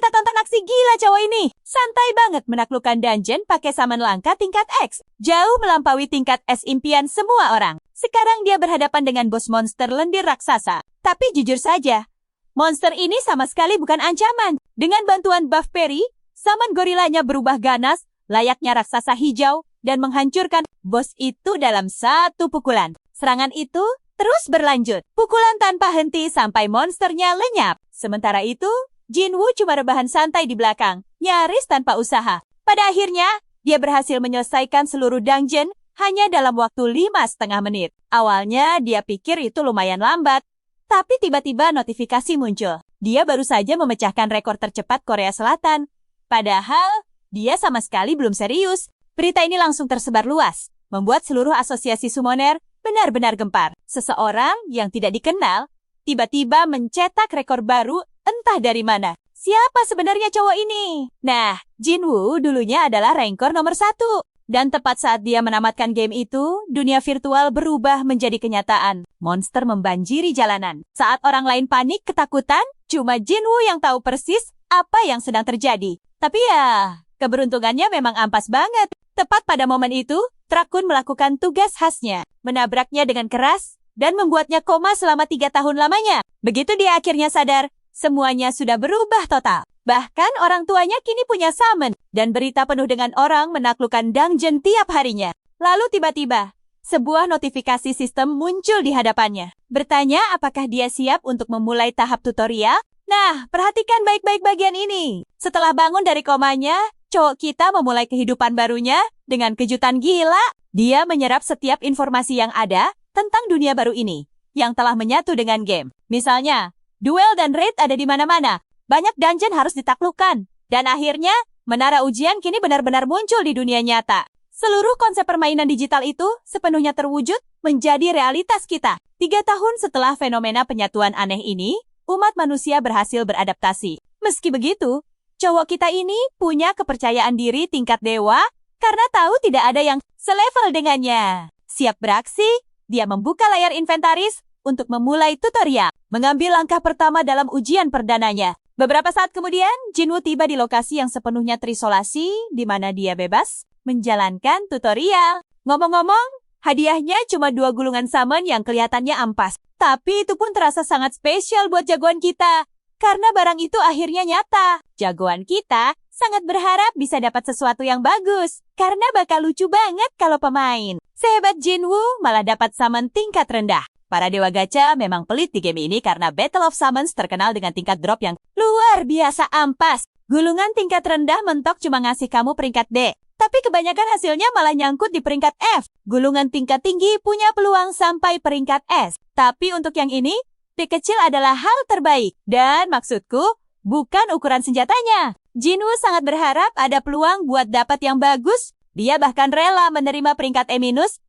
kita tonton aksi gila cowok ini. Santai banget menaklukkan dungeon pakai summon langka tingkat X. Jauh melampaui tingkat S impian semua orang. Sekarang dia berhadapan dengan bos monster lendir raksasa. Tapi jujur saja, monster ini sama sekali bukan ancaman. Dengan bantuan buff Perry, summon gorilanya berubah ganas, layaknya raksasa hijau, dan menghancurkan bos itu dalam satu pukulan. Serangan itu terus berlanjut. Pukulan tanpa henti sampai monsternya lenyap. Sementara itu, Jinwoo cuma rebahan santai di belakang, nyaris tanpa usaha. Pada akhirnya, dia berhasil menyelesaikan seluruh dungeon hanya dalam waktu 5,5 menit. Awalnya, dia pikir itu lumayan lambat. Tapi tiba-tiba notifikasi muncul. Dia baru saja memecahkan rekor tercepat Korea Selatan. Padahal, dia sama sekali belum serius. Berita ini langsung tersebar luas, membuat seluruh asosiasi summoner benar-benar gempar. Seseorang yang tidak dikenal, tiba-tiba mencetak rekor baru entah dari mana. Siapa sebenarnya cowok ini? Nah, Jinwoo dulunya adalah rankor nomor 1. Dan tepat saat dia menamatkan game itu, dunia virtual berubah menjadi kenyataan. Monster membanjiri jalanan. Saat orang lain panik ketakutan, cuma Jinwoo yang tahu persis apa yang sedang terjadi. Tapi ya, keberuntungannya memang ampas banget. Tepat pada momen itu, Trakun melakukan tugas khasnya, menabraknya dengan keras, dan membuatnya koma selama 3 tahun lamanya. Begitu dia akhirnya sadar, semuanya sudah berubah total. Bahkan orang tuanya kini punya summon, dan berita penuh dengan orang menaklukkan dungeon tiap harinya. Lalu tiba-tiba, sebuah notifikasi sistem muncul di hadapannya. Bertanya apakah dia siap untuk memulai tahap tutorial? Nah, perhatikan baik-baik bagian ini. Setelah bangun dari komanya, cowok kita memulai kehidupan barunya dengan kejutan gila. Dia menyerap setiap informasi yang ada tentang dunia baru ini, yang telah menyatu dengan game. Misalnya, duel dan raid ada di mana-mana. Banyak dungeon harus ditaklukkan. Dan akhirnya, menara ujian kini benar-benar muncul di dunia nyata. Seluruh konsep permainan digital itu sepenuhnya terwujud menjadi realitas kita. 3 tahun setelah fenomena penyatuan aneh ini, umat manusia berhasil beradaptasi. Meski begitu, cowok kita ini punya kepercayaan diri tingkat dewa karena tahu tidak ada yang selevel dengannya. Siap beraksi, dia membuka layar inventaris untuk memulai tutorial, mengambil langkah pertama dalam ujian perdananya. Beberapa saat kemudian, Jinwoo tiba di lokasi yang sepenuhnya terisolasi, di mana dia bebas menjalankan tutorial. Ngomong-ngomong, hadiahnya cuma 2 gulungan summon yang kelihatannya ampas. Tapi itu pun terasa sangat spesial buat jagoan kita, karena barang itu akhirnya nyata. Jagoan kita sangat berharap bisa dapat sesuatu yang bagus, karena bakal lucu banget kalau pemain. Sehebat Jinwoo malah dapat summon tingkat rendah. Para dewa gacha memang pelit di game ini karena Battle of Summons terkenal dengan tingkat drop yang luar biasa ampas. Gulungan tingkat rendah mentok cuma ngasih kamu peringkat D, tapi kebanyakan hasilnya malah nyangkut di peringkat F. Gulungan tingkat tinggi punya peluang sampai peringkat S. Tapi untuk yang ini, D kecil adalah hal terbaik. Dan maksudku, bukan ukuran senjatanya. Jinwoo sangat berharap ada peluang buat dapat yang bagus. Dia bahkan rela menerima peringkat E-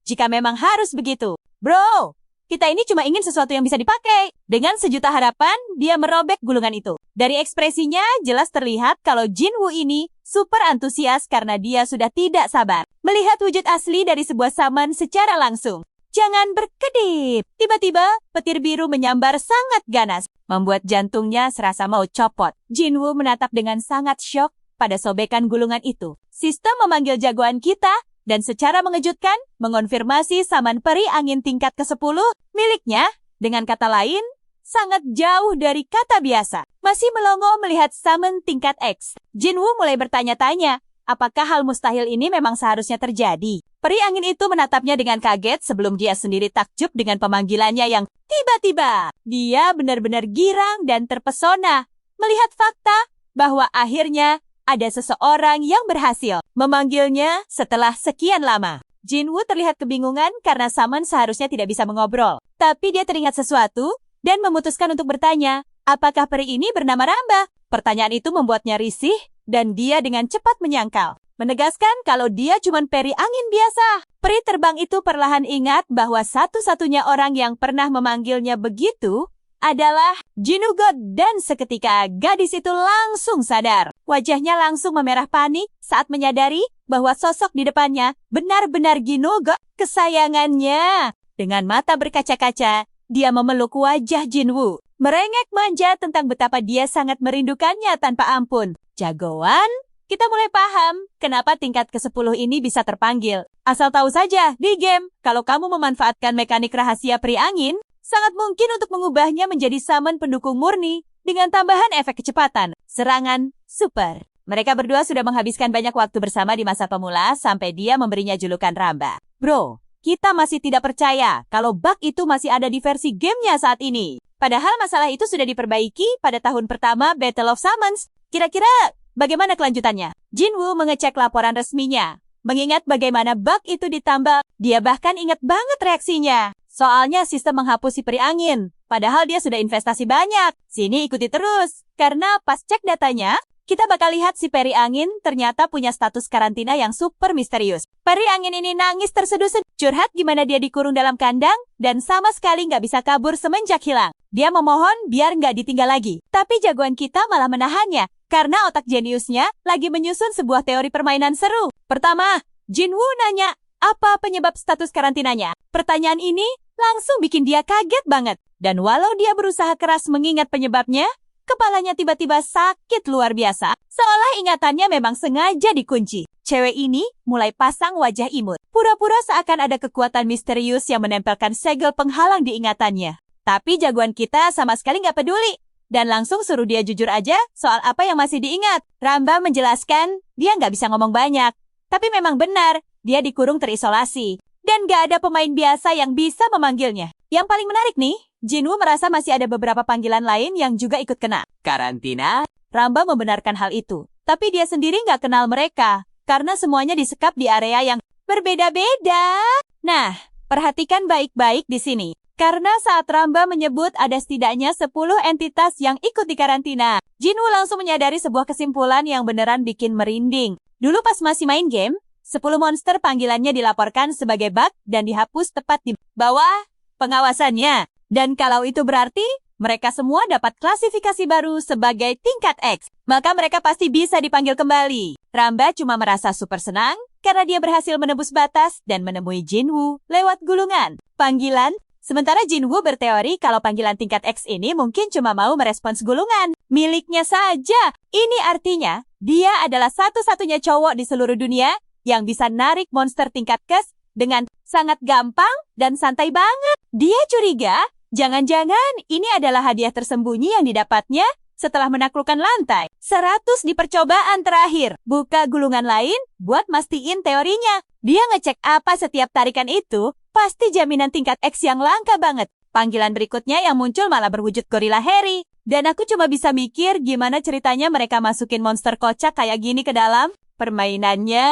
jika memang harus begitu. Bro, kita ini cuma ingin sesuatu yang bisa dipakai. Dengan sejuta harapan, dia merobek gulungan itu. Dari ekspresinya, jelas terlihat kalau Jinwoo ini super antusias karena dia sudah tidak sabar melihat wujud asli dari sebuah summon secara langsung. Jangan berkedip. Tiba-tiba, petir biru menyambar sangat ganas, membuat jantungnya serasa mau copot. Jinwoo menatap dengan sangat syok pada sobekan gulungan itu. Sistem memanggil jagoan kita, dan secara mengejutkan, mengonfirmasi summon peri angin tingkat ke-10 miliknya. Dengan kata lain, sangat jauh dari kata biasa. Masih melongo melihat summon tingkat X. Jinwoo mulai bertanya-tanya, apakah hal mustahil ini memang seharusnya terjadi? Peri angin itu menatapnya dengan kaget sebelum dia sendiri takjub dengan pemanggilannya yang tiba-tiba. Dia benar-benar girang dan terpesona melihat fakta bahwa akhirnya ada seseorang yang berhasil memanggilnya setelah sekian lama. Jinwoo terlihat kebingungan karena summon seharusnya tidak bisa mengobrol. Tapi dia teringat sesuatu dan memutuskan untuk bertanya, apakah peri ini bernama Ramba? Pertanyaan itu membuatnya risih dan dia dengan cepat menyangkal, menegaskan kalau dia cuma peri angin biasa. Peri terbang itu perlahan ingat bahwa satu-satunya orang yang pernah memanggilnya begitu adalah Jinwoo God, dan seketika gadis itu langsung sadar. Wajahnya langsung memerah panik saat menyadari bahwa sosok di depannya benar-benar Jinwoo God kesayangannya. Dengan mata berkaca-kaca, dia memeluk wajah Jinwoo. merengek manja tentang betapa dia sangat merindukannya tanpa ampun. Jagoan, kita mulai paham kenapa tingkat ke-10 ini bisa terpanggil. Asal tahu saja, di game, kalau kamu memanfaatkan mekanik rahasia peri angin, sangat mungkin untuk mengubahnya menjadi summon pendukung murni dengan tambahan efek kecepatan, serangan, super. Mereka berdua sudah menghabiskan banyak waktu bersama di masa pemula sampai dia memberinya julukan Ramba. Bro, kita masih tidak percaya kalau bug itu masih ada di versi gamenya saat ini. Padahal masalah itu sudah diperbaiki pada tahun pertama Battle of Summons. Kira-kira bagaimana kelanjutannya? Jinwoo mengecek laporan resminya. Mengingat bagaimana bug itu ditambah, dia bahkan ingat banget reaksinya. Soalnya sistem menghapus si peri angin. Padahal dia sudah investasi banyak. Sini ikuti terus. Karena pas cek datanya, kita bakal lihat si peri angin ternyata punya status karantina yang super misterius. Peri angin ini nangis terseduh-seduh, curhat gimana dia dikurung dalam kandang dan sama sekali nggak bisa kabur semenjak hilang. Dia memohon biar nggak ditinggal lagi. Tapi jagoan kita malah menahannya karena otak jeniusnya lagi menyusun sebuah teori permainan seru. Pertama, Jinwoo nanya apa penyebab status karantinanya. Pertanyaan ini langsung bikin dia kaget banget. Dan walau dia berusaha keras mengingat penyebabnya, kepalanya tiba-tiba sakit luar biasa, seolah ingatannya memang sengaja dikunci. Cewek ini mulai pasang wajah imut, pura-pura seakan ada kekuatan misterius yang menempelkan segel penghalang di ingatannya. Tapi jagoan kita sama sekali nggak peduli, dan langsung suruh dia jujur aja soal apa yang masih diingat. Ramba menjelaskan, dia nggak bisa ngomong banyak, tapi memang benar, dia dikurung terisolasi, dan nggak ada pemain biasa yang bisa memanggilnya. Yang paling menarik nih, Jinwoo merasa masih ada beberapa panggilan lain yang juga ikut kena karantina. Ramba membenarkan hal itu. Tapi dia sendiri nggak kenal mereka, karena semuanya disekap di area yang berbeda-beda. Nah, perhatikan baik-baik di sini. Karena saat Ramba menyebut ada setidaknya 10 entitas yang ikut di karantina, Jinwoo langsung menyadari sebuah kesimpulan yang beneran bikin merinding. Dulu pas masih main game, 10 monster panggilannya dilaporkan sebagai bug dan dihapus tepat di bawah pengawasannya. Dan kalau itu berarti, mereka semua dapat klasifikasi baru sebagai tingkat X. Maka mereka pasti bisa dipanggil kembali. Ramba cuma merasa super senang karena dia berhasil menembus batas dan menemui Jinwoo lewat gulungan panggilan. Sementara Jinwoo berteori kalau panggilan tingkat X ini mungkin cuma mau merespons gulungan miliknya saja. Ini artinya, dia adalah satu-satunya cowok di seluruh dunia yang bisa narik monster tingkat X dengan sangat gampang dan santai banget. Dia curiga, jangan-jangan ini adalah hadiah tersembunyi yang didapatnya setelah menaklukkan lantai 100 di percobaan terakhir. Buka gulungan lain buat mastiin teorinya. Dia ngecek apa setiap tarikan itu, pasti jaminan tingkat X yang langka banget. Panggilan berikutnya yang muncul malah berwujud gorila Harry. Dan aku cuma bisa mikir gimana ceritanya mereka masukin monster kocak kayak gini ke dalam permainannya.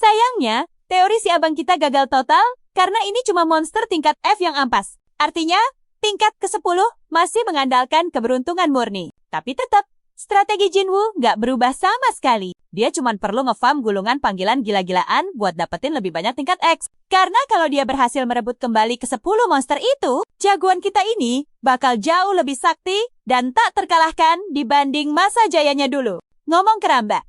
Sayangnya, teori si abang kita gagal total karena ini cuma monster tingkat F yang ampas. Artinya, tingkat ke-10 masih mengandalkan keberuntungan murni. Tapi tetap, strategi Jinwoo nggak berubah sama sekali. Dia cuma perlu nge-farm gulungan panggilan gila-gilaan buat dapetin lebih banyak tingkat X. Karena kalau dia berhasil merebut kembali ke 10 monster itu, jagoan kita ini bakal jauh lebih sakti dan tak terkalahkan dibanding masa jayanya dulu. Ngomong ke Ramba,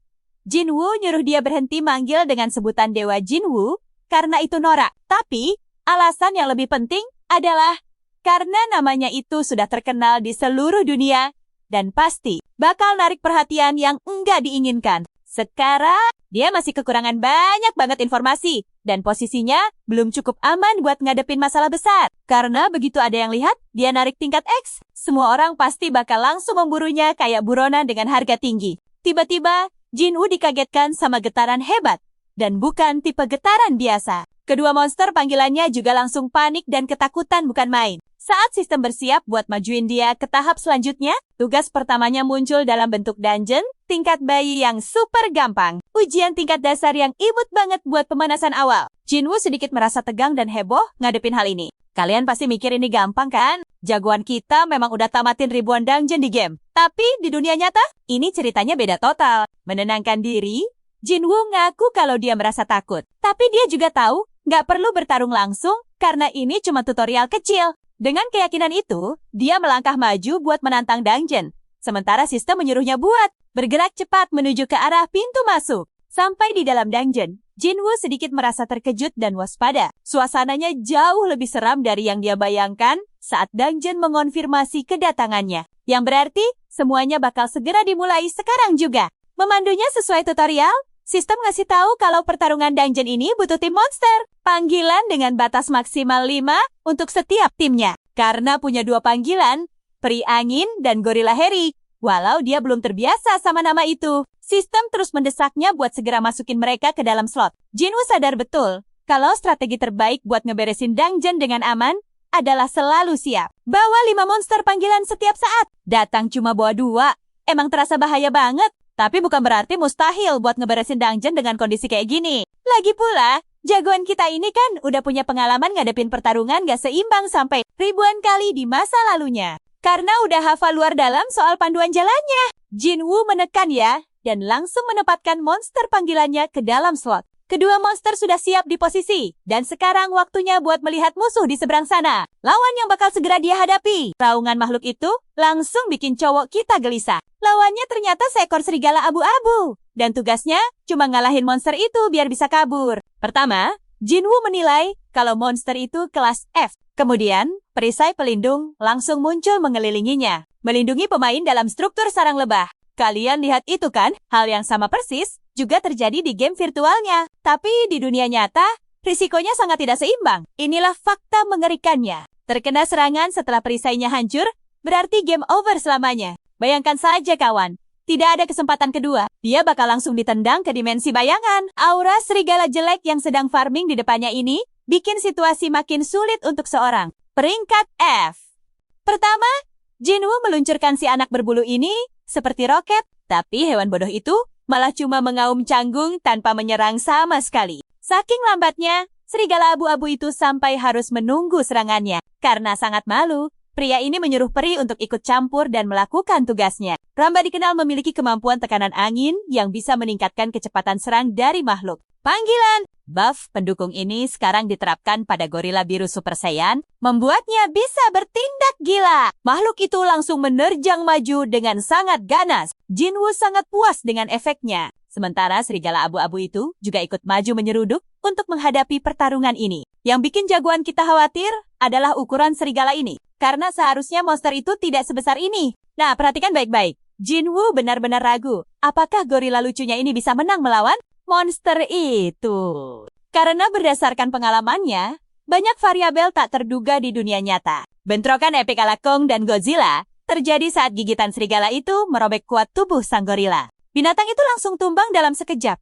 Jinwoo nyuruh dia berhenti manggil dengan sebutan Dewa Jinwoo karena itu norak. Tapi, alasan yang lebih penting adalah karena namanya itu sudah terkenal di seluruh dunia dan pasti bakal narik perhatian yang enggak diinginkan. Sekarang, dia masih kekurangan banyak banget informasi dan posisinya belum cukup aman buat ngadepin masalah besar. Karena begitu ada yang lihat, dia narik tingkat X, semua orang pasti bakal langsung memburunya kayak buronan dengan harga tinggi. Tiba-tiba, Jinwoo dikagetkan sama getaran hebat dan bukan tipe getaran biasa. Kedua monster panggilannya juga langsung panik dan ketakutan bukan main. Saat sistem bersiap buat majuin dia ke tahap selanjutnya, tugas pertamanya muncul dalam bentuk dungeon, tingkat bayi yang super gampang. Ujian tingkat dasar yang imut banget buat pemanasan awal. Jinwoo sedikit merasa tegang dan heboh ngadepin hal ini. Kalian pasti mikir ini gampang kan? Jagoan kita memang udah tamatin ribuan dungeon di game. Tapi di dunia nyata, ini ceritanya beda total. Menenangkan diri, Jinwoo ngaku kalau dia merasa takut. Tapi dia juga tahu, nggak perlu bertarung langsung karena ini cuma tutorial kecil. Dengan keyakinan itu, dia melangkah maju buat menantang dungeon. Sementara sistem menyuruhnya buat bergerak cepat menuju ke arah pintu masuk. Sampai di dalam dungeon, Jinwoo sedikit merasa terkejut dan waspada. Suasananya jauh lebih seram dari yang dia bayangkan saat dungeon mengonfirmasi kedatangannya. Yang berarti, semuanya bakal segera dimulai sekarang juga. Memandunya sesuai tutorial, sistem ngasih tahu kalau pertarungan dungeon ini butuh tim monster. Panggilan dengan batas maksimal 5 untuk setiap timnya. Karena punya 2 panggilan, Peri Angin dan Gorilla Harry. Walau dia belum terbiasa sama nama itu, sistem terus mendesaknya buat segera masukin mereka ke dalam slot. Jinwoo sadar betul, kalau strategi terbaik buat ngeberesin dungeon dengan aman adalah selalu siap. Bawa 5 monster panggilan setiap saat. Datang cuma bawa 2. Emang terasa bahaya banget. Tapi bukan berarti mustahil buat ngeberesin dungeon dengan kondisi kayak gini. Lagi pula, jagoan kita ini kan udah punya pengalaman ngadepin pertarungan gak seimbang sampai ribuan kali di masa lalunya. Karena udah hafal luar dalam soal panduan jalannya. Jinwoo menekan ya, dan langsung menempatkan monster panggilannya ke dalam slot. Kedua monster sudah siap di posisi, dan sekarang waktunya buat melihat musuh di seberang sana. Lawan yang bakal segera dia hadapi. Raungan makhluk itu langsung bikin cowok kita gelisah. Lawannya ternyata seekor serigala abu-abu. Dan tugasnya cuma ngalahin monster itu biar bisa kabur. Pertama, Jinwoo menilai kalau monster itu kelas F. Kemudian, perisai pelindung langsung muncul mengelilinginya, melindungi pemain dalam struktur sarang lebah. Kalian lihat itu kan? Hal yang sama persis juga terjadi di game virtualnya. Tapi di dunia nyata, risikonya sangat tidak seimbang. Inilah fakta mengerikannya. Terkena serangan setelah perisainya hancur, berarti game over selamanya. Bayangkan saja kawan, tidak ada kesempatan kedua. Dia bakal langsung ditendang ke dimensi bayangan. Aura serigala jelek yang sedang farming di depannya ini bikin situasi makin sulit untuk seorang. Peringkat F. Pertama, Jinwoo meluncurkan si anak berbulu ini seperti roket, tapi hewan bodoh itu malah cuma mengaum canggung tanpa menyerang sama sekali. Saking lambatnya, serigala abu-abu itu sampai harus menunggu serangannya. Karena sangat malu, pria ini menyuruh peri untuk ikut campur dan melakukan tugasnya. Ramba dikenal memiliki kemampuan tekanan angin yang bisa meningkatkan kecepatan serang dari makhluk. Panggilan buff pendukung ini sekarang diterapkan pada gorila biru Super Saiyan, membuatnya bisa bertindak gila. Makhluk itu langsung menerjang maju dengan sangat ganas. Jinwoo sangat puas dengan efeknya. Sementara serigala abu-abu itu juga ikut maju menyeruduk untuk menghadapi pertarungan ini. Yang bikin jagoan kita khawatir adalah ukuran serigala ini. Karena seharusnya monster itu tidak sebesar ini. Nah, perhatikan baik-baik. Jinwoo benar-benar ragu. Apakah gorila lucunya ini bisa menang melawan monster itu? Karena berdasarkan pengalamannya, banyak variabel tak terduga di dunia nyata. Bentrokan epik ala Kong dan Godzilla terjadi saat gigitan serigala itu merobek kuat tubuh sang gorila. Binatang itu langsung tumbang dalam sekejap,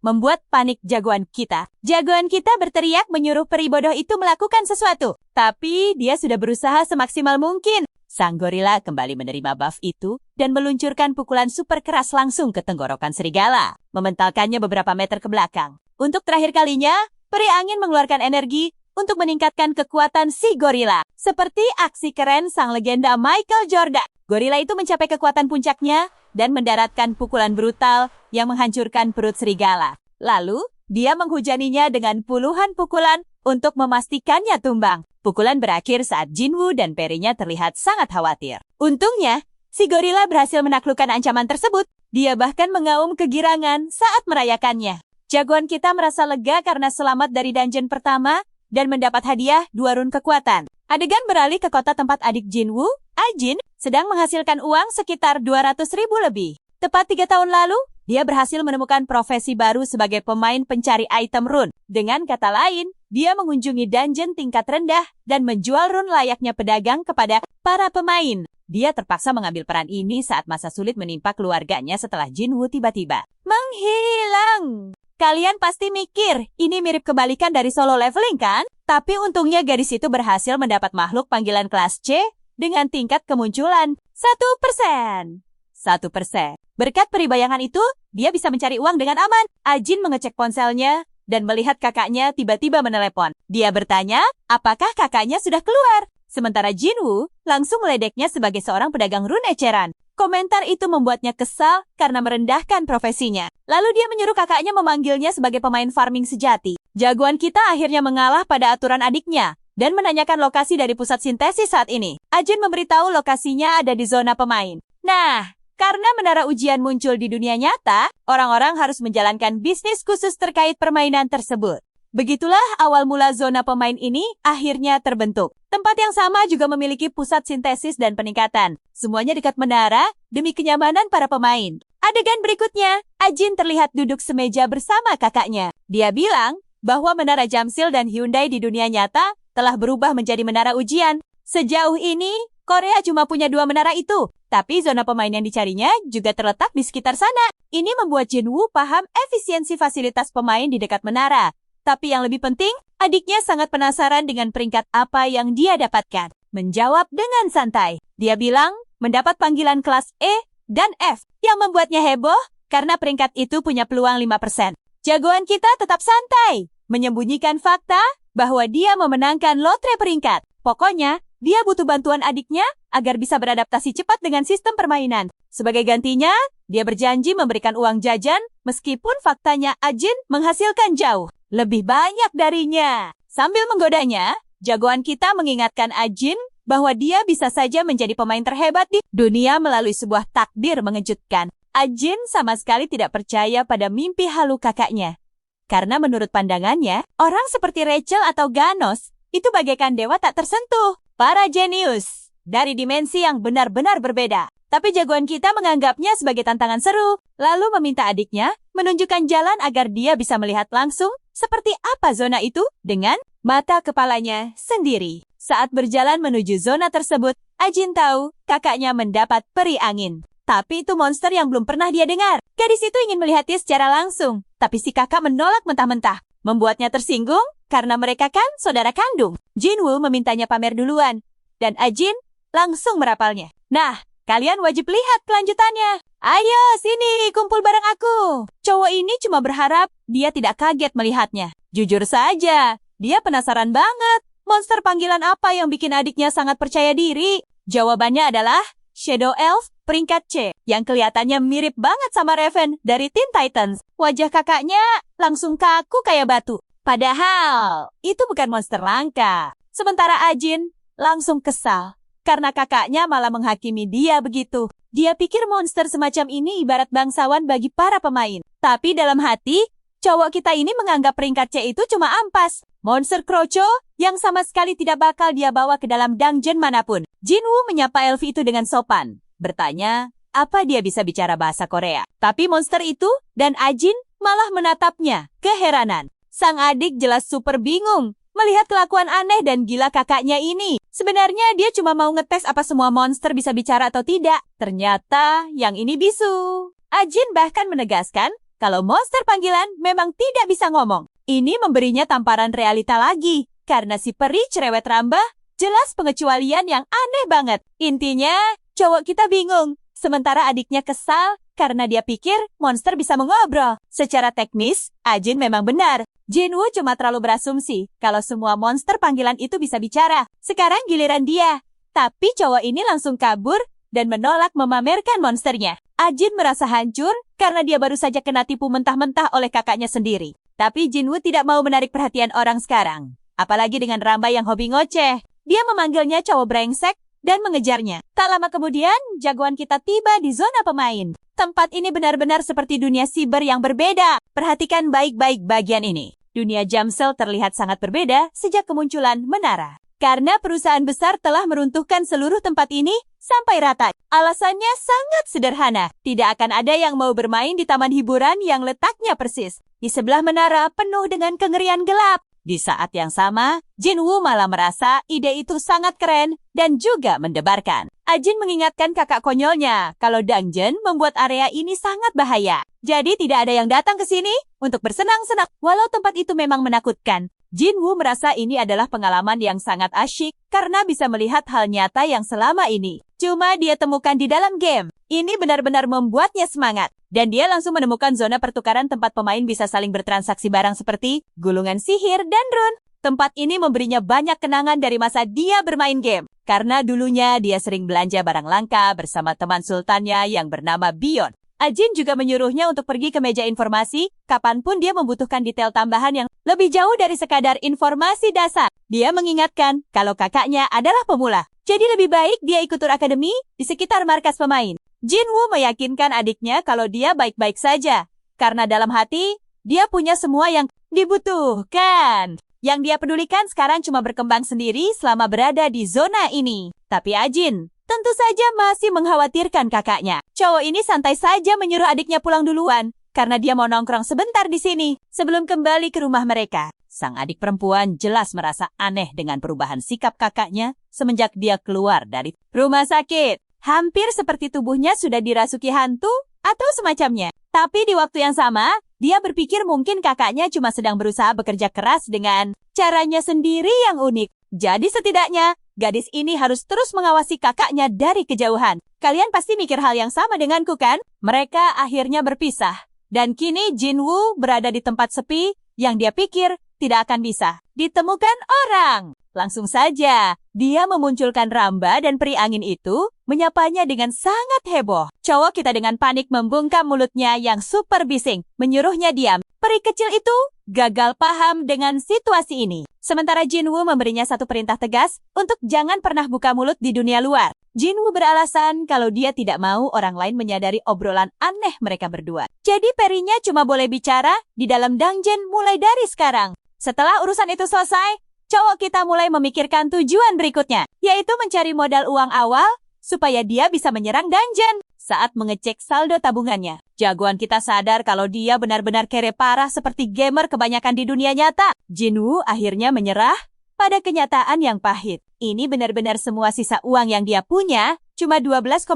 membuat panik jagoan kita. Jagoan kita berteriak menyuruh peri bodoh itu melakukan sesuatu. Tapi dia sudah berusaha semaksimal mungkin. Sang gorila kembali menerima buff itu dan meluncurkan pukulan super keras langsung ke tenggorokan serigala, mementalkannya beberapa meter ke belakang. Untuk terakhir kalinya, peri angin mengeluarkan energi untuk meningkatkan kekuatan si gorila. Seperti aksi keren sang legenda Michael Jordan. Gorila itu mencapai kekuatan puncaknya dan mendaratkan pukulan brutal yang menghancurkan perut serigala. Lalu, dia menghujaninya dengan puluhan pukulan untuk memastikannya tumbang. Pukulan berakhir saat Jinwoo dan perinya terlihat sangat khawatir. Untungnya, si gorila berhasil menaklukkan ancaman tersebut. Dia bahkan mengaum kegirangan saat merayakannya. Jagoan kita merasa lega karena selamat dari dungeon pertama dan mendapat hadiah 2 run kekuatan. Adegan beralih ke kota tempat adik Jinwoo, Ajin, sedang menghasilkan uang sekitar 200.000 lebih. Tepat 3 tahun lalu, dia berhasil menemukan profesi baru sebagai pemain pencari item rune. Dengan kata lain, dia mengunjungi dungeon tingkat rendah dan menjual rune layaknya pedagang kepada para pemain. Dia terpaksa mengambil peran ini saat masa sulit menimpa keluarganya setelah Jinwoo tiba-tiba menghilang. Kalian pasti mikir, ini mirip kebalikan dari solo leveling kan? Tapi untungnya gadis itu berhasil mendapat makhluk panggilan kelas C dengan tingkat kemunculan 1%. 1%. Berkat peribayangan itu, dia bisa mencari uang dengan aman. Ajin mengecek ponselnya dan melihat kakaknya tiba-tiba menelepon. Dia bertanya, apakah kakaknya sudah keluar? Sementara Jinwoo langsung meledeknya sebagai seorang pedagang rune eceran. Komentar itu membuatnya kesal karena merendahkan profesinya. Lalu dia menyuruh kakaknya memanggilnya sebagai pemain farming sejati. Jagoan kita akhirnya mengalah pada aturan adiknya dan menanyakan lokasi dari pusat sintesis saat ini. Ajin memberitahu lokasinya ada di zona pemain. Nah, karena menara ujian muncul di dunia nyata, orang-orang harus menjalankan bisnis khusus terkait permainan tersebut. Begitulah awal mula zona pemain ini akhirnya terbentuk. Tempat yang sama juga memiliki pusat sintesis dan peningkatan. Semuanya dekat menara demi kenyamanan para pemain. Adegan berikutnya, Ajin terlihat duduk semeja bersama kakaknya. Dia bilang bahwa menara Jamsil dan Hyundai di dunia nyata telah berubah menjadi menara ujian. Sejauh ini, Korea cuma punya 2 menara itu. Tapi zona pemain yang dicarinya juga terletak di sekitar sana. Ini membuat Jinwoo paham efisiensi fasilitas pemain di dekat menara. Tapi yang lebih penting, adiknya sangat penasaran dengan peringkat apa yang dia dapatkan. Menjawab dengan santai. Dia bilang mendapat panggilan kelas E dan F yang membuatnya heboh karena peringkat itu punya peluang 5%. Jagoan kita tetap santai, menyembunyikan fakta bahwa dia memenangkan lotre peringkat. Pokoknya, dia butuh bantuan adiknya agar bisa beradaptasi cepat dengan sistem permainan. Sebagai gantinya, dia berjanji memberikan uang jajan meskipun faktanya Ajin menghasilkan jauh lebih banyak darinya. Sambil menggodanya, jagoan kita mengingatkan Ajin bahwa dia bisa saja menjadi pemain terhebat di dunia melalui sebuah takdir mengejutkan. Ajin sama sekali tidak percaya pada mimpi halu kakaknya. Karena menurut pandangannya, orang seperti Rachel atau Ganos itu bagaikan dewa tak tersentuh. Para jenius dari dimensi yang benar-benar berbeda. Tapi jagoan kita menganggapnya sebagai tantangan seru, lalu meminta adiknya menunjukkan jalan agar dia bisa melihat langsung seperti apa zona itu dengan mata kepalanya sendiri. Saat berjalan menuju zona tersebut, Ajin tahu kakaknya mendapat peri angin. Tapi itu monster yang belum pernah dia dengar. Gadis itu ingin melihatnya secara langsung, tapi si kakak menolak mentah-mentah. Membuatnya tersinggung karena mereka kan saudara kandung. Jinwoo memintanya pamer duluan, dan Ajin langsung merapalnya. Nah, kalian wajib lihat kelanjutannya. Ayo, sini, kumpul bareng aku. Cowok ini cuma berharap dia tidak kaget melihatnya. Jujur saja, dia penasaran banget. Monster panggilan apa yang bikin adiknya sangat percaya diri? Jawabannya adalah Shadow Elf peringkat C, yang kelihatannya mirip banget sama Raven dari Teen Titans. Wajah kakaknya langsung kaku kayak batu. Padahal, itu bukan monster langka. Sementara Ajin langsung kesal karena kakaknya malah menghakimi dia begitu. Dia pikir monster semacam ini ibarat bangsawan bagi para pemain. Tapi dalam hati, cowok kita ini menganggap peringkat C itu cuma ampas. Monster kroco yang sama sekali tidak bakal dia bawa ke dalam dungeon manapun. Jinwoo menyapa elf itu dengan sopan. Bertanya, apa dia bisa bicara bahasa Korea. Tapi monster itu dan Ajin malah menatapnya. Keheranan. Sang adik jelas super bingung melihat kelakuan aneh dan gila kakaknya ini. Sebenarnya dia cuma mau ngetes apa semua monster bisa bicara atau tidak. Ternyata yang ini bisu. Ajin bahkan menegaskan kalau monster panggilan memang tidak bisa ngomong. Ini memberinya tamparan realita lagi. Karena si peri cerewet rambah jelas pengecualian yang aneh banget. Intinya, cowok kita bingung. Sementara adiknya kesal karena dia pikir monster bisa mengobrol. Secara teknis, Ajin memang benar. Jinwoo cuma terlalu berasumsi kalau semua monster panggilan itu bisa bicara. Sekarang giliran dia. Tapi cowok ini langsung kabur dan menolak memamerkan monsternya. Ajin merasa hancur karena dia baru saja kena tipu mentah-mentah oleh kakaknya sendiri. Tapi Jinwoo tidak mau menarik perhatian orang sekarang. Apalagi dengan Ramba yang hobi ngoceh. Dia memanggilnya cowok brengsek dan mengejarnya. Tak lama kemudian, jagoan kita tiba di zona pemain. Tempat ini benar-benar seperti dunia siber yang berbeda. Perhatikan baik-baik bagian ini. Dunia Jamsil terlihat sangat berbeda sejak kemunculan menara. Karena perusahaan besar telah meruntuhkan seluruh tempat ini sampai rata. Alasannya sangat sederhana. Tidak akan ada yang mau bermain di taman hiburan yang letaknya persis di sebelah menara penuh dengan kengerian gelap. Di saat yang sama, Jinwoo malah merasa ide itu sangat keren dan juga mendebarkan. Ajin mengingatkan kakak konyolnya kalau dungeon membuat area ini sangat bahaya. Jadi tidak ada yang datang ke sini untuk bersenang-senang. Walau tempat itu memang menakutkan, Jinwoo merasa ini adalah pengalaman yang sangat asyik karena bisa melihat hal nyata yang selama ini cuma dia temukan di dalam game. Ini benar-benar membuatnya semangat. Dan dia langsung menemukan zona pertukaran tempat pemain bisa saling bertransaksi barang seperti gulungan sihir dan rune. Tempat ini memberinya banyak kenangan dari masa dia bermain game. Karena dulunya dia sering belanja barang langka bersama teman sultannya yang bernama Bion. Ajin juga menyuruhnya untuk pergi ke meja informasi kapanpun dia membutuhkan detail tambahan yang lebih jauh dari sekadar informasi dasar. Dia mengingatkan kalau kakaknya adalah pemula. Jadi lebih baik dia ikut tur akademi di sekitar markas pemain. Jinwoo meyakinkan adiknya kalau dia baik-baik saja. Karena dalam hati, dia punya semua yang dibutuhkan. Yang dia pedulikan sekarang cuma berkembang sendiri selama berada di zona ini. Tapi Ajin tentu saja masih mengkhawatirkan kakaknya. Cowok ini santai saja menyuruh adiknya pulang duluan karena dia mau nongkrong sebentar di sini sebelum kembali ke rumah mereka. Sang adik perempuan jelas merasa aneh dengan perubahan sikap kakaknya semenjak dia keluar dari rumah sakit. Hampir seperti tubuhnya sudah dirasuki hantu atau semacamnya. Tapi di waktu yang sama, dia berpikir mungkin kakaknya cuma sedang berusaha bekerja keras dengan caranya sendiri yang unik. Jadi setidaknya, gadis ini harus terus mengawasi kakaknya dari kejauhan. Kalian pasti mikir hal yang sama denganku kan? Mereka akhirnya berpisah. Dan kini Jinwoo berada di tempat sepi yang dia pikir tidak akan bisa ditemukan orang. Langsung saja, dia memunculkan Ramba dan peri angin itu menyapanya dengan sangat heboh. Cowok kita dengan panik membungkam mulutnya yang super bising, menyuruhnya diam. Peri kecil itu gagal paham dengan situasi ini. Sementara Jinwoo memberinya satu perintah tegas untuk jangan pernah buka mulut di dunia luar. Jinwoo beralasan kalau dia tidak mau orang lain menyadari obrolan aneh mereka berdua. Jadi perinya cuma boleh bicara di dalam dungeon mulai dari sekarang. Setelah urusan itu selesai, cowok kita mulai memikirkan tujuan berikutnya, yaitu mencari modal uang awal supaya dia bisa menyerang dungeon. Saat mengecek saldo tabungannya, jagoan kita sadar kalau dia benar-benar kere parah seperti gamer kebanyakan di dunia nyata. Jinwoo akhirnya menyerah pada kenyataan yang pahit. Ini benar-benar semua sisa uang yang dia punya cuma 12,01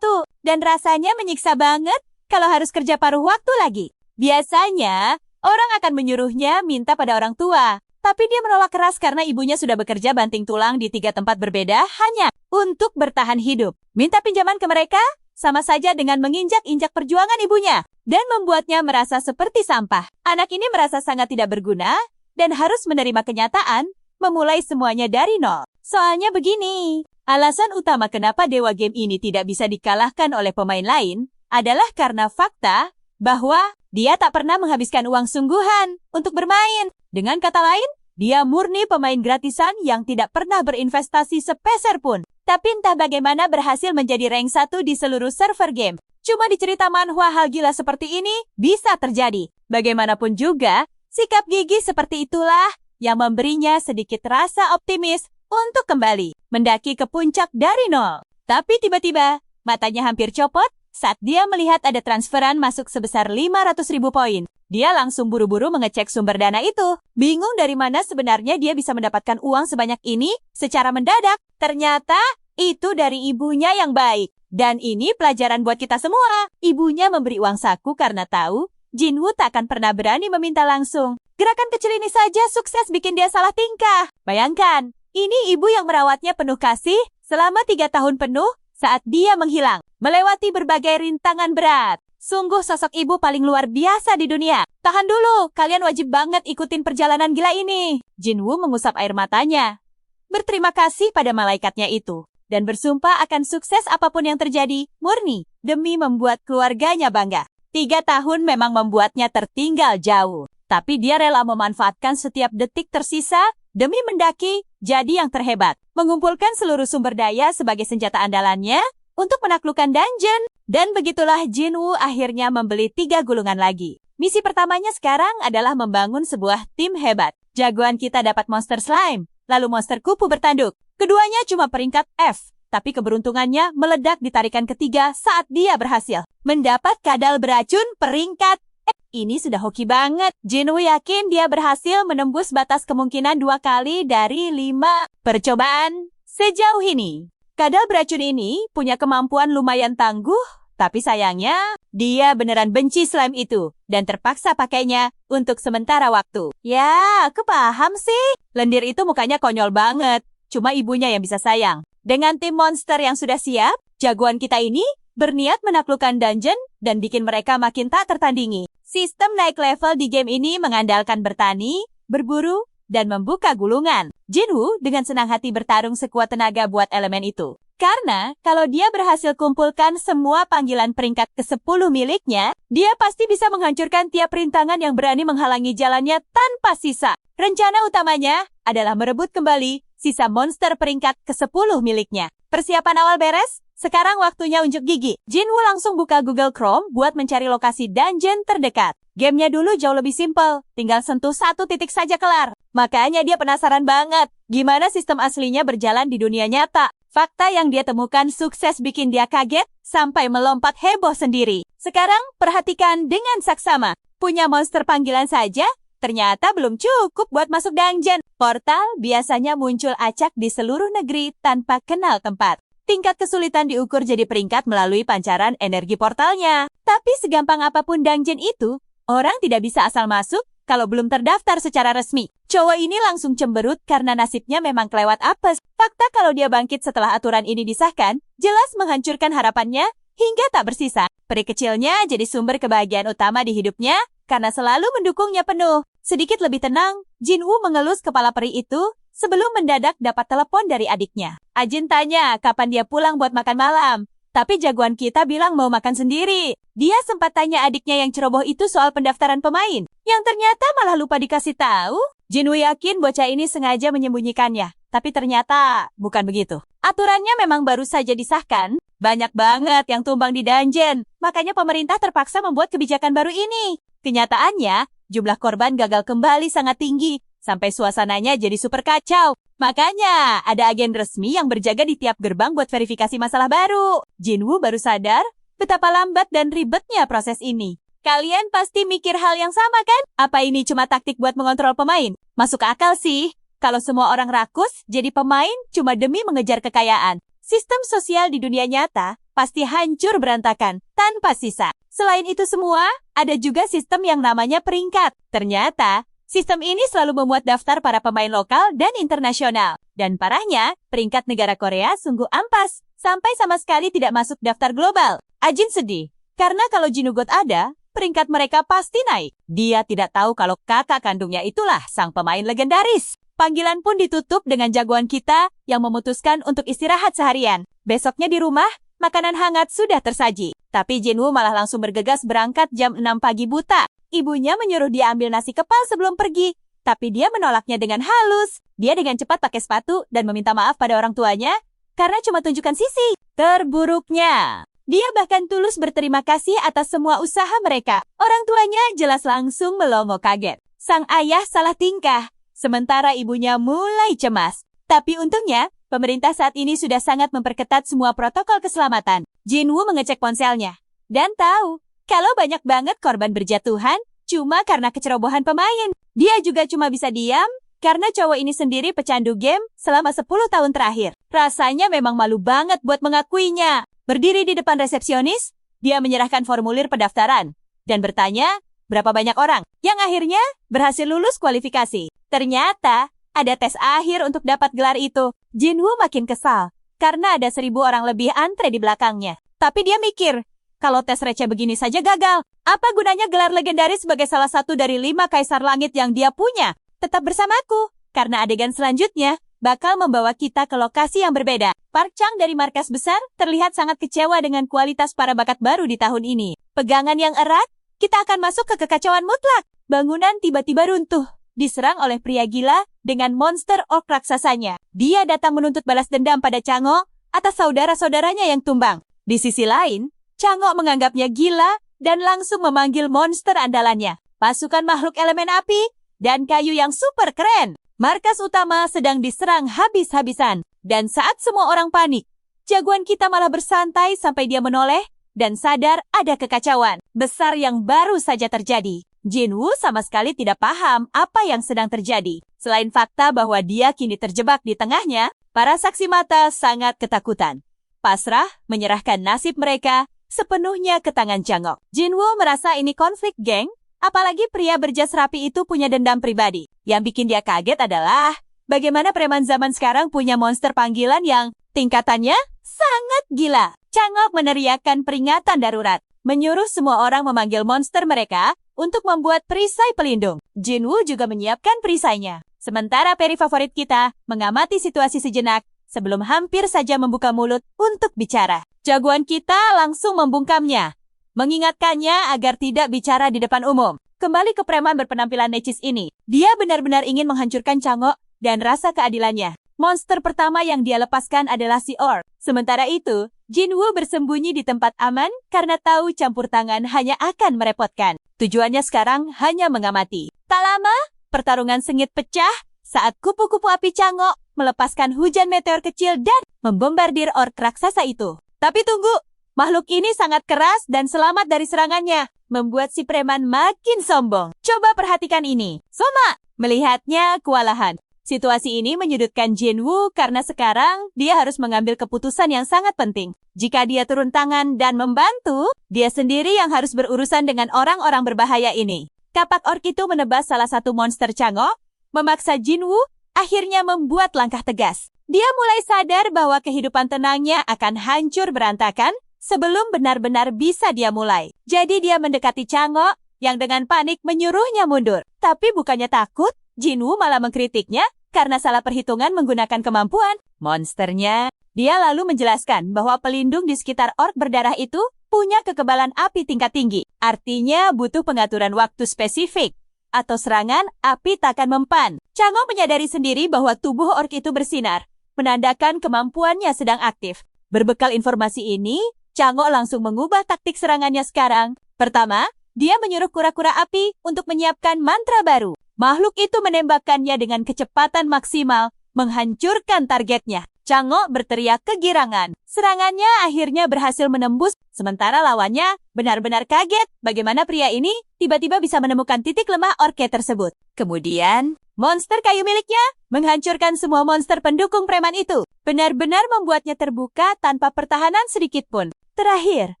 dan rasanya menyiksa banget kalau harus kerja paruh waktu lagi. Biasanya, orang akan menyuruhnya minta pada orang tua. Tapi dia menolak keras karena ibunya sudah bekerja banting tulang di 3 tempat berbeda hanya untuk bertahan hidup. Minta pinjaman ke mereka sama saja dengan menginjak-injak perjuangan ibunya dan membuatnya merasa seperti sampah. Anak ini merasa sangat tidak berguna dan harus menerima kenyataan memulai semuanya dari nol. Soalnya begini, alasan utama kenapa dewa game ini tidak bisa dikalahkan oleh pemain lain adalah karena fakta bahwa dia tak pernah menghabiskan uang sungguhan untuk bermain. Dengan kata lain, dia murni pemain gratisan yang tidak pernah berinvestasi sepeser pun. Tapi entah bagaimana berhasil menjadi rank 1 di seluruh server game. Cuma di cerita manhwa hal gila seperti ini bisa terjadi. Bagaimanapun juga, sikap gigih seperti itulah yang memberinya sedikit rasa optimis untuk kembali mendaki ke puncak dari nol. Tapi tiba-tiba, matanya hampir copot saat dia melihat ada transferan masuk sebesar 500.000 poin. Dia langsung buru-buru mengecek sumber dana itu. Bingung dari mana sebenarnya dia bisa mendapatkan uang sebanyak ini secara mendadak. Ternyata itu dari ibunya yang baik. Dan ini pelajaran buat kita semua. Ibunya memberi uang saku karena tahu Jinwoo tak akan pernah berani meminta langsung. Gerakan kecil ini saja sukses bikin dia salah tingkah. Bayangkan, ini ibu yang merawatnya penuh kasih selama 3 tahun penuh saat dia menghilang, melewati berbagai rintangan berat. Sungguh sosok ibu paling luar biasa di dunia. Tahan dulu, kalian wajib banget ikutin perjalanan gila ini. Jinwoo mengusap air matanya. Berterima kasih pada malaikatnya itu. Dan bersumpah akan sukses apapun yang terjadi, murni, demi membuat keluarganya bangga. 3 tahun memang membuatnya tertinggal jauh. Tapi dia rela memanfaatkan setiap detik tersisa demi mendaki jadi yang terhebat. Mengumpulkan seluruh sumber daya sebagai senjata andalannya untuk menaklukkan dungeon. Dan begitulah Jinwoo akhirnya membeli 3 gulungan lagi. Misi pertamanya sekarang adalah membangun sebuah tim hebat. Jagoan kita dapat monster slime, lalu monster kupu bertanduk. Keduanya cuma peringkat F, tapi keberuntungannya meledak di tarikan ketiga saat dia berhasil mendapat kadal beracun peringkat F. Ini sudah hoki banget. Jinwoo yakin dia berhasil menembus batas kemungkinan 2 kali dari 5 percobaan sejauh ini. Kadal beracun ini punya kemampuan lumayan tangguh, tapi sayangnya dia beneran benci slime itu dan terpaksa pakainya untuk sementara waktu. Ya, aku paham sih. Lendir itu mukanya konyol banget, cuma ibunya yang bisa sayang. Dengan tim monster yang sudah siap, jagoan kita ini berniat menaklukkan dungeon dan bikin mereka makin tak tertandingi. Sistem naik level di game ini mengandalkan bertani, berburu, dan membuka gulungan. Jinwoo dengan senang hati bertarung sekuat tenaga buat elemen itu. Karena kalau dia berhasil kumpulkan semua panggilan peringkat ke-10 miliknya, dia pasti bisa menghancurkan tiap rintangan yang berani menghalangi jalannya tanpa sisa. Rencana utamanya adalah merebut kembali sisa monster peringkat ke-10 miliknya. Persiapan awal beres? Sekarang waktunya unjuk gigi. Jinwoo langsung buka Google Chrome buat mencari lokasi dungeon terdekat. Gamenya dulu jauh lebih simpel, tinggal sentuh satu titik saja kelar. Makanya dia penasaran banget, gimana sistem aslinya berjalan di dunia nyata. Fakta yang dia temukan sukses bikin dia kaget, sampai melompat heboh sendiri. Sekarang, perhatikan dengan saksama. Punya monster panggilan saja, ternyata belum cukup buat masuk dungeon. Portal biasanya muncul acak di seluruh negeri tanpa kenal tempat. Tingkat kesulitan diukur jadi peringkat melalui pancaran energi portalnya. Tapi segampang apapun dungeon itu, orang tidak bisa asal masuk kalau belum terdaftar secara resmi. Cowok ini langsung cemberut karena nasibnya memang kelewat apes. Fakta kalau dia bangkit setelah aturan ini disahkan, jelas menghancurkan harapannya hingga tak bersisa. Peri kecilnya jadi sumber kebahagiaan utama di hidupnya karena selalu mendukungnya penuh. Sedikit lebih tenang, Jinwoo mengelus kepala peri itu sebelum mendadak dapat telepon dari adiknya. Ajin tanya kapan dia pulang buat makan malam. Tapi jagoan kita bilang mau makan sendiri. Dia sempat tanya adiknya yang ceroboh itu soal pendaftaran pemain, yang ternyata malah lupa dikasih tahu. Jinwoo yakin bocah ini sengaja menyembunyikannya, tapi ternyata bukan begitu. Aturannya memang baru saja disahkan, banyak banget yang tumbang di dungeon, makanya pemerintah terpaksa membuat kebijakan baru ini. Kenyataannya, jumlah korban gagal kembali sangat tinggi, sampai suasananya jadi super kacau. Makanya, ada agen resmi yang berjaga di tiap gerbang buat verifikasi masalah baru. Jinwoo baru sadar betapa lambat dan ribetnya proses ini. Kalian pasti mikir hal yang sama kan? Apa ini cuma taktik buat mengontrol pemain? Masuk akal sih. Kalau semua orang rakus, jadi pemain cuma demi mengejar kekayaan. Sistem sosial di dunia nyata pasti hancur berantakan, tanpa sisa. Selain itu semua, ada juga sistem yang namanya peringkat. Ternyata, sistem ini selalu memuat daftar para pemain lokal dan internasional. Dan parahnya, peringkat negara Korea sungguh ampas, sampai sama sekali tidak masuk daftar global. Ajin sedih, karena kalau Jinugot ada, peringkat mereka pasti naik. Dia tidak tahu kalau kakak kandungnya itulah sang pemain legendaris. Panggilan pun ditutup dengan jagoan kita yang memutuskan untuk istirahat seharian. Besoknya di rumah, makanan hangat sudah tersaji. Tapi Jinwoo malah langsung bergegas berangkat jam 6 pagi buta. Ibunya menyuruh dia ambil nasi kepal sebelum pergi. Tapi dia menolaknya dengan halus. Dia dengan cepat pakai sepatu dan meminta maaf pada orang tuanya karena cuma tunjukkan sisi. Terburuknya, dia bahkan tulus berterima kasih atas semua usaha mereka. Orang tuanya jelas langsung melongo kaget. Sang ayah salah tingkah, sementara ibunya mulai cemas. Tapi untungnya, pemerintah saat ini sudah sangat memperketat semua protokol keselamatan. Jinwoo mengecek ponselnya dan tahu kalau banyak banget korban berjatuhan cuma karena kecerobohan pemain. Dia juga cuma bisa diam karena cowok ini sendiri pecandu game selama 10 tahun terakhir. Rasanya memang malu banget buat mengakuinya. Berdiri di depan resepsionis, dia menyerahkan formulir pendaftaran dan bertanya berapa banyak orang yang akhirnya berhasil lulus kualifikasi. Ternyata ada tes akhir untuk dapat gelar itu. Jinwoo makin kesal karena ada 1.000 orang lebih antre di belakangnya. Tapi dia mikir, kalau tes receh begini saja gagal, apa gunanya gelar legendaris sebagai salah satu dari 5 kaisar langit yang dia punya? Tetap bersamaku, karena adegan selanjutnya bakal membawa kita ke lokasi yang berbeda. Park Chang dari markas besar terlihat sangat kecewa dengan kualitas para bakat baru di tahun ini. Pegangan yang erat, kita akan masuk ke kekacauan mutlak. Bangunan tiba-tiba runtuh, diserang oleh pria gila dengan monster orc raksasanya. Dia datang menuntut balas dendam pada Chang'o atas saudara-saudaranya yang tumbang. Di sisi lain, Chang'o menganggapnya gila dan langsung memanggil monster andalannya. Pasukan makhluk elemen api dan kayu yang super keren. Markas utama sedang diserang habis-habisan. Dan saat semua orang panik, jagoan kita malah bersantai sampai dia menoleh dan sadar ada kekacauan besar yang baru saja terjadi. Jinwoo sama sekali tidak paham apa yang sedang terjadi. Selain fakta bahwa dia kini terjebak di tengahnya, para saksi mata sangat ketakutan. Pasrah menyerahkan nasib mereka sepenuhnya ke tangan Chang'o. Jinwoo merasa ini konflik geng, apalagi pria berjas rapi itu punya dendam pribadi. Yang bikin dia kaget adalah bagaimana preman zaman sekarang punya monster panggilan yang tingkatannya sangat gila. Chang'o meneriakkan peringatan darurat, menyuruh semua orang memanggil monster mereka untuk membuat perisai pelindung. Jinwoo juga menyiapkan perisainya. Sementara peri favorit kita mengamati situasi sejenak sebelum hampir saja membuka mulut untuk bicara. Jagoan kita langsung membungkamnya, mengingatkannya agar tidak bicara di depan umum. Kembali ke preman berpenampilan necis ini. Dia benar-benar ingin menghancurkan Chang'o dan rasa keadilannya. Monster pertama yang dia lepaskan adalah si orc. Sementara itu, Jinwoo bersembunyi di tempat aman karena tahu campur tangan hanya akan merepotkan. Tujuannya sekarang hanya mengamati. Tak lama, pertarungan sengit pecah saat kupu-kupu api Chang'o melepaskan hujan meteor kecil dan membombardir ork raksasa itu. Tapi tunggu, makhluk ini sangat keras dan selamat dari serangannya, membuat si preman makin sombong. Coba perhatikan ini. Soma melihatnya kewalahan. Situasi ini menyudutkan Jinwoo karena sekarang dia harus mengambil keputusan yang sangat penting. Jika dia turun tangan dan membantu, dia sendiri yang harus berurusan dengan orang-orang berbahaya ini. Kapak ork itu menebas salah satu monster Chang'o, memaksa Jinwoo akhirnya membuat langkah tegas. Dia mulai sadar bahwa kehidupan tenangnya akan hancur berantakan sebelum benar-benar bisa dia mulai. Jadi dia mendekati Chang'o yang dengan panik menyuruhnya mundur. Tapi bukannya takut, Jinwoo malah mengkritiknya karena salah perhitungan menggunakan kemampuan monsternya. Dia lalu menjelaskan bahwa pelindung di sekitar ork berdarah itu punya kekebalan api tingkat tinggi. Artinya butuh pengaturan waktu spesifik, atau serangan api takkan mempan. Chang'o menyadari sendiri bahwa tubuh ork itu bersinar, menandakan kemampuannya sedang aktif. Berbekal informasi ini, Chang'o langsung mengubah taktik serangannya sekarang. Pertama, dia menyuruh kura-kura api untuk menyiapkan mantra baru. Makhluk itu menembakkannya dengan kecepatan maksimal, menghancurkan targetnya. Chang'o berteriak kegirangan. Serangannya akhirnya berhasil menembus, sementara lawannya benar-benar kaget bagaimana pria ini tiba-tiba bisa menemukan titik lemah orke tersebut. Kemudian, monster kayu miliknya menghancurkan semua monster pendukung preman itu. Benar-benar membuatnya terbuka tanpa pertahanan sedikit pun. Terakhir,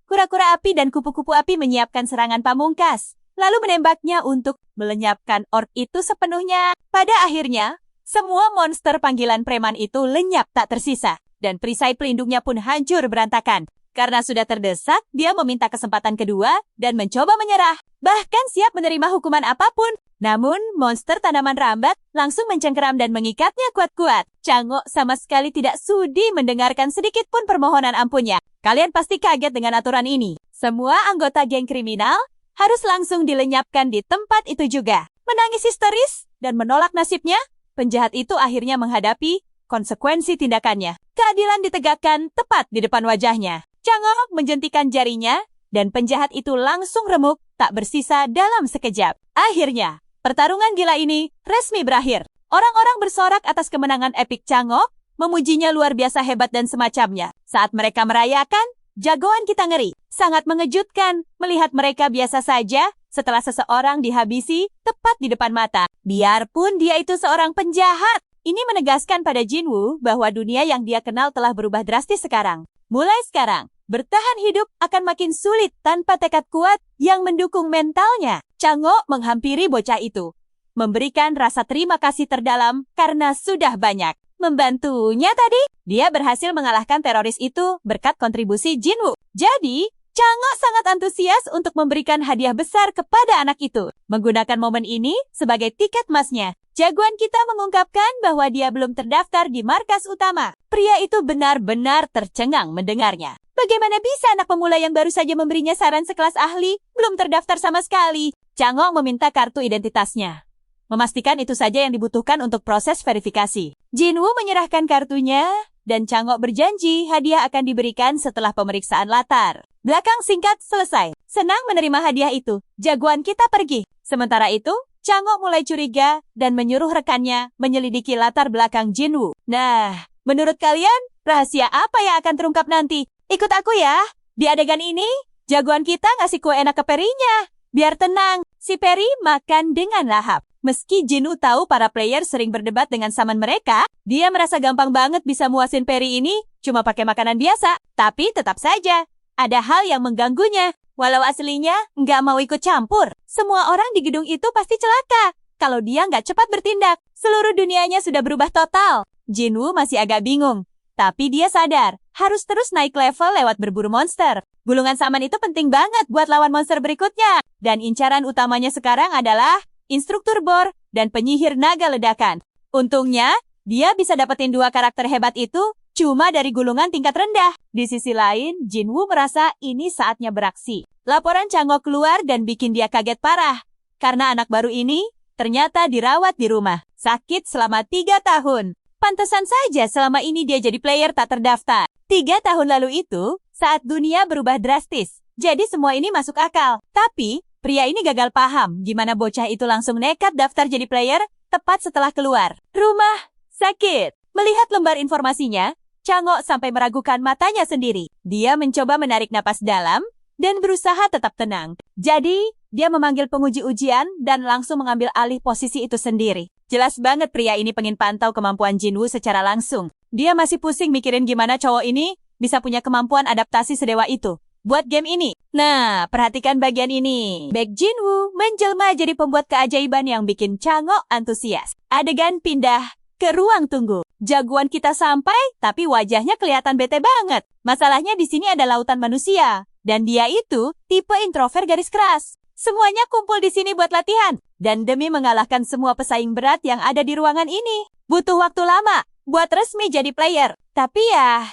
kura-kura api dan kupu-kupu api menyiapkan serangan pamungkas, lalu menembaknya untuk melenyapkan ork itu sepenuhnya. Pada akhirnya, semua monster panggilan preman itu lenyap tak tersisa, dan perisai pelindungnya pun hancur berantakan. Karena sudah terdesak, dia meminta kesempatan kedua dan mencoba menyerah, bahkan siap menerima hukuman apapun. Namun, monster tanaman rambat langsung mencengkeram dan mengikatnya kuat-kuat. Chang'o sama sekali tidak sudi mendengarkan sedikit pun permohonan ampunnya. Kalian pasti kaget dengan aturan ini. Semua anggota geng kriminal harus langsung dilenyapkan di tempat itu juga. Menangis histeris dan menolak nasibnya, penjahat itu akhirnya menghadapi konsekuensi tindakannya. Keadilan ditegakkan tepat di depan wajahnya. Chang'o menjentikan jarinya, dan penjahat itu langsung remuk, tak bersisa dalam sekejap. Akhirnya, pertarungan gila ini resmi berakhir. Orang-orang bersorak atas kemenangan epik Chang'o, memujinya luar biasa hebat dan semacamnya. Saat mereka merayakan, jagoan kita ngeri. Sangat mengejutkan melihat mereka biasa saja setelah seseorang dihabisi tepat di depan mata. Biarpun dia itu seorang penjahat. Ini menegaskan pada Jinwoo bahwa dunia yang dia kenal telah berubah drastis sekarang. Mulai sekarang, bertahan hidup akan makin sulit tanpa tekad kuat yang mendukung mentalnya. Chang'o menghampiri bocah itu, memberikan rasa terima kasih terdalam karena sudah banyak membantunya tadi. Dia berhasil mengalahkan teroris itu berkat kontribusi Jinwoo. Jadi, Chang'o sangat antusias untuk memberikan hadiah besar kepada anak itu. Menggunakan momen ini sebagai tiket emasnya, jagoan kita mengungkapkan bahwa dia belum terdaftar di markas utama. Pria itu benar-benar tercengang mendengarnya. Bagaimana bisa anak pemula yang baru saja memberinya saran sekelas ahli belum terdaftar sama sekali? Chang'o meminta kartu identitasnya, memastikan itu saja yang dibutuhkan untuk proses verifikasi. Jinwoo menyerahkan kartunya, dan Chang'o berjanji hadiah akan diberikan setelah pemeriksaan latar. Belakang singkat selesai. Senang menerima hadiah itu, jagoan kita pergi. Sementara itu, Chang'o mulai curiga dan menyuruh rekannya menyelidiki latar belakang Jinwoo. Nah, menurut kalian, rahasia apa yang akan terungkap nanti? Ikut aku ya. Di adegan ini, jagoan kita ngasih kue enak ke Perinya. Biar tenang, si Peri makan dengan lahap. Meski Jinwoo tahu para player sering berdebat dengan saman mereka, dia merasa gampang banget bisa muasin Peri ini cuma pakai makanan biasa. Tapi tetap saja, ada hal yang mengganggunya. Walau aslinya nggak mau ikut campur, semua orang di gedung itu pasti celaka. Kalau dia nggak cepat bertindak, seluruh dunianya sudah berubah total. Jinwoo masih agak bingung, tapi dia sadar harus terus naik level lewat berburu monster. Gulungan saman itu penting banget buat lawan monster berikutnya. Dan incaran utamanya sekarang adalah instruktur bor dan penyihir naga ledakan. Untungnya, dia bisa dapetin dua karakter hebat itu cuma dari gulungan tingkat rendah. Di sisi lain, Jinwoo merasa ini saatnya beraksi. Laporan Chang'o keluar dan bikin dia kaget parah. Karena anak baru ini ternyata dirawat di rumah. Sakit selama 3 tahun. Pantesan saja selama ini dia jadi player tak terdaftar. 3 tahun lalu itu, saat dunia berubah drastis. Jadi semua ini masuk akal. Tapi, Pria ini gagal paham gimana bocah itu langsung nekat daftar jadi player tepat setelah keluar rumah sakit. Melihat lembar informasinya, Chang'o sampai meragukan matanya sendiri. Dia mencoba menarik napas dalam dan berusaha tetap tenang. Jadi, dia memanggil penguji ujian dan langsung mengambil alih posisi itu sendiri. Jelas banget pria ini pengen pantau kemampuan Jinwoo secara langsung. Dia masih pusing mikirin gimana cowok ini bisa punya kemampuan adaptasi sedewa itu buat game ini. Nah, perhatikan bagian ini. Baek Jinwoo menjelma jadi pembuat keajaiban yang bikin Chang'o antusias. Adegan pindah ke ruang tunggu. Jagoan kita sampai, tapi wajahnya kelihatan bete banget. Masalahnya di sini ada lautan manusia. Dan dia itu tipe introvert garis keras. Semuanya kumpul di sini buat latihan. Dan demi mengalahkan semua pesaing berat yang ada di ruangan ini, butuh waktu lama buat resmi jadi player. Tapi ya,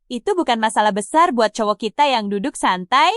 itu bukan masalah besar buat cowok kita yang duduk santai,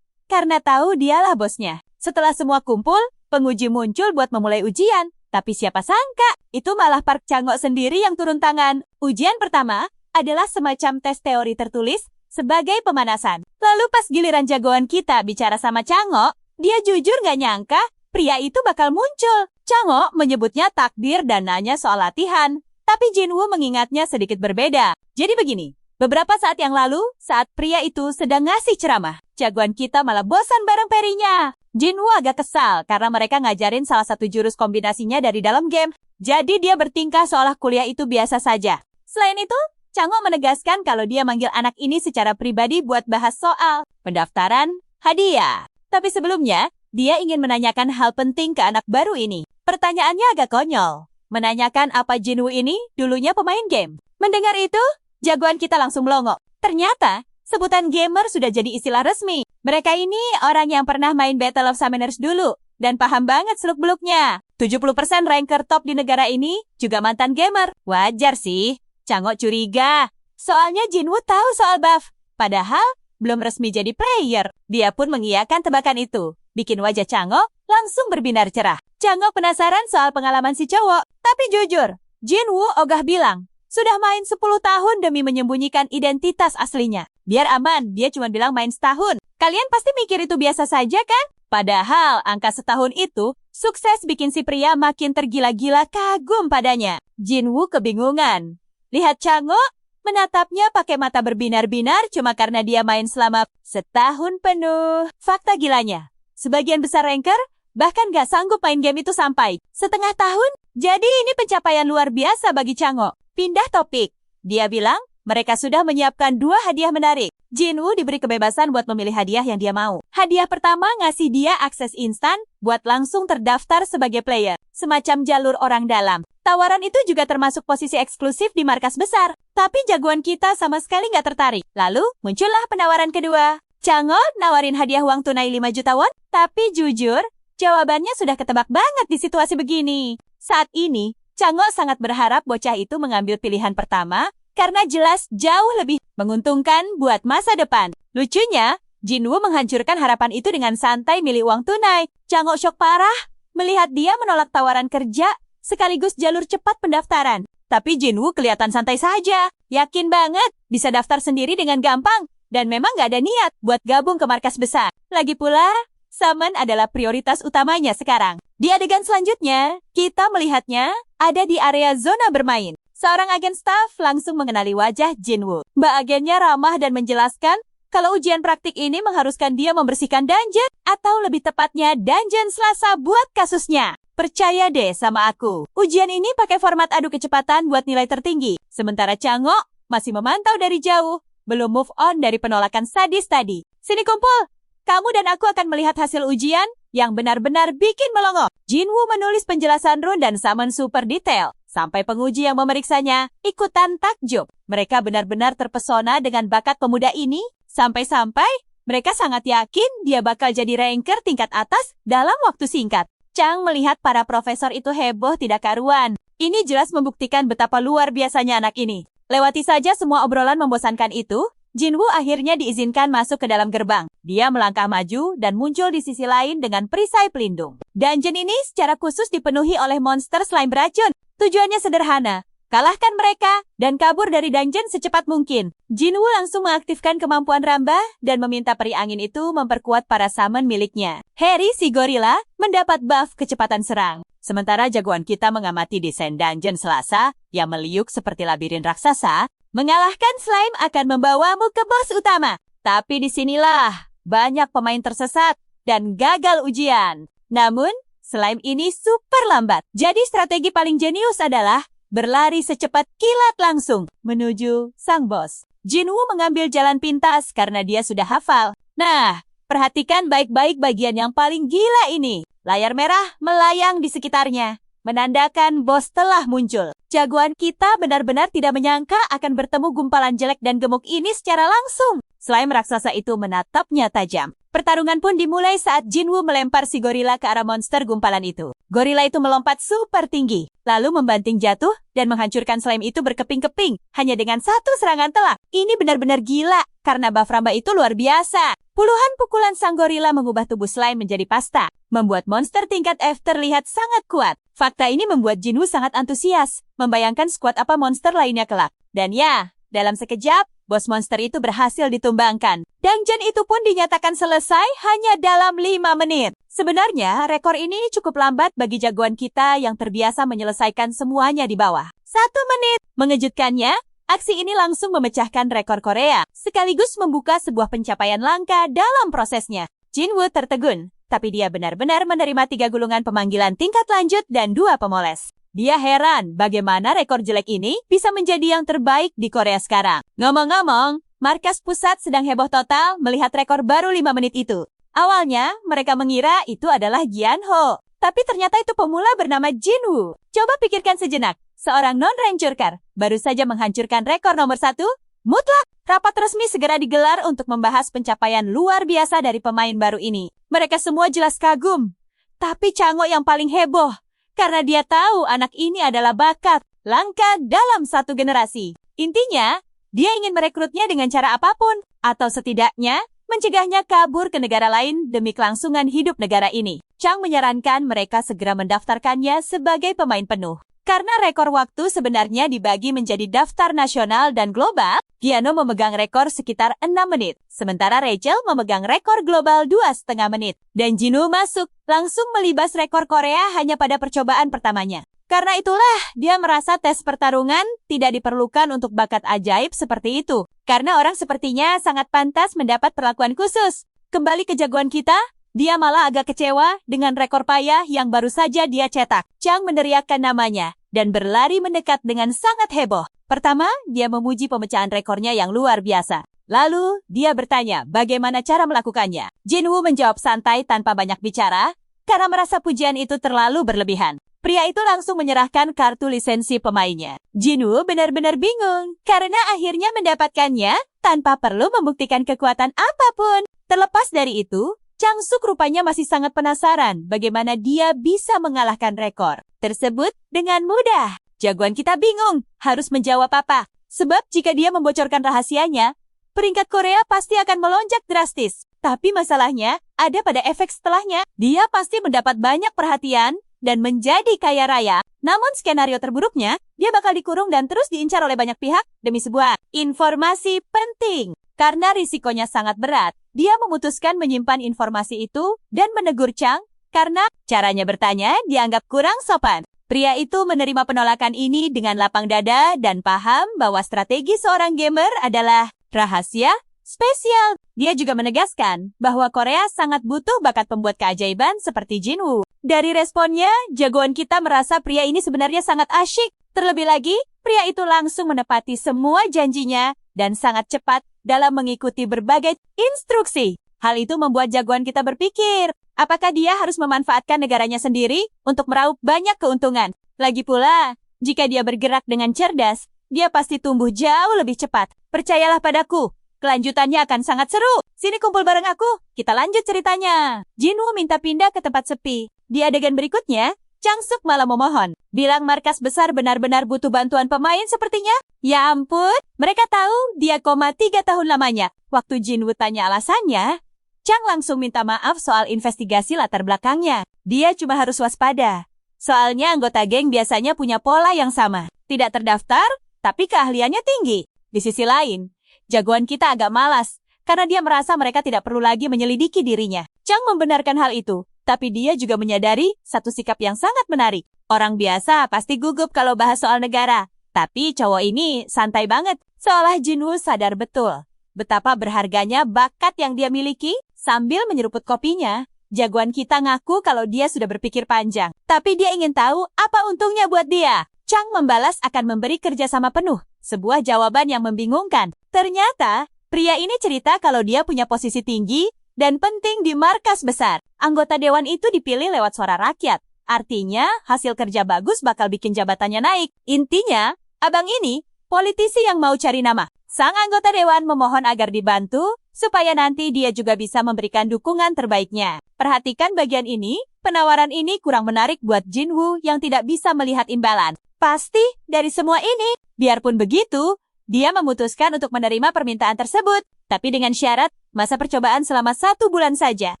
karena tahu dialah bosnya. Setelah semua kumpul, penguji muncul buat memulai ujian. Tapi siapa sangka, itu malah Park Chang'o sendiri yang turun tangan. Ujian pertama adalah semacam tes teori tertulis sebagai pemanasan. Lalu pas giliran jagoan kita bicara sama Chang'o, dia jujur gak nyangka pria itu bakal muncul. Chang'o menyebutnya takdir dan nanya soal latihan. Tapi Jinwoo mengingatnya sedikit berbeda. Jadi begini, beberapa saat yang lalu, saat pria itu sedang ngasih ceramah, jagoan kita malah bosan bareng perinya. Jinwoo agak kesal karena mereka ngajarin salah satu jurus kombinasinya dari dalam game. Jadi dia bertingkah seolah kuliah itu biasa saja. Selain itu, Chang'o menegaskan kalau dia manggil anak ini secara pribadi buat bahas soal pendaftaran hadiah. Tapi sebelumnya, dia ingin menanyakan hal penting ke anak baru ini. Pertanyaannya agak konyol. Menanyakan apa Jinwoo ini dulunya pemain game. Mendengar itu, jagoan kita langsung melongo. Ternyata, sebutan gamer sudah jadi istilah resmi. Mereka ini orang yang pernah main Battle of Summoners dulu dan paham banget seluk-beluknya. 70% ranker top di negara ini juga mantan gamer. Wajar sih, Chang'o curiga. Soalnya Jinwoo tahu soal buff. Padahal belum resmi jadi player. Dia pun mengiyakan tebakan itu. Bikin wajah Chang'o langsung berbinar cerah. Chang'o penasaran soal pengalaman si cowok. Tapi jujur, Jinwoo ogah bilang, sudah main 10 tahun demi menyembunyikan identitas aslinya. Biar aman, dia cuma bilang main setahun. Kalian pasti mikir itu biasa saja kan? Padahal angka setahun itu sukses bikin si pria makin tergila-gila kagum padanya. Jinwoo kebingungan. Lihat Chang'o menatapnya pakai mata berbinar-binar cuma karena dia main selama setahun penuh. Fakta gilanya, sebagian besar ranker bahkan gak sanggup main game itu sampai setengah tahun. Jadi ini pencapaian luar biasa bagi Chang'o. Pindah topik. Dia bilang mereka sudah menyiapkan 2 hadiah menarik. Jinwoo diberi kebebasan buat memilih hadiah yang dia mau. Hadiah pertama ngasih dia akses instan buat langsung terdaftar sebagai player. Semacam jalur orang dalam. Tawaran itu juga termasuk posisi eksklusif di markas besar. Tapi jagoan kita sama sekali nggak tertarik. Lalu muncullah penawaran kedua. Chang'o nawarin hadiah uang tunai 5 juta won. Tapi jujur, jawabannya sudah ketebak banget di situasi begini. Saat ini, Chang'o sangat berharap bocah itu mengambil pilihan pertama karena jelas jauh lebih menguntungkan buat masa depan. Lucunya, Jinwoo menghancurkan harapan itu dengan santai milih uang tunai. Chang'o shock parah melihat dia menolak tawaran kerja sekaligus jalur cepat pendaftaran. Tapi Jinwoo kelihatan santai saja. Yakin banget bisa daftar sendiri dengan gampang dan memang gak ada niat buat gabung ke markas besar. Lagi pula, Summon adalah prioritas utamanya sekarang. Di adegan selanjutnya, kita melihatnya ada di area zona bermain. Seorang agen staff langsung mengenali wajah Jinwoo. Mbak agennya ramah dan menjelaskan kalau ujian praktik ini mengharuskan dia membersihkan dungeon atau lebih tepatnya dungeon Selasa buat kasusnya. Percaya deh sama aku. Ujian ini pakai format adu kecepatan buat nilai tertinggi. Sementara Chang'o masih memantau dari jauh, belum move on dari penolakan sadis tadi. Sini kumpul. Kamu dan aku akan melihat hasil ujian yang benar-benar bikin melongo. Jinwoo menulis penjelasan rune dan summon super detail. Sampai penguji yang memeriksanya ikutan takjub. Mereka benar-benar terpesona dengan bakat pemuda ini. Sampai-sampai mereka sangat yakin dia bakal jadi ranker tingkat atas dalam waktu singkat. Chang melihat para profesor itu heboh tidak karuan. Ini jelas membuktikan betapa luar biasanya anak ini. Lewati saja semua obrolan membosankan itu, Jinwoo akhirnya diizinkan masuk ke dalam gerbang. Dia melangkah maju dan muncul di sisi lain dengan perisai pelindung. Dungeon ini secara khusus dipenuhi oleh monster slime beracun. Tujuannya sederhana, Kalahkan mereka dan kabur dari dungeon secepat mungkin. Jinwoo langsung mengaktifkan kemampuan Ramba dan meminta peri angin itu memperkuat para summon miliknya. Harry si gorila mendapat buff kecepatan serang. Sementara jagoan kita mengamati desain dungeon Selasa yang meliuk seperti labirin raksasa, mengalahkan slime akan membawamu ke bos utama. Tapi disinilah banyak pemain tersesat dan gagal ujian. Namun, slime ini super lambat. Jadi strategi paling jenius adalah berlari secepat kilat langsung menuju sang bos. Jinwoo mengambil jalan pintas karena dia sudah hafal. Nah, perhatikan baik-baik bagian yang paling gila ini. Layar merah melayang di sekitarnya, menandakan bos telah muncul. Jagoan kita benar-benar tidak menyangka akan bertemu gumpalan jelek dan gemuk ini secara langsung. Slime raksasa itu menatapnya tajam. Pertarungan pun dimulai saat Jinwoo melempar si gorila ke arah monster gumpalan itu. Gorila itu melompat super tinggi, lalu membanting jatuh dan menghancurkan slime itu berkeping-keping hanya dengan satu serangan telak. Ini benar-benar gila, karena buff Ramba itu luar biasa. Puluhan pukulan sang gorila mengubah tubuh slime menjadi pasta, membuat monster tingkat F terlihat sangat kuat. Fakta ini membuat Jinwoo sangat antusias, membayangkan skuad apa monster lainnya kelak. Dan ya, dalam sekejap, bos monster itu berhasil ditumbangkan. Dungeon itu pun dinyatakan selesai hanya dalam 5 menit. Sebenarnya, rekor ini cukup lambat bagi jagoan kita yang terbiasa menyelesaikan semuanya di bawah 1 menit. Mengejutkannya, aksi ini langsung memecahkan rekor Korea, sekaligus membuka sebuah pencapaian langka dalam prosesnya. Jinwoo tertegun, tapi dia benar-benar menerima 3 gulungan pemanggilan tingkat lanjut dan 2 pemoles. Dia heran bagaimana rekor jelek ini bisa menjadi yang terbaik di Korea sekarang. Ngomong-ngomong, markas pusat sedang heboh total melihat rekor baru 5 menit itu. Awalnya, mereka mengira itu adalah Gianho. Tapi ternyata itu pemula bernama Jinwoo. Coba pikirkan sejenak, seorang non-rangerker baru saja menghancurkan rekor nomor 1? Mutlak, rapat resmi segera digelar untuk membahas pencapaian luar biasa dari pemain baru ini. Mereka semua jelas kagum. Tapi Chango yang paling heboh. Karena dia tahu anak ini adalah bakat langka dalam satu generasi. Intinya, dia ingin merekrutnya dengan cara apapun, atau setidaknya mencegahnya kabur ke negara lain demi kelangsungan hidup negara ini. Chang menyarankan mereka segera mendaftarkannya sebagai pemain penuh. Karena rekor waktu sebenarnya dibagi menjadi daftar nasional dan global, Giano memegang rekor sekitar 6 menit. Sementara Rachel memegang rekor global 2,5 menit. Dan Jinwoo masuk, langsung melibas rekor Korea hanya pada percobaan pertamanya. Karena itulah, dia merasa tes pertarungan tidak diperlukan untuk bakat ajaib seperti itu. Karena orang sepertinya sangat pantas mendapat perlakuan khusus. Kembali ke jagoan kita, dia malah agak kecewa dengan rekor payah yang baru saja dia cetak. Chang meneriakkan namanya dan berlari mendekat dengan sangat heboh. Pertama, dia memuji pemecahan rekornya yang luar biasa. Lalu, dia bertanya bagaimana cara melakukannya. Jinwoo menjawab santai tanpa banyak bicara, karena merasa pujian itu terlalu berlebihan. Pria itu langsung menyerahkan kartu lisensi pemainnya. Jinwoo benar-benar bingung, karena akhirnya mendapatkannya tanpa perlu membuktikan kekuatan apapun. Terlepas dari itu, Changsuk rupanya masih sangat penasaran bagaimana dia bisa mengalahkan rekor tersebut dengan mudah. Jagoan kita bingung harus menjawab apa. Sebab jika dia membocorkan rahasianya, peringkat Korea pasti akan melonjak drastis. Tapi masalahnya ada pada efek setelahnya. Dia pasti mendapat banyak perhatian dan menjadi kaya raya. Namun skenario terburuknya, dia bakal dikurung dan terus diincar oleh banyak pihak demi sebuah informasi penting. Karena risikonya sangat berat, dia memutuskan menyimpan informasi itu dan menegur Chang karena caranya bertanya dianggap kurang sopan. Pria itu menerima penolakan ini dengan lapang dada dan paham bahwa strategi seorang gamer adalah rahasia spesial. Dia juga menegaskan bahwa Korea sangat butuh bakat pembuat keajaiban seperti Jinwoo. Dari responnya, jagoan kita merasa pria ini sebenarnya sangat asyik. Terlebih lagi, pria itu langsung menepati semua janjinya dan sangat cepat dalam mengikuti berbagai instruksi. Hal itu membuat jagoan kita berpikir, apakah dia harus memanfaatkan negaranya sendiri untuk meraup banyak keuntungan? Lagi pula, jika dia bergerak dengan cerdas, dia pasti tumbuh jauh lebih cepat. Percayalah padaku, kelanjutannya akan sangat seru. Sini kumpul bareng aku, kita lanjut ceritanya. Jinwoo minta pindah ke tempat sepi. Di adegan berikutnya, Changsuk malah memohon, bilang markas besar benar-benar butuh bantuan pemain sepertinya. Ya ampun, mereka tahu dia 3 tahun lamanya. Waktu Jinwoo tanya alasannya, Chang langsung minta maaf soal investigasi latar belakangnya. Dia cuma harus waspada. Soalnya anggota geng biasanya punya pola yang sama. tidak terdaftar, tapi keahliannya tinggi. Di sisi lain, jagoan kita agak malas, karena dia merasa mereka tidak perlu lagi menyelidiki dirinya. Chang membenarkan hal itu, tapi dia juga menyadari satu sikap yang sangat menarik. Orang biasa pasti gugup kalau bahas soal negara, tapi cowok ini santai banget, seolah Jinwoo sadar betul betapa berharganya bakat yang dia miliki. Sambil menyeruput kopinya, jagoan kita ngaku kalau dia sudah berpikir panjang, tapi dia ingin tahu apa untungnya buat dia. Chang membalas akan memberi kerjasama penuh, sebuah jawaban yang membingungkan. Ternyata, pria ini cerita kalau dia punya posisi tinggi dan penting di markas besar. Anggota dewan itu dipilih lewat suara rakyat. Artinya, hasil kerja bagus bakal bikin jabatannya naik. Intinya, abang ini politisi yang mau cari nama. Sang anggota dewan memohon agar dibantu, supaya nanti dia juga bisa memberikan dukungan terbaiknya. Perhatikan bagian ini, penawaran ini kurang menarik buat Jinwoo yang tidak bisa melihat imbalan. Pasti, dari semua ini, biarpun begitu, dia memutuskan untuk menerima permintaan tersebut. Tapi dengan syarat, masa percobaan selama 1 bulan saja.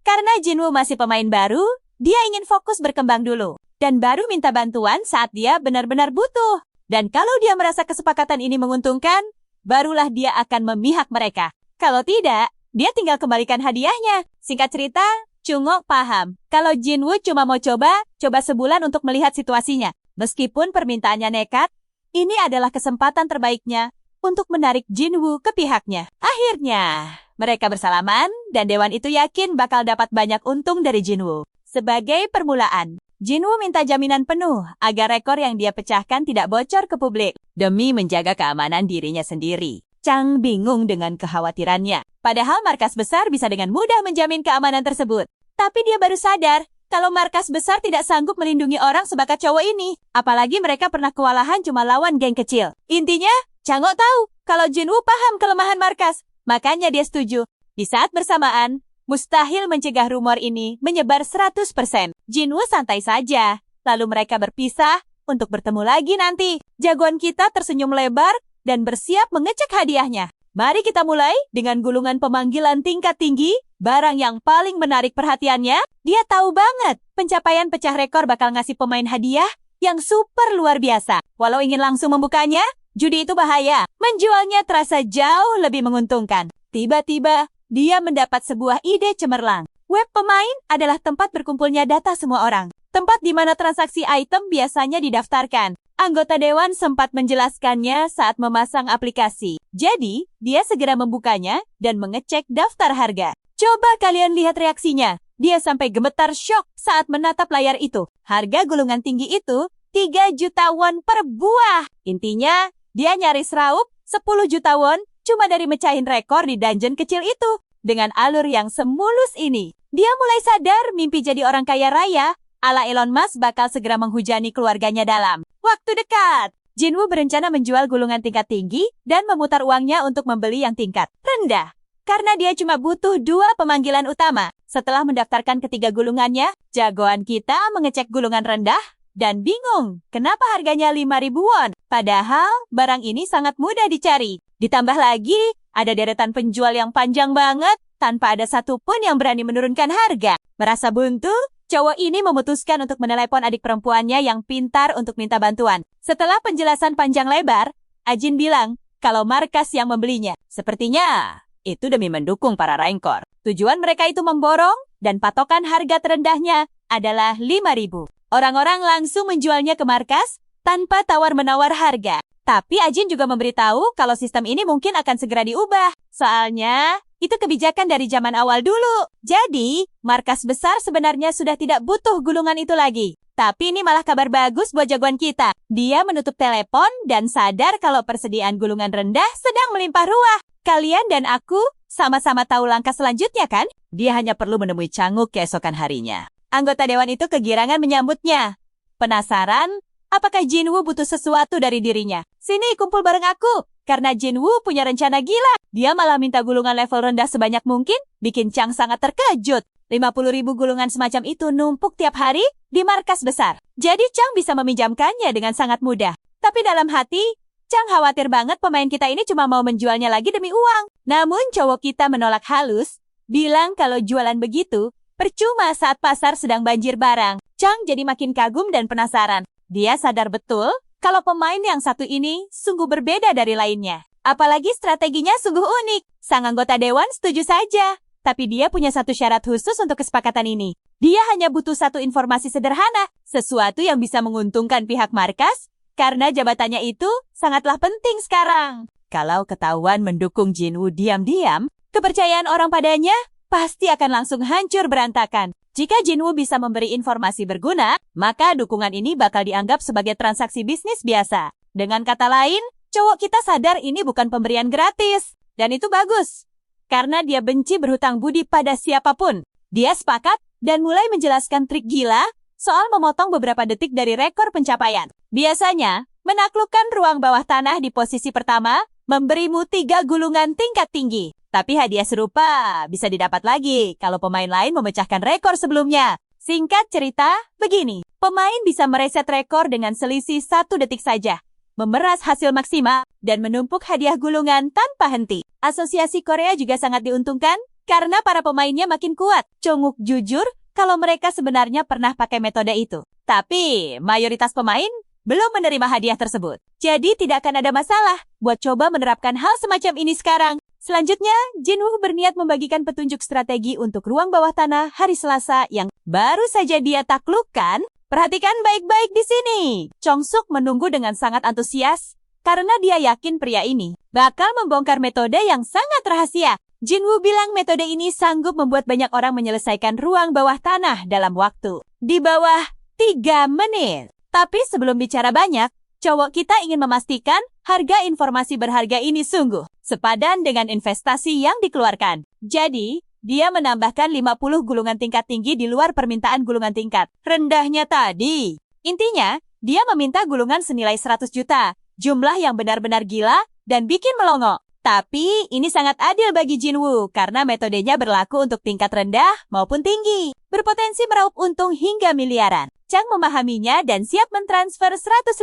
Karena Jinwoo masih pemain baru, dia ingin fokus berkembang dulu. Dan baru minta bantuan saat dia benar-benar butuh. Dan kalau dia merasa kesepakatan ini menguntungkan, barulah dia akan memihak mereka. Kalau tidak, dia tinggal kembalikan hadiahnya. Singkat cerita, Chungok paham kalau Jinwoo cuma mau coba sebulan untuk melihat situasinya. Meskipun permintaannya nekat, ini adalah kesempatan terbaiknya untuk menarik Jinwoo ke pihaknya. Akhirnya, mereka bersalaman dan dewan itu yakin bakal dapat banyak untung dari Jinwoo. Sebagai permulaan, Jinwoo minta jaminan penuh agar rekor yang dia pecahkan tidak bocor ke publik demi menjaga keamanan dirinya sendiri. Chang bingung dengan kekhawatirannya. Padahal markas besar bisa dengan mudah menjamin keamanan tersebut. Tapi dia baru sadar kalau markas besar tidak sanggup melindungi orang sebakat cowok ini. Apalagi mereka pernah kewalahan cuma lawan geng kecil. Intinya, Changok tahu kalau Jinwoo paham kelemahan markas. Makanya dia setuju. Di saat bersamaan, mustahil mencegah rumor ini menyebar 100%. Jinwoo santai saja. Lalu mereka berpisah untuk bertemu lagi nanti. Jagoan kita tersenyum lebar dan bersiap mengecek hadiahnya. Mari kita mulai dengan gulungan pemanggilan tingkat tinggi. Barang yang paling menarik perhatiannya, dia tahu banget pencapaian pecah rekor bakal ngasih pemain hadiah yang super luar biasa. Walau ingin langsung membukanya, judi itu bahaya. Menjualnya terasa jauh lebih menguntungkan. Tiba-tiba, dia mendapat sebuah ide cemerlang. Web pemain adalah tempat berkumpulnya data semua orang. Tempat di mana transaksi item biasanya didaftarkan. Anggota dewan sempat menjelaskannya saat memasang aplikasi. Jadi, dia segera membukanya dan mengecek daftar harga. Coba kalian lihat reaksinya. Dia sampai gemetar syok saat menatap layar itu. Harga gulungan tinggi itu 3 juta won per buah. Intinya, dia nyaris raup 10 juta won cuma dari mecahin rekor di dungeon kecil itu. Dengan alur yang semulus ini, dia mulai sadar mimpi jadi orang kaya raya ala Elon Musk bakal segera menghujani keluarganya dalam waktu dekat. Jinwoo berencana menjual gulungan tingkat tinggi dan memutar uangnya untuk membeli yang tingkat rendah. Karena dia cuma butuh 2 pemanggilan utama. Setelah mendaftarkan ketiga gulungannya, jagoan kita mengecek gulungan rendah dan bingung kenapa harganya 5.000 won. Padahal barang ini sangat mudah dicari. Ditambah lagi, ada deretan penjual yang panjang banget tanpa ada satupun yang berani menurunkan harga. Merasa buntu, cowok ini memutuskan untuk menelepon adik perempuannya yang pintar untuk minta bantuan. Setelah penjelasan panjang lebar, Ajin bilang kalau markas yang membelinya. Sepertinya itu demi mendukung para rankor. Tujuan mereka itu memborong dan patokan harga terendahnya adalah 5.000. Orang-orang langsung menjualnya ke markas tanpa tawar-menawar harga. Tapi Ajin juga memberitahu kalau sistem ini mungkin akan segera diubah. Soalnya, itu kebijakan dari zaman awal dulu. Jadi, markas besar sebenarnya sudah tidak butuh gulungan itu lagi. Tapi ini malah kabar bagus buat jagoan kita. Dia menutup telepon dan sadar kalau persediaan gulungan rendah sedang melimpah ruah. Kalian dan aku sama-sama tahu langkah selanjutnya kan? Dia hanya perlu menemui Changuk keesokan harinya. Anggota dewan itu kegirangan menyambutnya. Penasaran? Apakah Jinwoo butuh sesuatu dari dirinya? Sini kumpul bareng aku. Karena Jinwoo punya rencana gila. Dia malah minta gulungan level rendah sebanyak mungkin. Bikin Chang sangat terkejut. 50.000 gulungan semacam itu numpuk tiap hari di markas besar. Jadi Chang bisa meminjamkannya dengan sangat mudah. Tapi dalam hati, Chang khawatir banget pemain kita ini cuma mau menjualnya lagi demi uang. Namun cowok kita menolak halus. Bilang kalau jualan begitu, percuma saat pasar sedang banjir barang. Chang jadi makin kagum dan penasaran. Dia sadar betul kalau pemain yang satu ini sungguh berbeda dari lainnya. Apalagi strateginya sungguh unik. Sang anggota dewan setuju saja. Tapi dia punya satu syarat khusus untuk kesepakatan ini. Dia hanya butuh satu informasi sederhana, sesuatu yang bisa menguntungkan pihak markas, karena jabatannya itu sangatlah penting sekarang. Kalau ketahuan mendukung Jinwoo diam-diam, kepercayaan orang padanya pasti akan langsung hancur berantakan. Jika Jinwoo bisa memberi informasi berguna, maka dukungan ini bakal dianggap sebagai transaksi bisnis biasa. Dengan kata lain, cowok kita sadar ini bukan pemberian gratis. Dan itu bagus. Karena dia benci berhutang budi pada siapapun. Dia sepakat dan mulai menjelaskan trik gila soal memotong beberapa detik dari rekor pencapaian. Biasanya, menaklukkan ruang bawah tanah di posisi pertama memberimu 3 gulungan tingkat tinggi. Tapi hadiah serupa bisa didapat lagi kalau pemain lain memecahkan rekor sebelumnya. Singkat cerita, begini. Pemain bisa mereset rekor dengan selisih 1 detik saja, memeras hasil maksimal, dan menumpuk hadiah gulungan tanpa henti. Asosiasi Korea juga sangat diuntungkan karena para pemainnya makin kuat. Chonguk jujur kalau mereka sebenarnya pernah pakai metode itu. Tapi mayoritas pemain belum menerima hadiah tersebut. Jadi tidak akan ada masalah buat coba menerapkan hal semacam ini sekarang. Selanjutnya, Jinwoo berniat membagikan petunjuk strategi untuk ruang bawah tanah hari Selasa yang baru saja dia taklukkan. Perhatikan baik-baik di sini. Chongsuk menunggu dengan sangat antusias karena dia yakin pria ini bakal membongkar metode yang sangat rahasia. Jinwoo bilang metode ini sanggup membuat banyak orang menyelesaikan ruang bawah tanah dalam waktu di bawah 3 menit. Tapi sebelum bicara banyak, cowok kita ingin memastikan harga informasi berharga ini sungguh sepadan dengan investasi yang dikeluarkan. Jadi, dia menambahkan 50 gulungan tingkat tinggi di luar permintaan gulungan tingkat rendahnya tadi. Intinya, dia meminta gulungan senilai 100 juta, jumlah yang benar-benar gila dan bikin melongo. Tapi ini sangat adil bagi Jinwoo karena metodenya berlaku untuk tingkat rendah maupun tinggi, berpotensi meraup untung hingga miliaran. Chang memahaminya dan siap mentransfer 150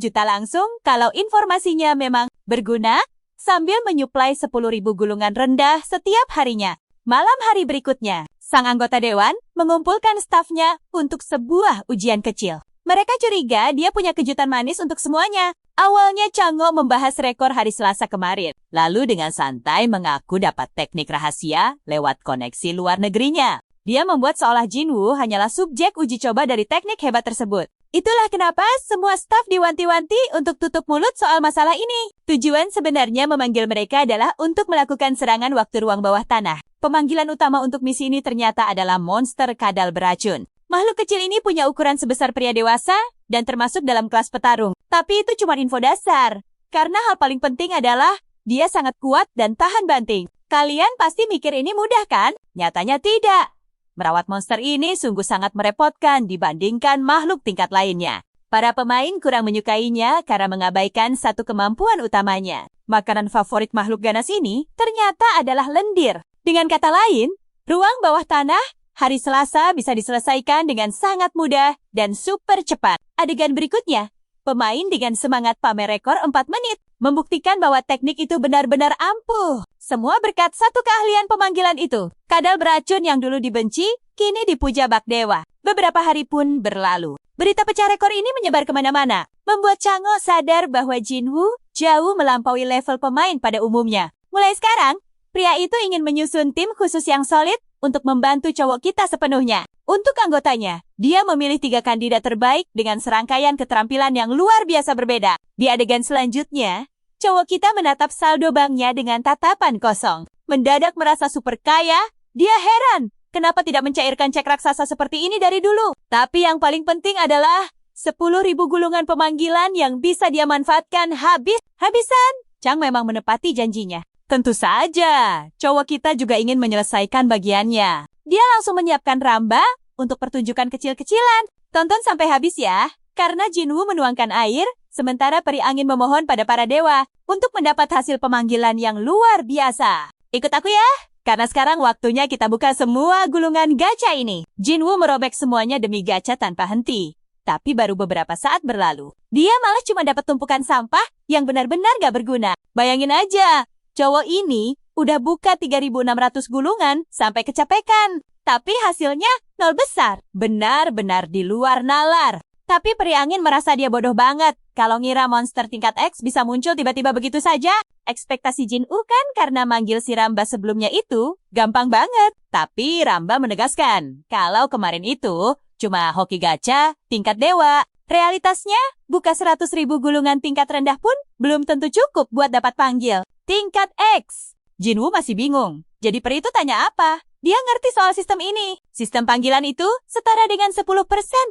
juta langsung kalau informasinya memang berguna, sambil menyuplai 10.000 gulungan rendah setiap harinya. Malam hari berikutnya, sang anggota dewan mengumpulkan stafnya untuk sebuah ujian kecil. Mereka curiga dia punya kejutan manis untuk semuanya. Awalnya Chango membahas rekor hari Selasa kemarin, lalu dengan santai mengaku dapat teknik rahasia lewat koneksi luar negerinya. Dia membuat seolah Jinwoo hanyalah subjek uji coba dari teknik hebat tersebut. Itulah kenapa semua staf diwanti-wanti untuk tutup mulut soal masalah ini. Tujuan sebenarnya memanggil mereka adalah untuk melakukan serangan waktu ruang bawah tanah. Pemanggilan utama untuk misi ini ternyata adalah monster kadal beracun. Makhluk kecil ini punya ukuran sebesar pria dewasa dan termasuk dalam kelas petarung. Tapi itu cuma info dasar. Karena hal paling penting adalah dia sangat kuat dan tahan banting. Kalian pasti mikir ini mudah kan? Nyatanya tidak. Merawat monster ini sungguh sangat merepotkan dibandingkan makhluk tingkat lainnya. Para pemain kurang menyukainya karena mengabaikan satu kemampuan utamanya. Makanan favorit makhluk ganas ini ternyata adalah lendir. Dengan kata lain, ruang bawah tanah hari Selasa bisa diselesaikan dengan sangat mudah dan super cepat. Adegan berikutnya, pemain dengan semangat pamer rekor 4 menit, membuktikan bahwa teknik itu benar-benar ampuh. Semua berkat satu keahlian pemanggilan itu. Kadal beracun yang dulu dibenci, kini dipuja bak dewa. Beberapa hari pun berlalu. Berita pecah rekor ini menyebar kemana-mana, membuat Chango sadar bahwa Jinwoo jauh melampaui level pemain pada umumnya. Mulai sekarang, pria itu ingin menyusun tim khusus yang solid untuk membantu cowok kita sepenuhnya. Untuk anggotanya, dia memilih 3 kandidat terbaik dengan serangkaian keterampilan yang luar biasa berbeda. Di adegan selanjutnya, cowok kita menatap saldo banknya dengan tatapan kosong. Mendadak merasa super kaya, dia heran kenapa tidak mencairkan cek raksasa seperti ini dari dulu. Tapi yang paling penting adalah 10.000 gulungan pemanggilan yang bisa dia manfaatkan habis-habisan. Chang memang menepati janjinya. Tentu saja, cowok kita juga ingin menyelesaikan bagiannya. Dia langsung menyiapkan ramba untuk pertunjukan kecil-kecilan. Tonton sampai habis ya, karena Jinwoo menuangkan air, sementara peri angin memohon pada para dewa untuk mendapat hasil pemanggilan yang luar biasa. Ikut aku ya, karena sekarang waktunya kita buka semua gulungan gacha ini. Jinwoo merobek semuanya demi gacha tanpa henti. Tapi baru beberapa saat berlalu, dia malah cuma dapat tumpukan sampah yang benar-benar gak berguna. Bayangin aja, cowok ini udah buka 3.600 gulungan sampai kecapekan. Tapi hasilnya nol besar. Benar-benar di luar nalar. Tapi peri angin merasa dia bodoh banget kalau ngira monster tingkat X bisa muncul tiba-tiba begitu saja. Ekspektasi Jin-woo kan karena manggil si Ramba sebelumnya itu gampang banget. Tapi Ramba menegaskan kalau kemarin itu cuma hoki gacha tingkat dewa. Realitasnya, buka 100.000 gulungan tingkat rendah pun belum tentu cukup buat dapat panggil tingkat X. Jin-woo masih bingung. Jadi peri itu tanya apa? Dia ngerti soal sistem ini. Sistem panggilan itu setara dengan 10%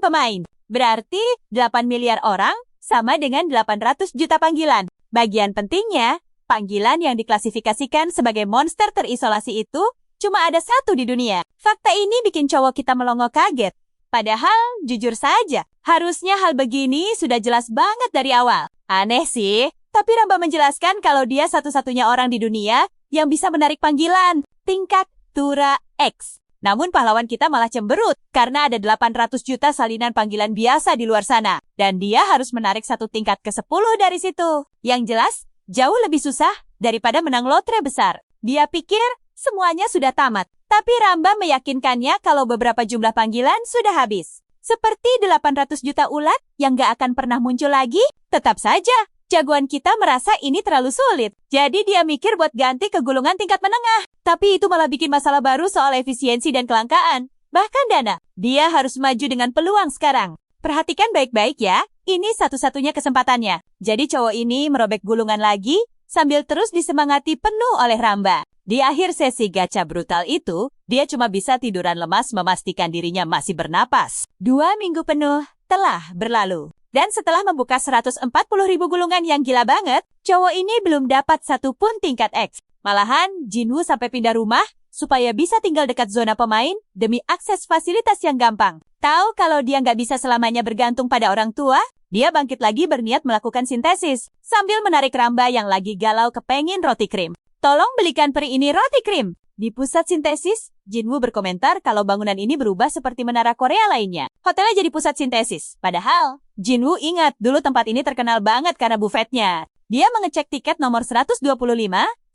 pemain. Berarti 8 miliar orang sama dengan 800 juta panggilan. Bagian pentingnya, panggilan yang diklasifikasikan sebagai monster terisolasi itu cuma ada satu di dunia. Fakta ini bikin cowok kita melongo kaget. Padahal, jujur saja, harusnya hal begini sudah jelas banget dari awal. Aneh sih, tapi Ramba menjelaskan kalau dia satu-satunya orang di dunia yang bisa menarik panggilan tingkat Tura X. Namun pahlawan kita malah cemberut karena ada 800 juta salinan panggilan biasa di luar sana. Dan dia harus menarik satu tingkat ke-10 dari situ. Yang jelas, jauh lebih susah daripada menang lotre besar. Dia pikir semuanya sudah tamat. Tapi Ramba meyakinkannya kalau beberapa jumlah panggilan sudah habis. Seperti 800 juta ulat yang gak akan pernah muncul lagi, tetap saja jagoan kita merasa ini terlalu sulit. Jadi dia mikir buat ganti ke gulungan tingkat menengah. Tapi itu malah bikin masalah baru soal efisiensi dan kelangkaan. Bahkan dana. Dia harus maju dengan peluang sekarang. Perhatikan baik-baik ya. Ini satu-satunya kesempatannya. Jadi cowok ini merobek gulungan lagi sambil terus disemangati penuh oleh Ramba. Di akhir sesi gacha brutal itu, dia cuma bisa tiduran lemas memastikan dirinya masih bernapas. 2 minggu penuh telah berlalu. Dan setelah membuka 140.000 gulungan yang gila banget, cowok ini belum dapat satu pun tingkat X. Malahan, Jin-woo sampai pindah rumah supaya bisa tinggal dekat zona pemain demi akses fasilitas yang gampang. Tahu kalau dia nggak bisa selamanya bergantung pada orang tua, dia bangkit lagi berniat melakukan sintesis sambil menarik Ramba yang lagi galau kepengin roti krim. Tolong belikan peri ini roti krim. Di pusat sintesis, Jin-woo berkomentar kalau bangunan ini berubah seperti menara Korea lainnya. Hotelnya jadi pusat sintesis. Padahal, Jin-woo ingat dulu tempat ini terkenal banget karena bufetnya. Dia mengecek tiket nomor 125,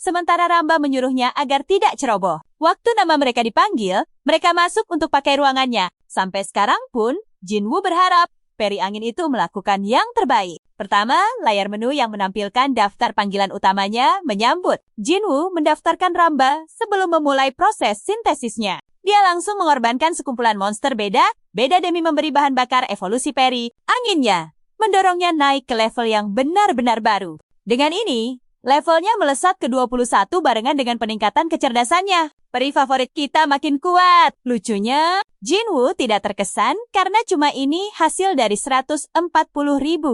sementara Ramba menyuruhnya agar tidak ceroboh. Waktu nama mereka dipanggil, mereka masuk untuk pakai ruangannya. Sampai sekarang pun, Jin-woo berharap peri angin itu melakukan yang terbaik. Pertama, layar menu yang menampilkan daftar panggilan utamanya menyambut. Jin-woo mendaftarkan Ramba sebelum memulai proses sintesisnya. Dia langsung mengorbankan sekumpulan monster beda demi memberi bahan bakar evolusi peri anginnya, mendorongnya naik ke level yang benar-benar baru. Dengan ini, levelnya melesat ke 21 barengan dengan peningkatan kecerdasannya. Peri favorit kita makin kuat. Lucunya, Jin-woo tidak terkesan karena cuma ini hasil dari 140.000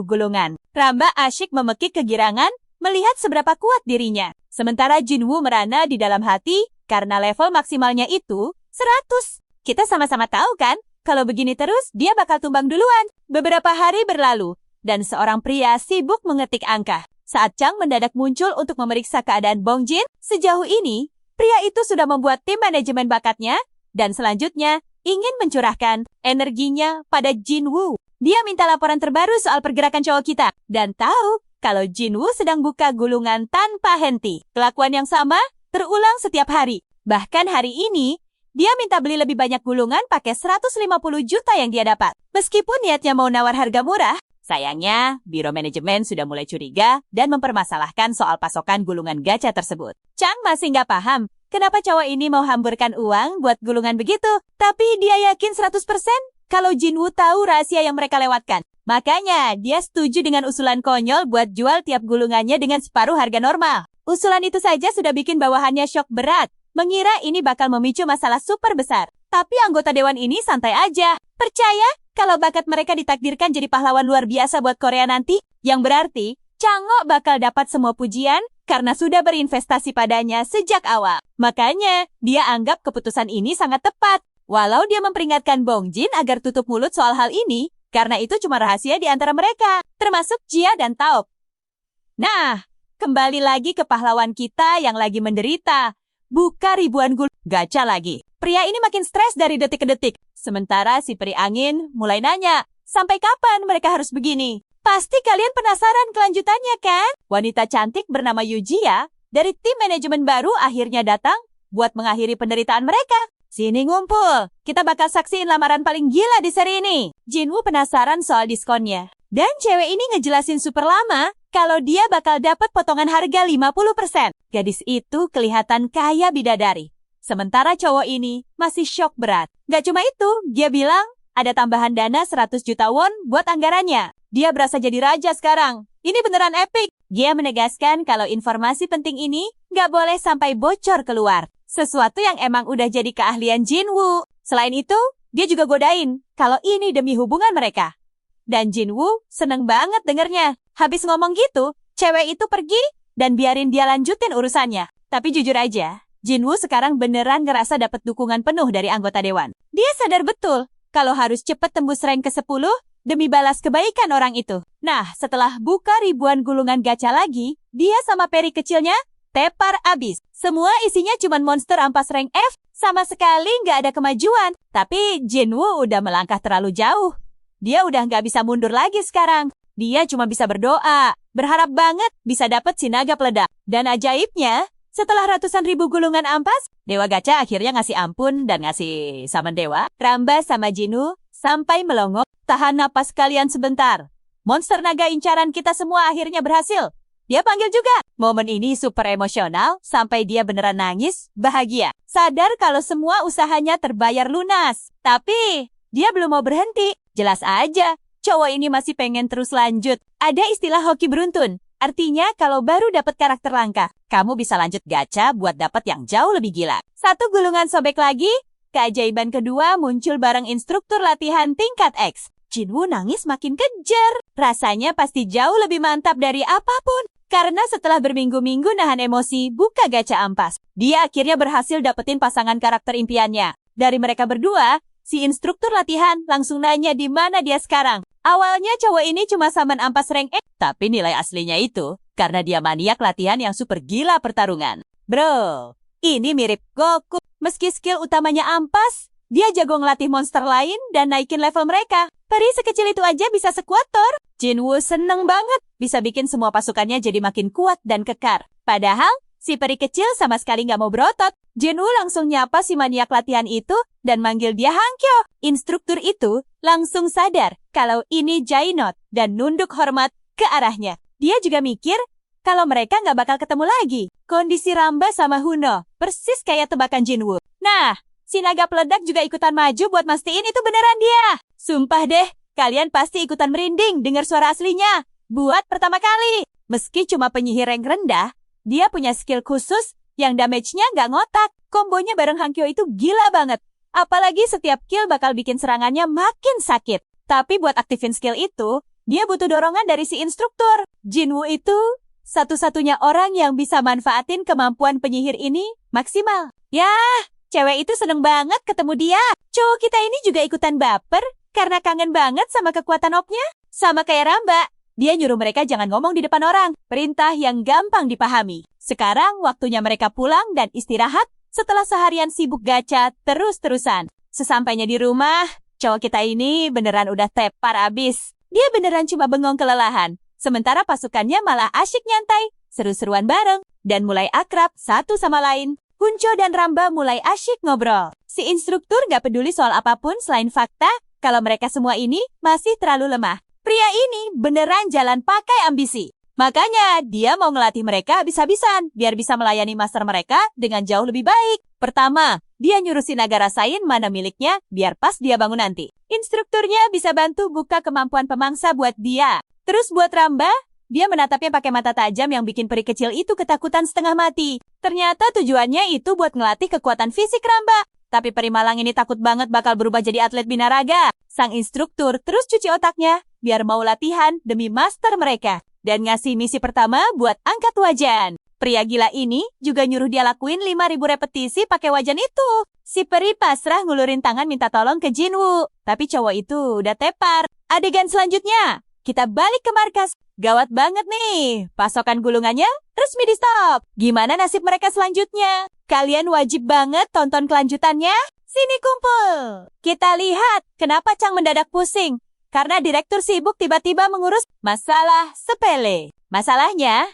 gulungan. Ramba asyik memekik kegirangan melihat seberapa kuat dirinya. Sementara Jin-woo merana di dalam hati karena level maksimalnya itu 100. Kita sama-sama tahu kan, kalau begini terus dia bakal tumbang duluan. Beberapa hari berlalu, dan seorang pria sibuk mengetik angka. Saat Chang mendadak muncul untuk memeriksa keadaan Bong Jin, sejauh ini, pria itu sudah membuat tim manajemen bakatnya, dan selanjutnya ingin mencurahkan energinya pada Jin-woo. Dia minta laporan terbaru soal pergerakan cowok kita, dan tahu kalau Jin-woo sedang buka gulungan tanpa henti. Kelakuan yang sama terulang setiap hari. Bahkan hari ini, dia minta beli lebih banyak gulungan pakai 150 juta yang dia dapat. Meskipun niatnya mau nawar harga murah, sayangnya, biro manajemen sudah mulai curiga dan mempermasalahkan soal pasokan gulungan gacha tersebut. Chang masih nggak paham kenapa cowok ini mau hamburkan uang buat gulungan begitu. Tapi dia yakin 100% kalau Jin-woo tahu rahasia yang mereka lewatkan. Makanya, dia setuju dengan usulan konyol buat jual tiap gulungannya dengan separuh harga normal. Usulan itu saja sudah bikin bawahannya syok berat, mengira ini bakal memicu masalah super besar. Tapi anggota dewan ini santai aja. Percaya kalau bakat mereka ditakdirkan jadi pahlawan luar biasa buat Korea nanti, yang berarti Chango bakal dapat semua pujian karena sudah berinvestasi padanya sejak awal. Makanya, dia anggap keputusan ini sangat tepat. Walau dia memperingatkan Bong Jin agar tutup mulut soal hal ini, karena itu cuma rahasia di antara mereka, termasuk Jia dan Taop. Nah, kembali lagi ke pahlawan kita yang lagi menderita. Buka ribuan gacha lagi. Pria ini makin stres dari detik ke detik. Sementara si peri angin mulai nanya, sampai kapan mereka harus begini? Pasti kalian penasaran kelanjutannya kan? Wanita cantik bernama Yujia dari tim manajemen baru akhirnya datang buat mengakhiri penderitaan mereka. Sini ngumpul, kita bakal saksiin lamaran paling gila di seri ini. Jinwoo penasaran soal diskonnya. Dan cewek ini ngejelasin super lama kalau dia bakal dapat potongan harga 50%. Gadis itu kelihatan kaya bidadari. Sementara cowok ini masih shock berat. Gak cuma itu, dia bilang ada tambahan dana 100 juta won buat anggarannya. Dia berasa jadi raja sekarang. Ini beneran epic. Dia menegaskan kalau informasi penting ini gak boleh sampai bocor keluar. Sesuatu yang emang udah jadi keahlian Jinwoo. Selain itu, dia juga godain kalau ini demi hubungan mereka. Dan Jinwoo seneng banget dengernya. Habis ngomong gitu, cewek itu pergi dan biarin dia lanjutin urusannya. Tapi jujur aja, Jinwoo sekarang beneran ngerasa dapat dukungan penuh dari anggota dewan. Dia sadar betul kalau harus cepet tembus rank ke-10 demi balas kebaikan orang itu. Nah, setelah buka ribuan gulungan gacha lagi, dia sama peri kecilnya tepar abis. Semua isinya cuman monster ampas rank F, sama sekali nggak ada kemajuan. Tapi Jinwoo udah melangkah terlalu jauh. Dia udah nggak bisa mundur lagi sekarang. Dia cuma bisa berdoa, berharap banget bisa dapet si naga peledak. Dan ajaibnya, setelah ratusan ribu gulungan ampas, Dewa Gacha akhirnya ngasih ampun dan ngasih saman dewa. Ramba sama Jinwoo sampai melongo. Tahan napas kalian sebentar. Monster naga incaran kita semua akhirnya berhasil. Dia panggil juga. Momen ini super emosional sampai dia beneran nangis, bahagia. Sadar kalau semua usahanya terbayar lunas. Tapi dia belum mau berhenti. Jelas aja, cowok ini masih pengen terus lanjut. Ada istilah hoki beruntun. Artinya kalau baru dapat karakter langka, kamu bisa lanjut gacha buat dapat yang jauh lebih gila. Satu gulungan sobek lagi, keajaiban kedua muncul bareng instruktur latihan tingkat X. Jinwoo nangis makin kejar. Rasanya pasti jauh lebih mantap dari apapun. Karena setelah berminggu-minggu nahan emosi buka gacha ampas, dia akhirnya berhasil dapetin pasangan karakter impiannya. Dari mereka berdua, si instruktur latihan langsung nanya di mana dia sekarang. Awalnya cowok ini cuma saman ampas rank E, tapi nilai aslinya itu karena dia maniak latihan yang super gila pertarungan. Bro, ini mirip Goku. Meski skill utamanya ampas, dia jago ngelatih monster lain dan naikin level mereka. Peri sekecil itu aja bisa sekuat Thor. Jinwoo seneng banget bisa bikin semua pasukannya jadi makin kuat dan kekar. Padahal, si peri kecil sama sekali nggak mau berotot. Jinwoo langsung nyapa si maniak latihan itu dan manggil dia Hangkyo. Instruktur itu langsung sadar kalau ini Jainot dan nunduk hormat ke arahnya. Dia juga mikir kalau mereka nggak bakal ketemu lagi. Kondisi Ramba sama Huno persis kayak tebakan Jinwoo. Nah, si naga peledak juga ikutan maju buat mastiin itu beneran dia. Sumpah deh, kalian pasti ikutan merinding dengar suara aslinya. Buat pertama kali, meski cuma penyihir rank rendah, dia punya skill khusus yang damage-nya nggak ngotak. Kombonya bareng Hangkyo itu gila banget. Apalagi setiap kill bakal bikin serangannya makin sakit. Tapi buat aktifin skill itu, dia butuh dorongan dari si instruktur. Jinwoo itu satu-satunya orang yang bisa manfaatin kemampuan penyihir ini maksimal. Yah, cewek itu seneng banget ketemu dia. Cowok kita ini juga ikutan baper karena kangen banget sama kekuatan opnya. Sama kayak Ramba, dia nyuruh mereka jangan ngomong di depan orang. Perintah yang gampang dipahami. Sekarang waktunya mereka pulang dan istirahat setelah seharian sibuk gacha terus-terusan. Sesampainya di rumah, cowok kita ini beneran udah tepar abis. Dia beneran cuma bengong kelelahan. Sementara pasukannya malah asyik nyantai, seru-seruan bareng, dan mulai akrab satu sama lain. Huncho dan Ramba mulai asyik ngobrol. Si instruktur gak peduli soal apapun selain fakta kalau mereka semua ini masih terlalu lemah. Pria ini beneran jalan pakai ambisi. Makanya dia mau ngelatih mereka habis-habisan biar bisa melayani master mereka dengan jauh lebih baik. Pertama, dia nyuruh si naga rasain mana miliknya biar pas dia bangun nanti. Instrukturnya bisa bantu buka kemampuan pemangsa buat dia. Terus buat Ramba, dia menatapnya pakai mata tajam yang bikin peri kecil itu ketakutan setengah mati. Ternyata tujuannya itu buat ngelatih kekuatan fisik Ramba. Tapi peri malang ini takut banget bakal berubah jadi atlet binaraga. Sang instruktur terus cuci otaknya biar mau latihan demi master mereka. Dan ngasih misi pertama buat angkat wajan. Pria gila ini juga nyuruh dia lakuin 5.000 repetisi pakai wajan itu. Si peri pasrah ngulurin tangan minta tolong ke Jinwoo. Tapi cowok itu udah tepar. Adegan selanjutnya, kita balik ke markas. Gawat banget nih, pasokan gulungannya resmi di stop. Gimana nasib mereka selanjutnya? Kalian wajib banget tonton kelanjutannya. Sini kumpul. Kita lihat kenapa Chang mendadak pusing. Karena direktur sibuk tiba-tiba mengurus masalah sepele. Masalahnya,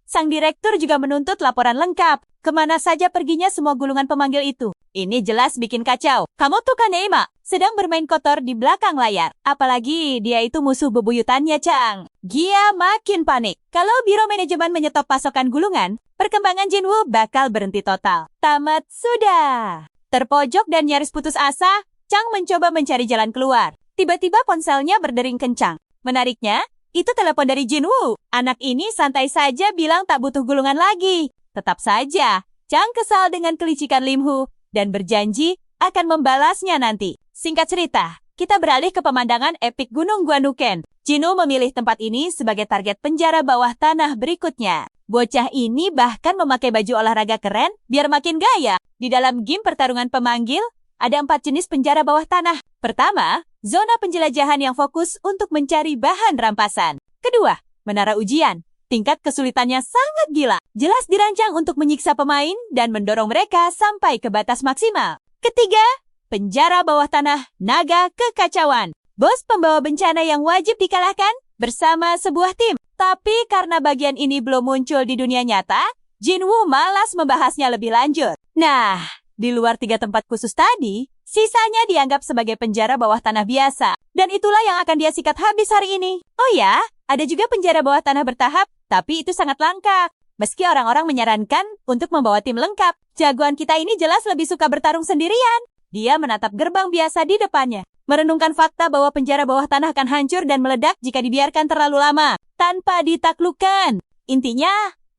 sang direktur juga menuntut laporan lengkap. Kemana saja perginya semua gulungan pemanggil itu. Ini jelas bikin kacau. Kamu tuh Kanema, sedang bermain kotor di belakang layar. Apalagi dia itu musuh bebuyutannya, Chang. Gia makin panik. Kalau biro manajemen menyetop pasokan gulungan, perkembangan Jinwoo bakal berhenti total. Tamat sudah. Terpojok dan nyaris putus asa, Chang mencoba mencari jalan keluar. Tiba-tiba ponselnya berdering kencang. Menariknya, itu telepon dari Jinwoo. Anak ini santai saja bilang tak butuh gulungan lagi. Tetap saja, Chang kesal dengan kelicikan Lim Hu dan berjanji akan membalasnya nanti. Singkat cerita, kita beralih ke pemandangan epik Gunung Guanuken. Jinwoo memilih tempat ini sebagai target penjara bawah tanah berikutnya. Bocah ini bahkan memakai baju olahraga keren biar makin gaya. Di dalam game pertarungan pemanggil, ada 4 jenis penjara bawah tanah. Pertama, zona penjelajahan yang fokus untuk mencari bahan rampasan. Kedua, menara ujian. Tingkat kesulitannya sangat gila. Jelas dirancang untuk menyiksa pemain dan mendorong mereka sampai ke batas maksimal. Ketiga, penjara bawah tanah naga kekacauan. Bos pembawa bencana yang wajib dikalahkan bersama sebuah tim. Tapi karena bagian ini belum muncul di dunia nyata, Jinwoo malas membahasnya lebih lanjut. Nah, di luar 3 tempat khusus tadi, sisanya dianggap sebagai penjara bawah tanah biasa. Dan itulah yang akan dia sikat habis hari ini. Oh ya, ada juga penjara bawah tanah bertahap, tapi itu sangat langka. Meski orang-orang menyarankan untuk membawa tim lengkap, jagoan kita ini jelas lebih suka bertarung sendirian. Dia menatap gerbang biasa di depannya, merenungkan fakta bahwa penjara bawah tanah akan hancur dan meledak jika dibiarkan terlalu lama, tanpa ditaklukkan. Intinya,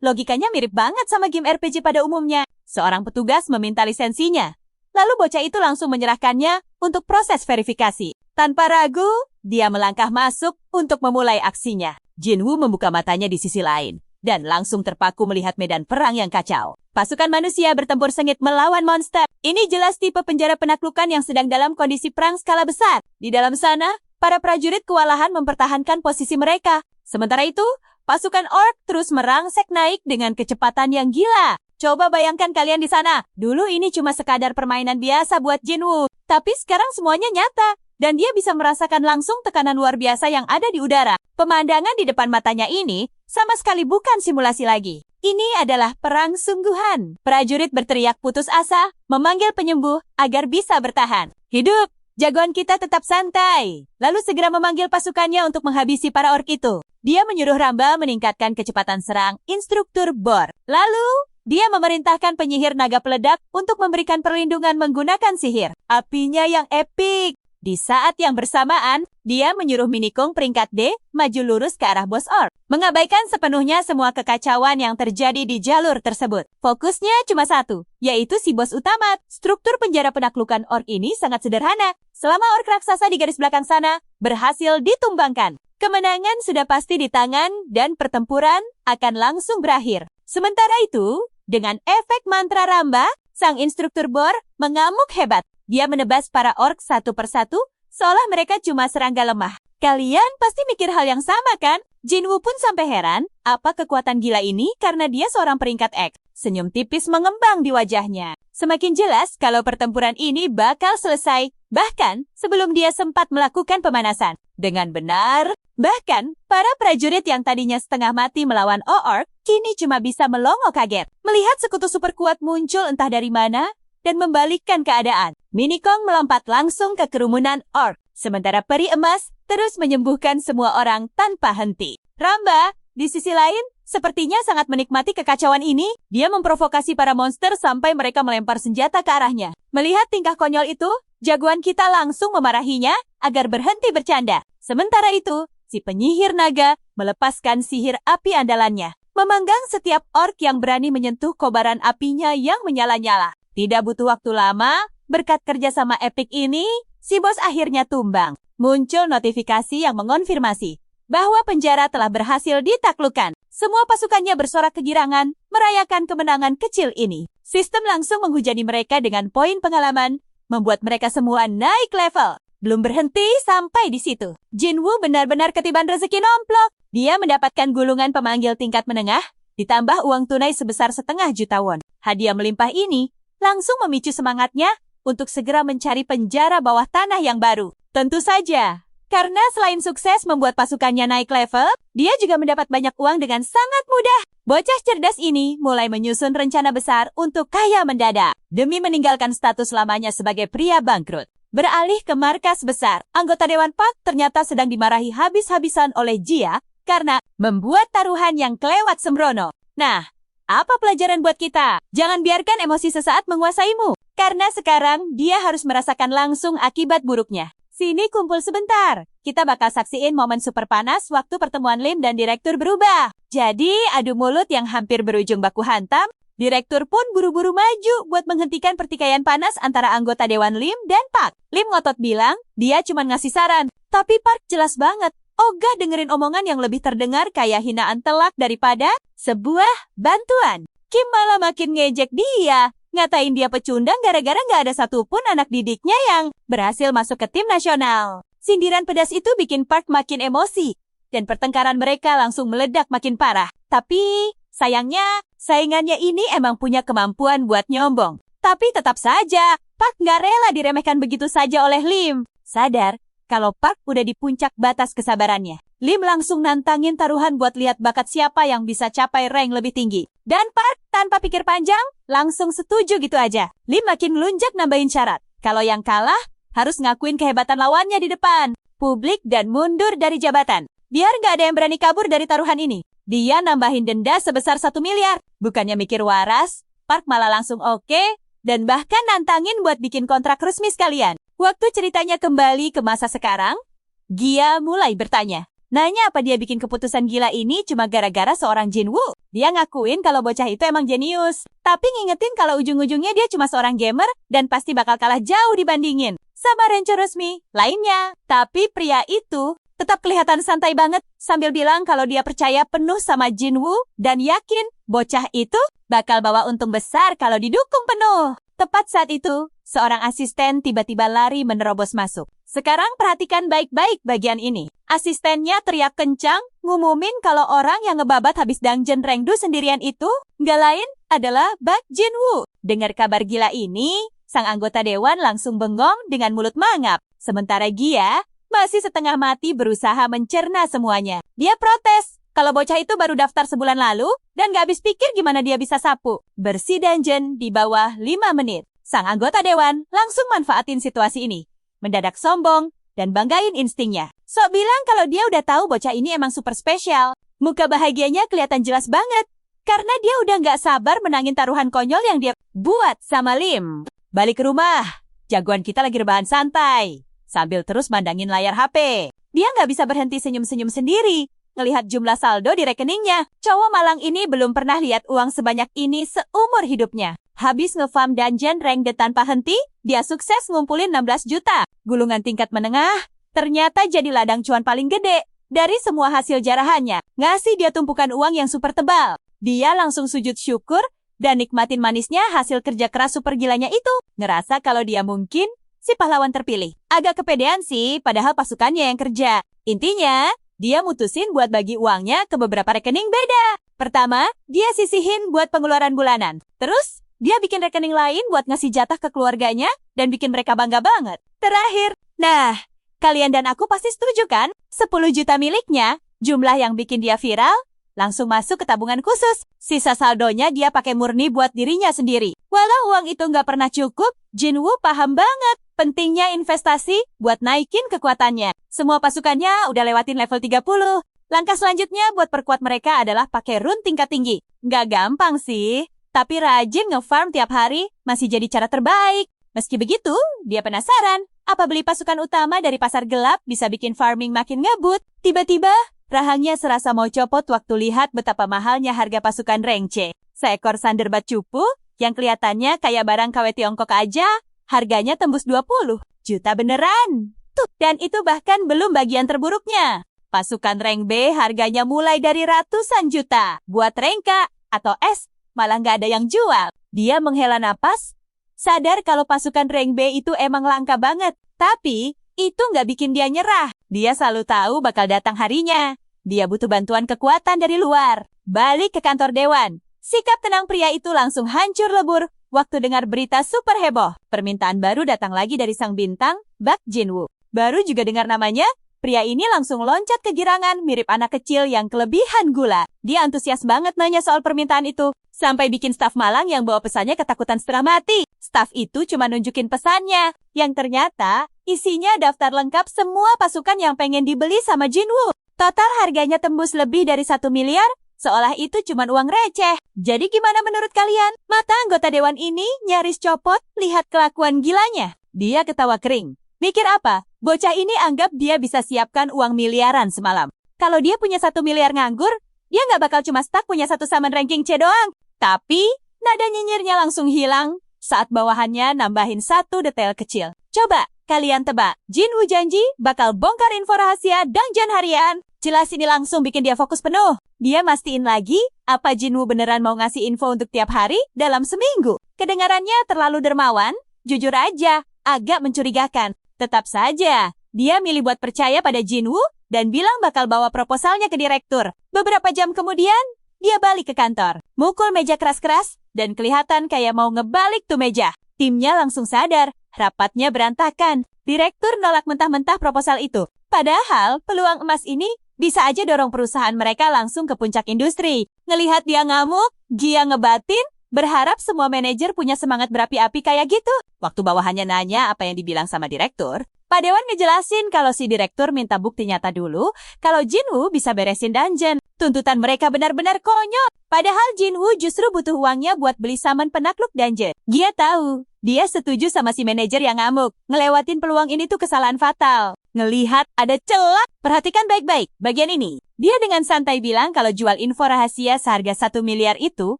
logikanya mirip banget sama game RPG pada umumnya. Seorang petugas meminta lisensinya. Lalu bocah itu langsung menyerahkannya untuk proses verifikasi. Tanpa ragu, dia melangkah masuk untuk memulai aksinya. Jinwoo membuka matanya di sisi lain dan langsung terpaku melihat medan perang yang kacau. Pasukan manusia bertempur sengit melawan monster. Ini jelas tipe penjara penaklukan yang sedang dalam kondisi perang skala besar. Di dalam sana, para prajurit kewalahan mempertahankan posisi mereka. Sementara itu, pasukan orc terus merangsek naik dengan kecepatan yang gila. Coba bayangkan kalian di sana. Dulu ini cuma sekadar permainan biasa buat Jinwoo. Tapi sekarang semuanya nyata. Dan dia bisa merasakan langsung tekanan luar biasa yang ada di udara. Pemandangan di depan matanya ini sama sekali bukan simulasi lagi. Ini adalah perang sungguhan. Prajurit berteriak putus asa, memanggil penyembuh agar bisa bertahan. Hidup! Jagoan kita tetap santai. Lalu segera memanggil pasukannya untuk menghabisi para orc itu. Dia menyuruh Ramba meningkatkan kecepatan serang instruktur Bor. Lalu, dia memerintahkan penyihir naga peledak untuk memberikan perlindungan menggunakan sihir. Apinya yang epik. Di saat yang bersamaan, dia menyuruh Minikong peringkat D maju lurus ke arah bos orc, mengabaikan sepenuhnya semua kekacauan yang terjadi di jalur tersebut. Fokusnya cuma satu, yaitu si bos utama. Struktur penjara penaklukan orc ini sangat sederhana. Selama orc raksasa di garis belakang sana berhasil ditumbangkan, kemenangan sudah pasti di tangan dan pertempuran akan langsung berakhir. Sementara itu, dengan efek mantra Ramba, sang instruktur Bor mengamuk hebat. Dia menebas para orc satu persatu, seolah mereka cuma serangga lemah. Kalian pasti mikir hal yang sama kan? Jinwoo pun sampai heran, apa kekuatan gila ini karena dia seorang peringkat X. Senyum tipis mengembang di wajahnya. Semakin jelas kalau pertempuran ini bakal selesai, bahkan sebelum dia sempat melakukan pemanasan. Dengan benar, bahkan para prajurit yang tadinya setengah mati melawan orc, kini cuma bisa melongo kaget. Melihat sekutu super kuat muncul entah dari mana, dan membalikkan keadaan. Minikong melompat langsung ke kerumunan orc, sementara peri emas terus menyembuhkan semua orang tanpa henti. Ramba, di sisi lain, sepertinya sangat menikmati kekacauan ini. Dia memprovokasi para monster sampai mereka melempar senjata ke arahnya. Melihat tingkah konyol itu, jagoan kita langsung memarahinya agar berhenti bercanda. Sementara itu, si penyihir naga melepaskan sihir api andalannya, memanggang setiap orc yang berani menyentuh kobaran apinya yang menyala-nyala. Tidak butuh waktu lama, berkat kerjasama epik ini, si bos akhirnya tumbang. Muncul notifikasi yang mengonfirmasi bahwa penjara telah berhasil ditaklukkan. Semua pasukannya bersorak kegirangan, merayakan kemenangan kecil ini. Sistem langsung menghujani mereka dengan poin pengalaman, membuat mereka semua naik level. Belum berhenti sampai di situ. Jinwoo benar-benar ketiban rezeki nomplok. Dia mendapatkan gulungan pemanggil tingkat menengah, ditambah uang tunai sebesar 0,5 juta won. Hadiah melimpah ini langsung memicu semangatnya untuk segera mencari penjara bawah tanah yang baru. Tentu saja, karena selain sukses membuat pasukannya naik level, dia juga mendapat banyak uang dengan sangat mudah. Bocah cerdas ini mulai menyusun rencana besar untuk kaya mendadak. Demi meninggalkan status lamanya sebagai pria bangkrut. Beralih ke markas besar, anggota Dewan Park ternyata sedang dimarahi habis-habisan oleh Jia karena membuat taruhan yang kelewat sembrono. Nah, apa pelajaran buat kita? Jangan biarkan emosi sesaat menguasaimu. Karena sekarang dia harus merasakan langsung akibat buruknya. Sini kumpul sebentar. Kita bakal saksiin momen super panas waktu pertemuan Lim dan direktur berubah. Jadi, adu mulut yang hampir berujung baku hantam. Direktur pun buru-buru maju buat menghentikan pertikaian panas antara anggota Dewan Lim dan Park. Lim ngotot bilang, dia cuma ngasih saran. Tapi Park jelas banget. Ogah dengerin omongan yang lebih terdengar kayak hinaan telak daripada sebuah bantuan. Kim malah makin ngejek dia. Ngatain dia pecundang gara-gara nggak ada satupun anak didiknya yang berhasil masuk ke tim nasional. Sindiran pedas itu bikin Park makin emosi. Dan pertengkaran mereka langsung meledak makin parah. Tapi, sayangnya, saingannya ini emang punya kemampuan buat nyombong. Tapi tetap saja, Park nggak rela diremehkan begitu saja oleh Lim. Sadar, kalau Park udah di puncak batas kesabarannya. Lim langsung nantangin taruhan buat lihat bakat siapa yang bisa capai rank lebih tinggi. Dan Park, tanpa pikir panjang, langsung setuju gitu aja. Lim makin melunjak nambahin syarat. Kalau yang kalah, harus ngakuin kehebatan lawannya di depan publik dan mundur dari jabatan. Biar nggak ada yang berani kabur dari taruhan ini. Dia nambahin denda sebesar 1 miliar. Bukannya mikir waras, Park malah langsung oke, dan bahkan nantangin buat bikin kontrak resmi sekalian. Waktu ceritanya kembali ke masa sekarang, Gia mulai bertanya. Nanya apa dia bikin keputusan gila ini cuma gara-gara seorang Jinwoo. Dia ngakuin kalau bocah itu emang jenius. Tapi ngingetin kalau ujung-ujungnya dia cuma seorang gamer dan pasti bakal kalah jauh dibandingin sama ranger resmi lainnya. Tapi pria itu tetap kelihatan santai banget sambil bilang kalau dia percaya penuh sama Jinwoo dan yakin bocah itu bakal bawa untung besar kalau didukung penuh. Tepat saat itu, seorang asisten tiba-tiba lari menerobos masuk. Sekarang perhatikan baik-baik bagian ini. Asistennya teriak kencang, ngumumin kalau orang yang ngebabat habis dungeon rank 2 sendirian itu nggak lain adalah Bak Jinwoo. Dengar kabar gila ini, sang anggota dewan langsung bengong dengan mulut mangap. Sementara Gia masih setengah mati berusaha mencerna semuanya. Dia protes kalau bocah itu baru daftar sebulan lalu dan gak habis pikir gimana dia bisa sapu bersih dungeon di bawah 5 menit. Sang anggota dewan langsung manfaatin situasi ini. Mendadak sombong dan banggain instingnya. Sok bilang kalau dia udah tahu bocah ini emang super spesial. Muka bahagianya kelihatan jelas banget. Karena dia udah gak sabar menangin taruhan konyol yang dia buat sama Lim. Balik ke rumah, jagoan kita lagi rebahan santai. Sambil terus mandangin layar HP. Dia gak bisa berhenti senyum-senyum sendiri. Ngelihat jumlah saldo di rekeningnya. Cowok malang ini belum pernah lihat uang sebanyak ini seumur hidupnya. Habis nge-farm dungeon rank D tanpa henti, dia sukses ngumpulin 16 juta. Gulungan tingkat menengah, ternyata jadi ladang cuan paling gede. Dari semua hasil jarahannya, ngasih dia tumpukan uang yang super tebal. Dia langsung sujud syukur dan nikmatin manisnya hasil kerja keras super gilanya itu. Ngerasa kalau dia mungkin si pahlawan terpilih. Agak kepedean sih, padahal pasukannya yang kerja. Intinya, dia mutusin buat bagi uangnya ke beberapa rekening beda. Pertama, dia sisihin buat pengeluaran bulanan. Terus, dia bikin rekening lain buat ngasih jatah ke keluarganya dan bikin mereka bangga banget. Terakhir, nah, kalian dan aku pasti setuju kan? 10 juta miliknya, jumlah yang bikin dia viral, langsung masuk ke tabungan khusus. Sisa saldonya dia pakai murni buat dirinya sendiri. Walau uang itu nggak pernah cukup, Jinwoo paham banget pentingnya investasi buat naikin kekuatannya. Semua pasukannya udah lewatin level 30. Langkah selanjutnya buat perkuat mereka adalah pakai rune tingkat tinggi. Nggak gampang sih, tapi rajin nge-farm tiap hari masih jadi cara terbaik. Meski begitu, dia penasaran, apa beli pasukan utama dari pasar gelap bisa bikin farming makin ngebut. Tiba-tiba, rahangnya serasa mau copot waktu lihat betapa mahalnya harga pasukan rank C. Seekor Thunderbat cupu yang kelihatannya kayak barang KW Tiongkok aja, harganya tembus 20 juta beneran. Tuh, dan itu bahkan belum bagian terburuknya. Pasukan rank B harganya mulai dari ratusan juta. Buat rank K atau S, malah nggak ada yang jual. Dia menghela napas, sadar kalau pasukan rank B itu emang langka banget. Tapi, itu nggak bikin dia nyerah. Dia selalu tahu bakal datang harinya. Dia butuh bantuan kekuatan dari luar. Balik ke kantor dewan. Sikap tenang pria itu langsung hancur lebur waktu dengar berita super heboh. Permintaan baru datang lagi dari sang bintang, Bak Jinwoo. Baru juga dengar namanya, Pria ini langsung loncat kegirangan mirip anak kecil yang kelebihan gula. Dia antusias banget nanya soal permintaan itu. Sampai bikin staf malang yang bawa pesannya ketakutan setengah mati. Staf itu cuma nunjukin pesannya. Yang ternyata isinya daftar lengkap semua pasukan yang pengen dibeli sama Jinwoo. Total harganya tembus lebih dari 1 miliar. Seolah itu cuma uang receh. Jadi gimana menurut kalian? Mata anggota dewan ini nyaris copot lihat kelakuan gilanya. Dia ketawa kering. Mikir apa? Bocah ini anggap dia bisa siapkan uang miliaran semalam. Kalau dia punya 1 miliar nganggur, dia nggak bakal cuma stuck punya 1 summon ranking C doang. Tapi, nada nyinyirnya langsung hilang saat bawahannya nambahin 1 detail kecil. Coba, kalian tebak. Jinwoo janji bakal bongkar info rahasia dungeon harian. Jelas ini langsung bikin dia fokus penuh. Dia mastiin lagi, apa Jinwoo beneran mau ngasih info untuk tiap hari dalam seminggu. Kedengarannya terlalu dermawan, jujur aja, agak mencurigakan. Tetap saja, dia milih buat percaya pada Jinwoo dan bilang bakal bawa proposalnya ke direktur. Beberapa jam kemudian, dia balik ke kantor, mukul meja keras-keras, dan kelihatan kayak mau ngebalik tuh meja. Timnya langsung sadar, rapatnya berantakan. Direktur nolak mentah-mentah proposal itu. Padahal, peluang emas ini bisa aja dorong perusahaan mereka langsung ke puncak industri. Ngelihat dia ngamuk, Gia ngebatin, berharap semua manajer punya semangat berapi-api kayak gitu. Waktu bawahannya nanya apa yang dibilang sama direktur, Pak Dewan ngejelasin kalau si direktur minta bukti nyata dulu kalau Jinwoo bisa beresin dungeon. Tuntutan mereka benar-benar konyol. Padahal Jinwoo justru butuh uangnya buat beli saman penakluk dungeon. Gia tahu, dia setuju sama si manajer yang ngamuk. Ngelewatin peluang ini tuh kesalahan fatal. Ngelihat ada celah, perhatikan baik-baik bagian ini. Dia dengan santai bilang kalau jual info rahasia seharga 1 miliar itu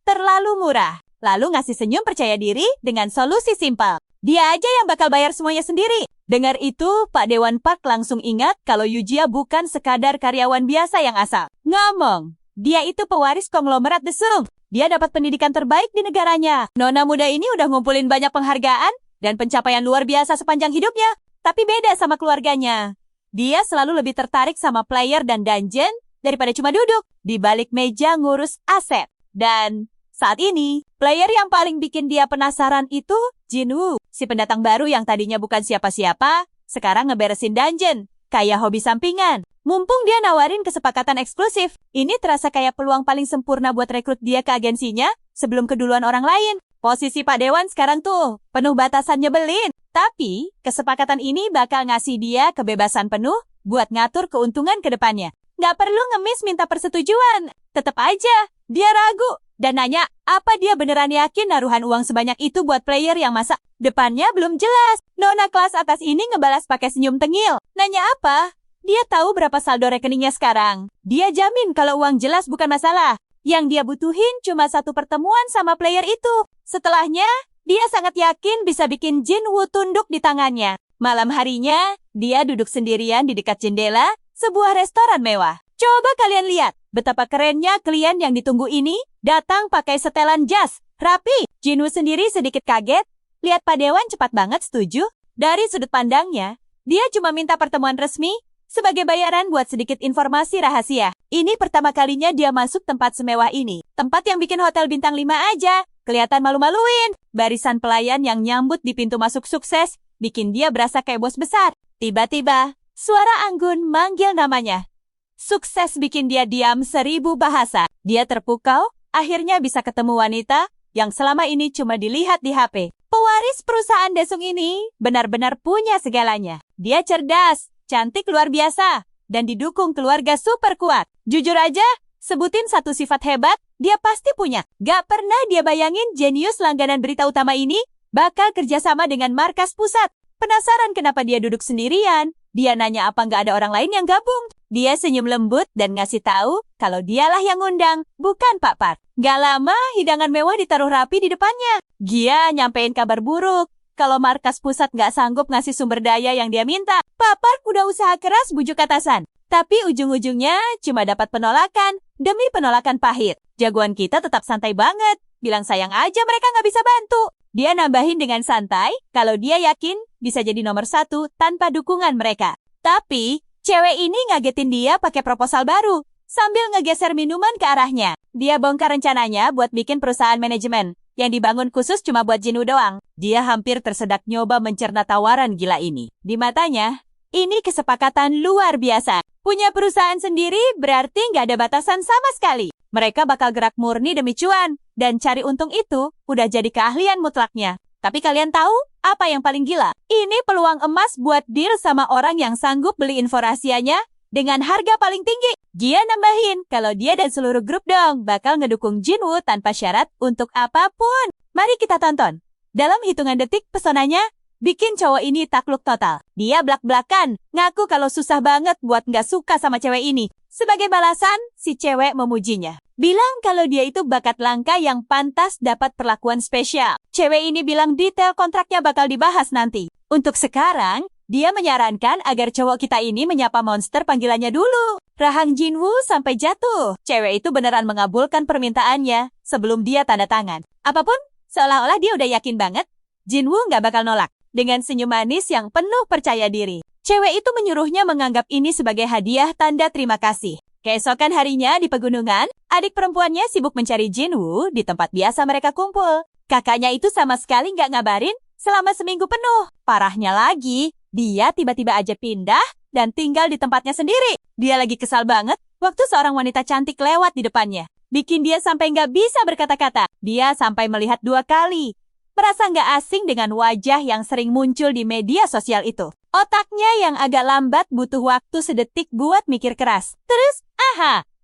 terlalu murah. Lalu ngasih senyum percaya diri dengan solusi simpel. Dia aja yang bakal bayar semuanya sendiri. Dengar itu, Pak Dewan Park langsung ingat kalau Yujia bukan sekadar karyawan biasa yang asal. Ngomong, dia itu pewaris konglomerat The Sung. Dia dapat pendidikan terbaik di negaranya. Nona muda ini udah ngumpulin banyak penghargaan dan pencapaian luar biasa sepanjang hidupnya. Tapi beda sama keluarganya. Dia selalu lebih tertarik sama player dan dungeon daripada cuma duduk di balik meja ngurus aset. Dan saat ini, player yang paling bikin dia penasaran itu Jinwoo, si pendatang baru yang tadinya bukan siapa-siapa, sekarang ngeberesin dungeon, kayak hobi sampingan. Mumpung dia nawarin kesepakatan eksklusif, ini terasa kayak peluang paling sempurna buat rekrut dia ke agensinya sebelum keduluan orang lain. Posisi Pak Dewan sekarang tuh penuh batasan nyebelin. Tapi, kesepakatan ini bakal ngasih dia kebebasan penuh buat ngatur keuntungan ke depannya. Nggak perlu ngemis minta persetujuan. Tetap aja, dia ragu. Dan nanya, apa dia beneran yakin naruhan uang sebanyak itu buat player yang masa depannya belum jelas. Nona kelas atas ini ngebalas pakai senyum tengil. Nanya apa? Dia tahu berapa saldo rekeningnya sekarang. Dia jamin kalau uang jelas bukan masalah. Yang dia butuhin cuma 1 pertemuan sama player itu. Setelahnya, dia sangat yakin bisa bikin Jinwoo tunduk di tangannya. Malam harinya, dia duduk sendirian di dekat jendela sebuah restoran mewah. Coba kalian lihat betapa kerennya klien yang ditunggu ini datang pakai setelan jas, rapi. Jinwoo sendiri sedikit kaget. Lihat Pak Dewan cepat banget setuju. Dari sudut pandangnya, dia cuma minta pertemuan resmi sebagai bayaran buat sedikit informasi rahasia. Ini pertama kalinya dia masuk tempat semewah ini. Tempat yang bikin hotel bintang 5 aja. Kelihatan malu-maluin. Barisan pelayan yang nyambut di pintu masuk sukses bikin dia berasa kayak bos besar. Tiba-tiba, suara anggun manggil namanya. Sukses bikin dia diam 1000 bahasa. Dia terpukau, akhirnya bisa ketemu wanita yang selama ini cuma dilihat di HP. Pewaris perusahaan Desung ini benar-benar punya segalanya. Dia cerdas, cantik luar biasa, dan didukung keluarga super kuat. Jujur aja, sebutin 1 sifat hebat, dia pasti punya. Gak pernah dia bayangin jenius langganan berita utama ini bakal kerjasama dengan markas pusat. Penasaran kenapa dia duduk sendirian? Dia nanya apa nggak ada orang lain yang gabung. Dia senyum lembut dan ngasih tahu kalau dialah yang ngundang, bukan Pak Park. Gak lama, hidangan mewah ditaruh rapi di depannya. Gia nyampein kabar buruk kalau markas pusat nggak sanggup ngasih sumber daya yang dia minta. Pak Park udah usaha keras bujuk atasan. Tapi ujung-ujungnya cuma dapat penolakan demi penolakan pahit. Jagoan kita tetap santai banget. Bilang sayang aja mereka nggak bisa bantu. Dia nambahin dengan santai kalau dia yakin bisa jadi nomor 1 tanpa dukungan mereka. Tapi, cewek ini ngagetin dia pakai proposal baru sambil ngegeser minuman ke arahnya. Dia bongkar rencananya buat bikin perusahaan manajemen yang dibangun khusus cuma buat Jinwoo doang. Dia hampir tersedak nyoba mencerna tawaran gila ini. Di matanya, Ini kesepakatan luar biasa. Punya perusahaan sendiri berarti nggak ada batasan sama sekali. Mereka bakal gerak murni demi cuan. Dan cari untung itu udah jadi keahlian mutlaknya. Tapi kalian tahu apa yang paling gila? Ini peluang emas buat deal sama orang yang sanggup beli info rahasianya dengan harga paling tinggi. Gia nambahin kalau dia dan seluruh grup dong bakal ngedukung Jinwoo tanpa syarat untuk apapun. Mari kita tonton. Dalam hitungan detik pesonanya bikin cowok ini takluk total. Dia blak-blakan, ngaku kalau susah banget buat nggak suka sama cewek ini. Sebagai balasan, si cewek memujinya. Bilang kalau dia itu bakat langka yang pantas dapat perlakuan spesial. Cewek ini bilang detail kontraknya bakal dibahas nanti. Untuk sekarang, dia menyarankan agar cowok kita ini menyapa monster panggilannya dulu. Rahang Jinwoo sampai jatuh. Cewek itu beneran mengabulkan permintaannya sebelum dia tanda tangan. Apapun, seolah-olah dia udah yakin banget, Jinwoo nggak bakal nolak. Dengan senyum manis yang penuh percaya diri. Cewek itu menyuruhnya menganggap ini sebagai hadiah tanda terima kasih. Keesokan harinya di pegunungan, adik perempuannya sibuk mencari Jinwoo di tempat biasa mereka kumpul. Kakaknya itu sama sekali nggak ngabarin selama seminggu penuh. Parahnya lagi, dia tiba-tiba aja pindah dan tinggal di tempatnya sendiri. Dia lagi kesal banget waktu seorang wanita cantik lewat di depannya. Bikin dia sampai nggak bisa berkata-kata. Dia sampai melihat 2 kali. Merasa nggak asing dengan wajah yang sering muncul di media sosial itu. Otaknya yang agak lambat butuh waktu sedetik buat mikir keras. Terus,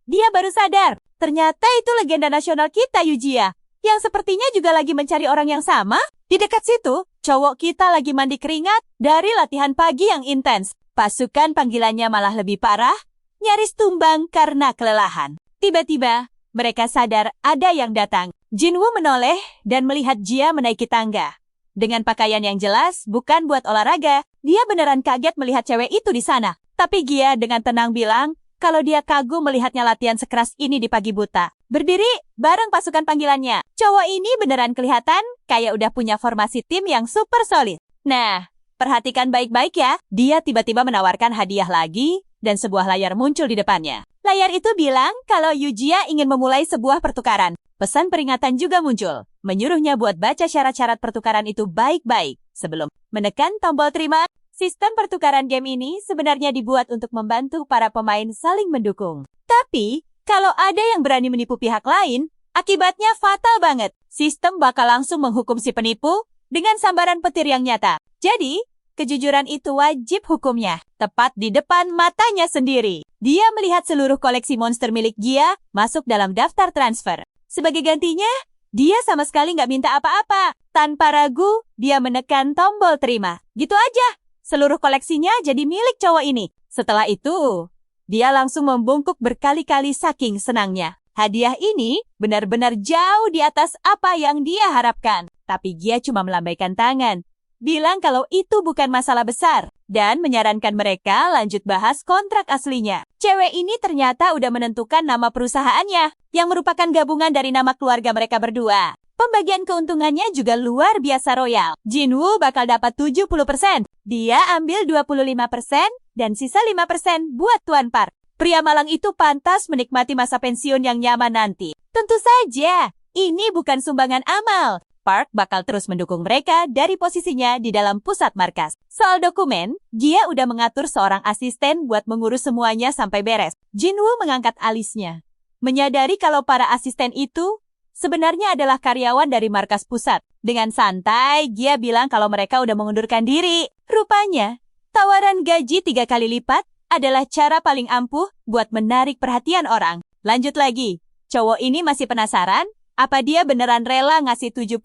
dia baru sadar. Ternyata itu legenda nasional kita, Yujia. Yang sepertinya juga lagi mencari orang yang sama. Di dekat situ, cowok kita lagi mandi keringat dari latihan pagi yang intens. Pasukan panggilannya malah lebih parah, nyaris tumbang karena kelelahan. Tiba-tiba, mereka sadar ada yang datang. Jinwoo menoleh dan melihat Gia menaiki tangga. Dengan pakaian yang jelas, bukan buat olahraga, dia beneran kaget melihat cewek itu di sana. Tapi Gia dengan tenang bilang kalau dia kagum melihatnya latihan sekeras ini di pagi buta. Berdiri bareng pasukan panggilannya. Cowok ini beneran kelihatan kayak udah punya formasi tim yang super solid. Nah, perhatikan baik-baik ya. Dia tiba-tiba menawarkan hadiah lagi dan sebuah layar muncul di depannya. Layar itu bilang kalau Yujia ingin memulai sebuah pertukaran. Pesan peringatan juga muncul, menyuruhnya buat baca syarat-syarat pertukaran itu baik-baik. Sebelum menekan tombol terima, sistem pertukaran game ini sebenarnya dibuat untuk membantu para pemain saling mendukung. Tapi, kalau ada yang berani menipu pihak lain, akibatnya fatal banget. Sistem bakal langsung menghukum si penipu dengan sambaran petir yang nyata. Jadi, kejujuran itu wajib hukumnya, tepat di depan matanya sendiri. Dia melihat seluruh koleksi monster milik Gia masuk dalam daftar transfer. Sebagai gantinya, dia sama sekali nggak minta apa-apa. Tanpa ragu, dia menekan tombol terima. Gitu aja, seluruh koleksinya jadi milik cowok ini. Setelah itu, dia langsung membungkuk berkali-kali saking senangnya. Hadiah ini benar-benar jauh di atas apa yang dia harapkan. Tapi Gia cuma melambaikan tangan. Bilang kalau itu bukan masalah besar, dan menyarankan mereka lanjut bahas kontrak aslinya. Cewek ini ternyata udah menentukan nama perusahaannya, yang merupakan gabungan dari nama keluarga mereka berdua. Pembagian keuntungannya juga luar biasa royal. Jinwoo bakal dapat 70%, dia ambil 25%, dan sisa 5% buat Tuan Park. Pria malang itu pantas menikmati masa pensiun yang nyaman nanti. Tentu saja, ini bukan sumbangan amal. Park bakal terus mendukung mereka dari posisinya di dalam pusat markas. Soal dokumen, Gia udah mengatur seorang asisten buat mengurus semuanya sampai beres. Jinwoo mengangkat alisnya. Menyadari kalau para asisten itu sebenarnya adalah karyawan dari markas pusat. Dengan santai, Gia bilang kalau mereka udah mengundurkan diri. Rupanya, tawaran gaji 3 kali lipat adalah cara paling ampuh buat menarik perhatian orang. Lanjut lagi, cowok ini masih penasaran? Apa dia beneran rela ngasih 70%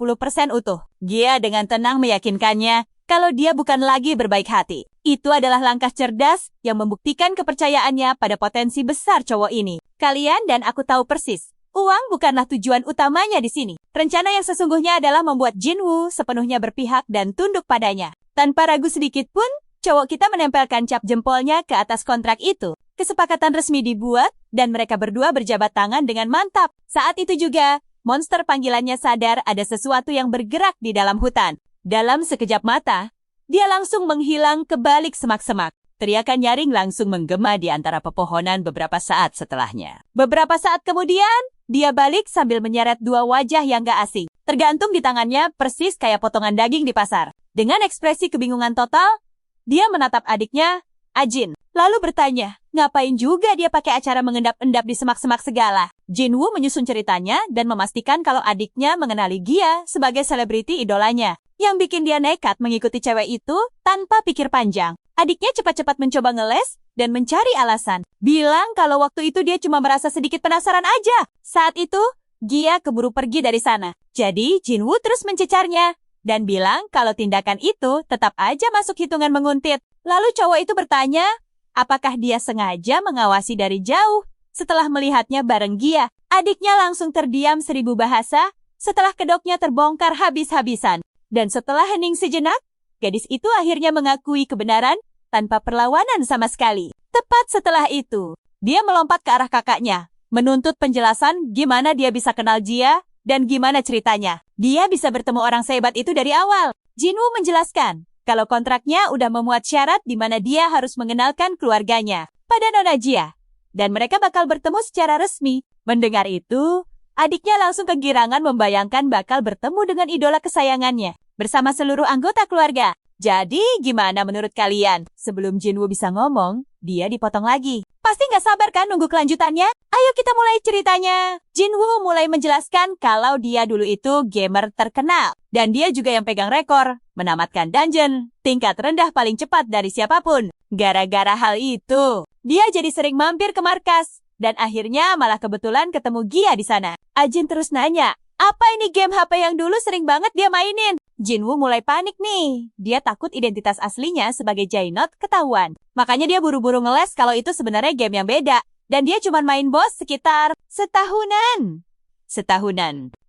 utuh? Gia dengan tenang meyakinkannya kalau dia bukan lagi berbaik hati. Itu adalah langkah cerdas yang membuktikan kepercayaannya pada potensi besar cowok ini. Kalian dan aku tahu persis, uang bukanlah tujuan utamanya di sini. Rencana yang sesungguhnya adalah membuat Jinwoo sepenuhnya berpihak dan tunduk padanya. Tanpa ragu sedikit pun, cowok kita menempelkan cap jempolnya ke atas kontrak itu. Kesepakatan resmi dibuat dan mereka berdua berjabat tangan dengan mantap. Saat itu juga, monster panggilannya sadar ada sesuatu yang bergerak di dalam hutan. Dalam sekejap mata, dia langsung menghilang ke balik semak-semak. Teriakan nyaring langsung menggema di antara pepohonan beberapa saat setelahnya. Beberapa saat kemudian, dia balik sambil menyeret 2 wajah yang gak asing. Tergantung di tangannya persis kayak potongan daging di pasar. Dengan ekspresi kebingungan total, dia menatap adiknya Ajin lalu bertanya, ngapain juga dia pakai acara mengendap-endap di semak-semak segala? Jinwoo menyusun ceritanya dan memastikan kalau adiknya mengenali Gia sebagai selebriti idolanya. Yang bikin dia nekat mengikuti cewek itu tanpa pikir panjang. Adiknya cepat-cepat mencoba ngeles dan mencari alasan. Bilang kalau waktu itu dia cuma merasa sedikit penasaran aja. Saat itu, Gia keburu pergi dari sana. Jadi, Jinwoo terus mencecarnya dan bilang kalau tindakan itu tetap aja masuk hitungan menguntit. Lalu cowok itu bertanya, apakah dia sengaja mengawasi dari jauh? Setelah melihatnya bareng Gia, adiknya langsung terdiam 1000 bahasa setelah kedoknya terbongkar habis-habisan. Dan setelah hening sejenak, gadis itu akhirnya mengakui kebenaran tanpa perlawanan sama sekali. Tepat setelah itu, dia melompat ke arah kakaknya, menuntut penjelasan gimana dia bisa kenal Gia dan gimana ceritanya. Dia bisa bertemu orang sehebat itu dari awal. Jinwoo menjelaskan kalau kontraknya udah memuat syarat di mana dia harus mengenalkan keluarganya pada Nona Gia. Dan mereka bakal bertemu secara resmi. Mendengar itu, adiknya langsung kegirangan membayangkan bakal bertemu dengan idola kesayangannya bersama seluruh anggota keluarga. Jadi, gimana menurut kalian? Sebelum Jinwoo bisa ngomong, dia dipotong lagi. Pasti nggak sabar kan nunggu kelanjutannya? Ayo kita mulai ceritanya. Jinwoo mulai menjelaskan kalau dia dulu itu gamer terkenal. Dan dia juga yang pegang rekor, menamatkan dungeon, tingkat rendah paling cepat dari siapapun. Gara-gara hal itu, dia jadi sering mampir ke markas. Dan akhirnya malah kebetulan ketemu Gia di sana. Ajin terus nanya, apa ini game HP yang dulu sering banget dia mainin? Jinwoo mulai panik nih. Dia takut identitas aslinya sebagai Jainot ketahuan. Makanya dia buru-buru ngeles kalau itu sebenarnya game yang beda. Dan dia cuma main boss sekitar setahunan.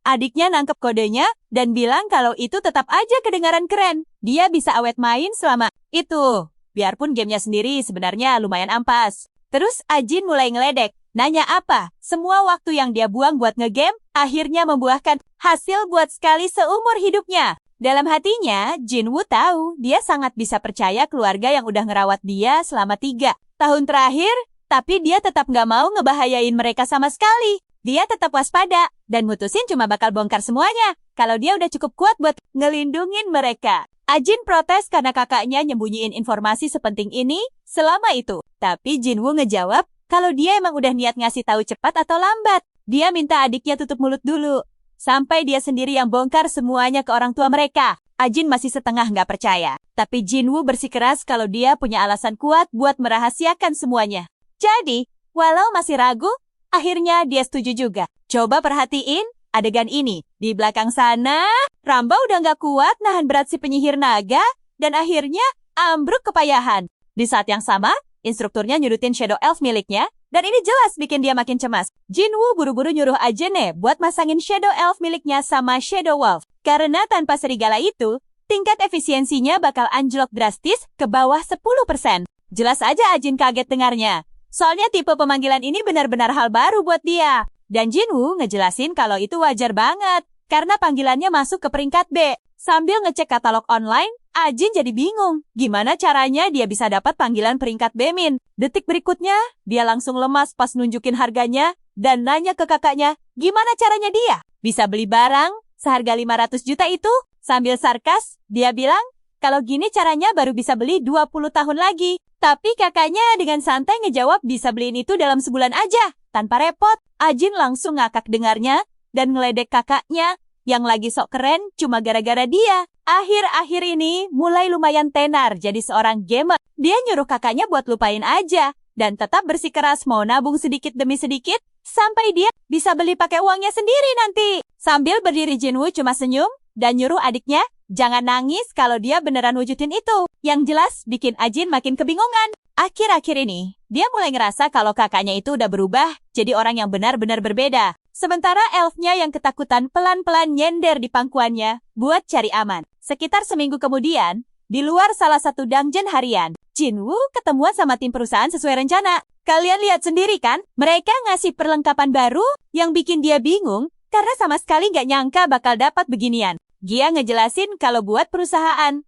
Adiknya nangkep kodenya dan bilang kalau itu tetap aja kedengaran keren. Dia bisa awet main selama itu. Biarpun gamenya sendiri sebenarnya lumayan ampas. Terus Ajin mulai ngeledek. Nanya apa? Semua waktu yang dia buang buat ngegame akhirnya membuahkan hasil buat sekali seumur hidupnya. Dalam hatinya, Jinwoo tahu dia sangat bisa percaya keluarga yang udah ngerawat dia selama 3 tahun terakhir, tapi dia tetap nggak mau ngebahayain mereka sama sekali. Dia tetap waspada dan mutusin cuma bakal bongkar semuanya kalau dia udah cukup kuat buat ngelindungin mereka. Ajin protes karena kakaknya nyembunyiin informasi sepenting ini selama itu. Tapi Jinwoo ngejawab kalau dia emang udah niat ngasih tahu cepat atau lambat. Dia minta adiknya tutup mulut dulu. Sampai dia sendiri yang bongkar semuanya ke orang tua mereka. Ajin masih setengah nggak percaya. Tapi Jinwoo bersikeras kalau dia punya alasan kuat buat merahasiakan semuanya. Jadi, walau masih ragu, akhirnya dia setuju juga. Coba perhatiin adegan ini. Di belakang sana, Ramba udah nggak kuat nahan berat si penyihir naga. Dan akhirnya ambruk kepayahan. Di saat yang sama, instrukturnya nyudutin Shadow Elf miliknya. Dan ini jelas bikin dia makin cemas. Jinwoo buru-buru nyuruh Ajane buat masangin Shadow Elf miliknya sama Shadow Wolf. Karena tanpa serigala itu, tingkat efisiensinya bakal anjlok drastis ke bawah 10%. Jelas aja Ajin kaget dengarnya. Soalnya tipe pemanggilan ini benar-benar hal baru buat dia. Dan Jinwoo ngejelasin kalau itu wajar banget. Karena panggilannya masuk ke peringkat B. Sambil ngecek katalog online, Ajin jadi bingung. Gimana caranya dia bisa dapat panggilan peringkat B-min? Detik berikutnya, dia langsung lemas pas nunjukin harganya dan nanya ke kakaknya, gimana caranya dia bisa beli barang seharga 500 juta itu? Sambil sarkas, dia bilang, kalau gini caranya baru bisa beli 20 tahun lagi. Tapi kakaknya dengan santai ngejawab bisa beliin itu dalam sebulan aja, tanpa repot. Ajin langsung ngakak dengarnya dan ngeledek kakaknya yang lagi sok keren cuma gara-gara dia. Akhir-akhir ini mulai lumayan tenar jadi seorang gamer. Dia nyuruh kakaknya buat lupain aja dan tetap bersikeras mau nabung sedikit demi sedikit sampai dia bisa beli pakai uangnya sendiri nanti. Sambil berdiri Jinwoo cuma senyum dan nyuruh adiknya jangan nangis kalau dia beneran wujudin itu. Yang jelas bikin Ajin makin kebingungan. Akhir-akhir ini, dia mulai ngerasa kalau kakaknya itu udah berubah jadi orang yang benar-benar berbeda. Sementara elfnya yang ketakutan pelan-pelan nyender di pangkuannya buat cari aman. Sekitar seminggu kemudian, di luar salah satu dungeon harian, Jinwoo ketemuan sama tim perusahaan sesuai rencana. Kalian lihat sendiri kan, mereka ngasih perlengkapan baru yang bikin dia bingung karena sama sekali nggak nyangka bakal dapat beginian. Gia ngejelasin kalau buat perusahaan,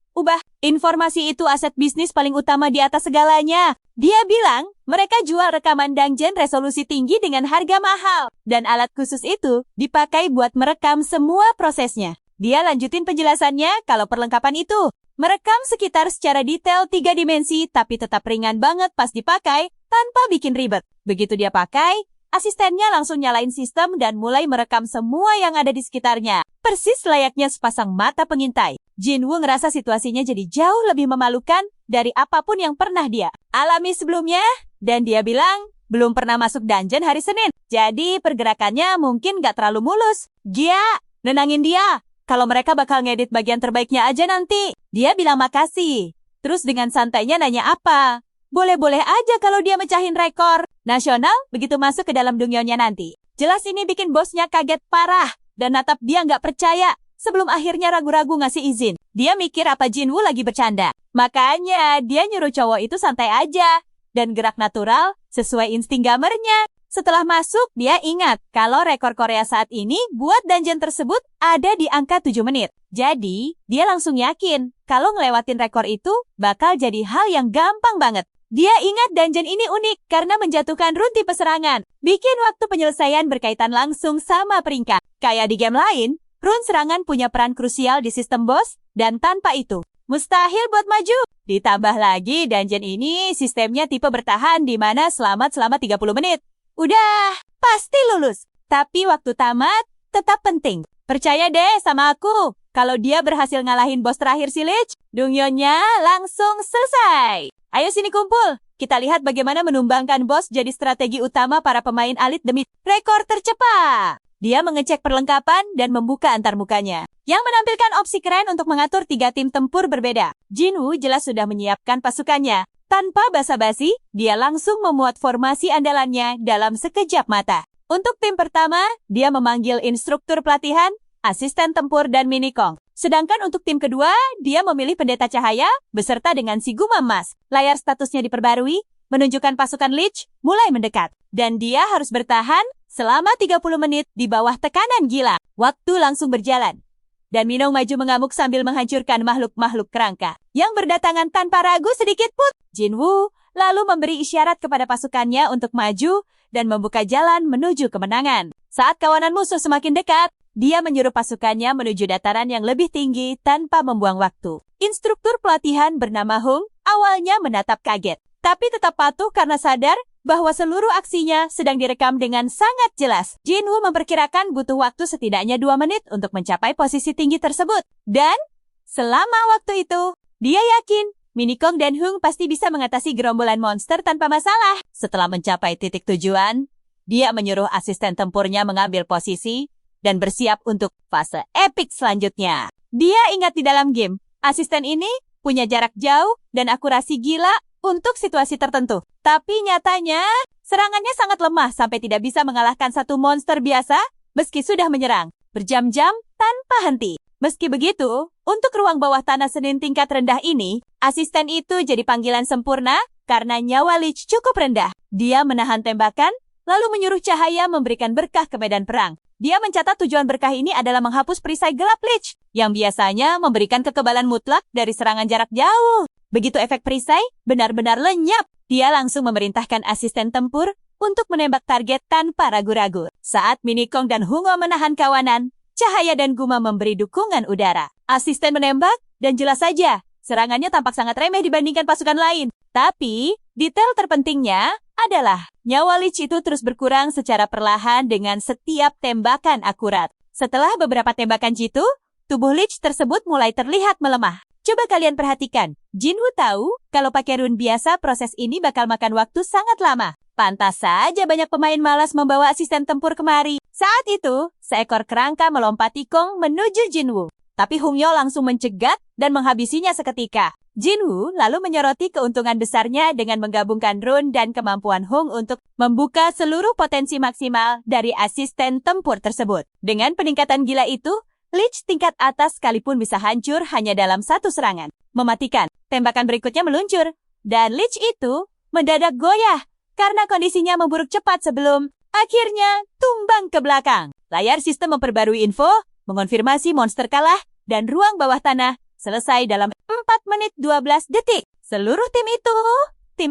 informasi itu aset bisnis paling utama di atas segalanya. Dia bilang, mereka jual rekaman dungeon resolusi tinggi dengan harga mahal. Dan alat khusus itu dipakai buat merekam semua prosesnya. Dia lanjutin penjelasannya kalau perlengkapan itu merekam sekitar secara detail 3 dimensi tapi tetap ringan banget pas dipakai tanpa bikin ribet. Begitu dia pakai, asistennya langsung nyalain sistem dan mulai merekam semua yang ada di sekitarnya. Persis layaknya sepasang mata pengintai. Jinwoo ngerasa situasinya jadi jauh lebih memalukan dari apapun yang pernah dia alami sebelumnya. Dan dia bilang, belum pernah masuk dungeon hari Senin. Jadi pergerakannya mungkin gak terlalu mulus. Gia, nenangin dia. Kalau mereka bakal ngedit bagian terbaiknya aja nanti. Dia bilang makasih. Terus dengan santainya nanya apa. Boleh-boleh aja kalau dia mecahin rekor nasional begitu masuk ke dalam dungyonya nanti. Jelas ini bikin bosnya kaget parah. Dan natap dia nggak percaya sebelum akhirnya ragu-ragu ngasih izin. Dia mikir apa Jinwoo lagi bercanda. Makanya dia nyuruh cowok itu santai aja. Dan gerak natural sesuai insting gamernya. Setelah masuk, dia ingat kalau rekor Korea saat ini buat dungeon tersebut ada di angka 7 menit. Jadi, dia langsung yakin kalau ngelewatin rekor itu bakal jadi hal yang gampang banget. Dia ingat dungeon ini unik karena menjatuhkan rune tipe serangan. Bikin waktu penyelesaian berkaitan langsung sama peringkat. Kayak di game lain, rune serangan punya peran krusial di sistem boss dan tanpa itu mustahil buat maju. Ditambah lagi dungeon ini sistemnya tipe bertahan di mana selamat selama 30 menit. Udah, pasti lulus. Tapi waktu tamat, tetap penting. Percaya deh sama aku, kalau dia berhasil ngalahin bos terakhir si Lich, dungyonya langsung selesai. Ayo sini kumpul, kita lihat bagaimana menumbangkan bos jadi strategi utama para pemain elit demi rekor tercepat. Dia mengecek perlengkapan dan membuka antarmukanya, yang menampilkan opsi keren untuk mengatur 3 tim tempur berbeda. Jinwoo jelas sudah menyiapkan pasukannya. Tanpa basa-basi, dia langsung memuat formasi andalannya dalam sekejap mata. Untuk tim pertama, dia memanggil instruktur pelatihan, asisten tempur, dan minikong. Sedangkan untuk tim kedua, dia memilih pendeta cahaya beserta dengan si guma emas. Layar statusnya diperbarui, menunjukkan pasukan Lich mulai mendekat. Dan dia harus bertahan selama 30 menit di bawah tekanan gila. Waktu langsung berjalan. Dan Minong maju mengamuk sambil menghancurkan makhluk-makhluk kerangka yang berdatangan tanpa ragu sedikit pun. Jinwoo lalu memberi isyarat kepada pasukannya untuk maju dan membuka jalan menuju kemenangan. Saat kawanan musuh semakin dekat, dia menyuruh pasukannya menuju dataran yang lebih tinggi tanpa membuang waktu. Instruktur pelatihan bernama Hung awalnya menatap kaget, tapi tetap patuh karena sadar bahwa seluruh aksinya sedang direkam dengan sangat jelas. Jinwoo memperkirakan butuh waktu setidaknya 2 menit untuk mencapai posisi tinggi tersebut. Dan selama waktu itu, dia yakin Minikong dan Hung pasti bisa mengatasi gerombolan monster tanpa masalah. Setelah mencapai titik tujuan, dia menyuruh asisten tempurnya mengambil posisi dan bersiap untuk fase epik selanjutnya. Dia ingat di dalam game, asisten ini punya jarak jauh dan akurasi gila untuk situasi tertentu. Tapi nyatanya, serangannya sangat lemah sampai tidak bisa mengalahkan satu monster biasa meski sudah menyerang berjam-jam tanpa henti. Meski begitu, untuk ruang bawah tanah Senin tingkat rendah ini, asisten itu jadi panggilan sempurna karena nyawa Lich cukup rendah. Dia menahan tembakan, lalu menyuruh cahaya memberikan berkah ke medan perang. Dia mencatat tujuan berkah ini adalah menghapus perisai gelap Lich, yang biasanya memberikan kekebalan mutlak dari serangan jarak jauh. Begitu efek perisai benar-benar lenyap, dia langsung memerintahkan asisten tempur untuk menembak target tanpa ragu-ragu. Saat Minikong dan Hungo menahan kawanan, Cahaya dan Guma memberi dukungan udara. Asisten menembak, dan jelas saja, serangannya tampak sangat remeh dibandingkan pasukan lain. Tapi, detail terpentingnya adalah nyawa Lich itu terus berkurang secara perlahan dengan setiap tembakan akurat. Setelah beberapa tembakan jitu, tubuh Lich tersebut mulai terlihat melemah. Coba kalian perhatikan, Jinwoo tahu kalau pakai rune biasa proses ini bakal makan waktu sangat lama. Pantas saja banyak pemain malas membawa asisten tempur kemari. Saat itu, seekor kerangka melompati Kong menuju Jinwoo. Tapi Hungyo langsung mencegat dan menghabisinya seketika. Jinwoo lalu menyoroti keuntungan besarnya dengan menggabungkan rune dan kemampuan Hung untuk membuka seluruh potensi maksimal dari asisten tempur tersebut. Dengan peningkatan gila itu, Lich tingkat atas sekalipun bisa hancur hanya dalam satu serangan. Mematikan, tembakan berikutnya meluncur. Dan Lich itu mendadak goyah karena kondisinya memburuk cepat sebelum akhirnya tumbang ke belakang. Layar sistem memperbarui info, mengonfirmasi monster kalah, dan ruang bawah tanah selesai dalam 4 menit 12 detik. Seluruh tim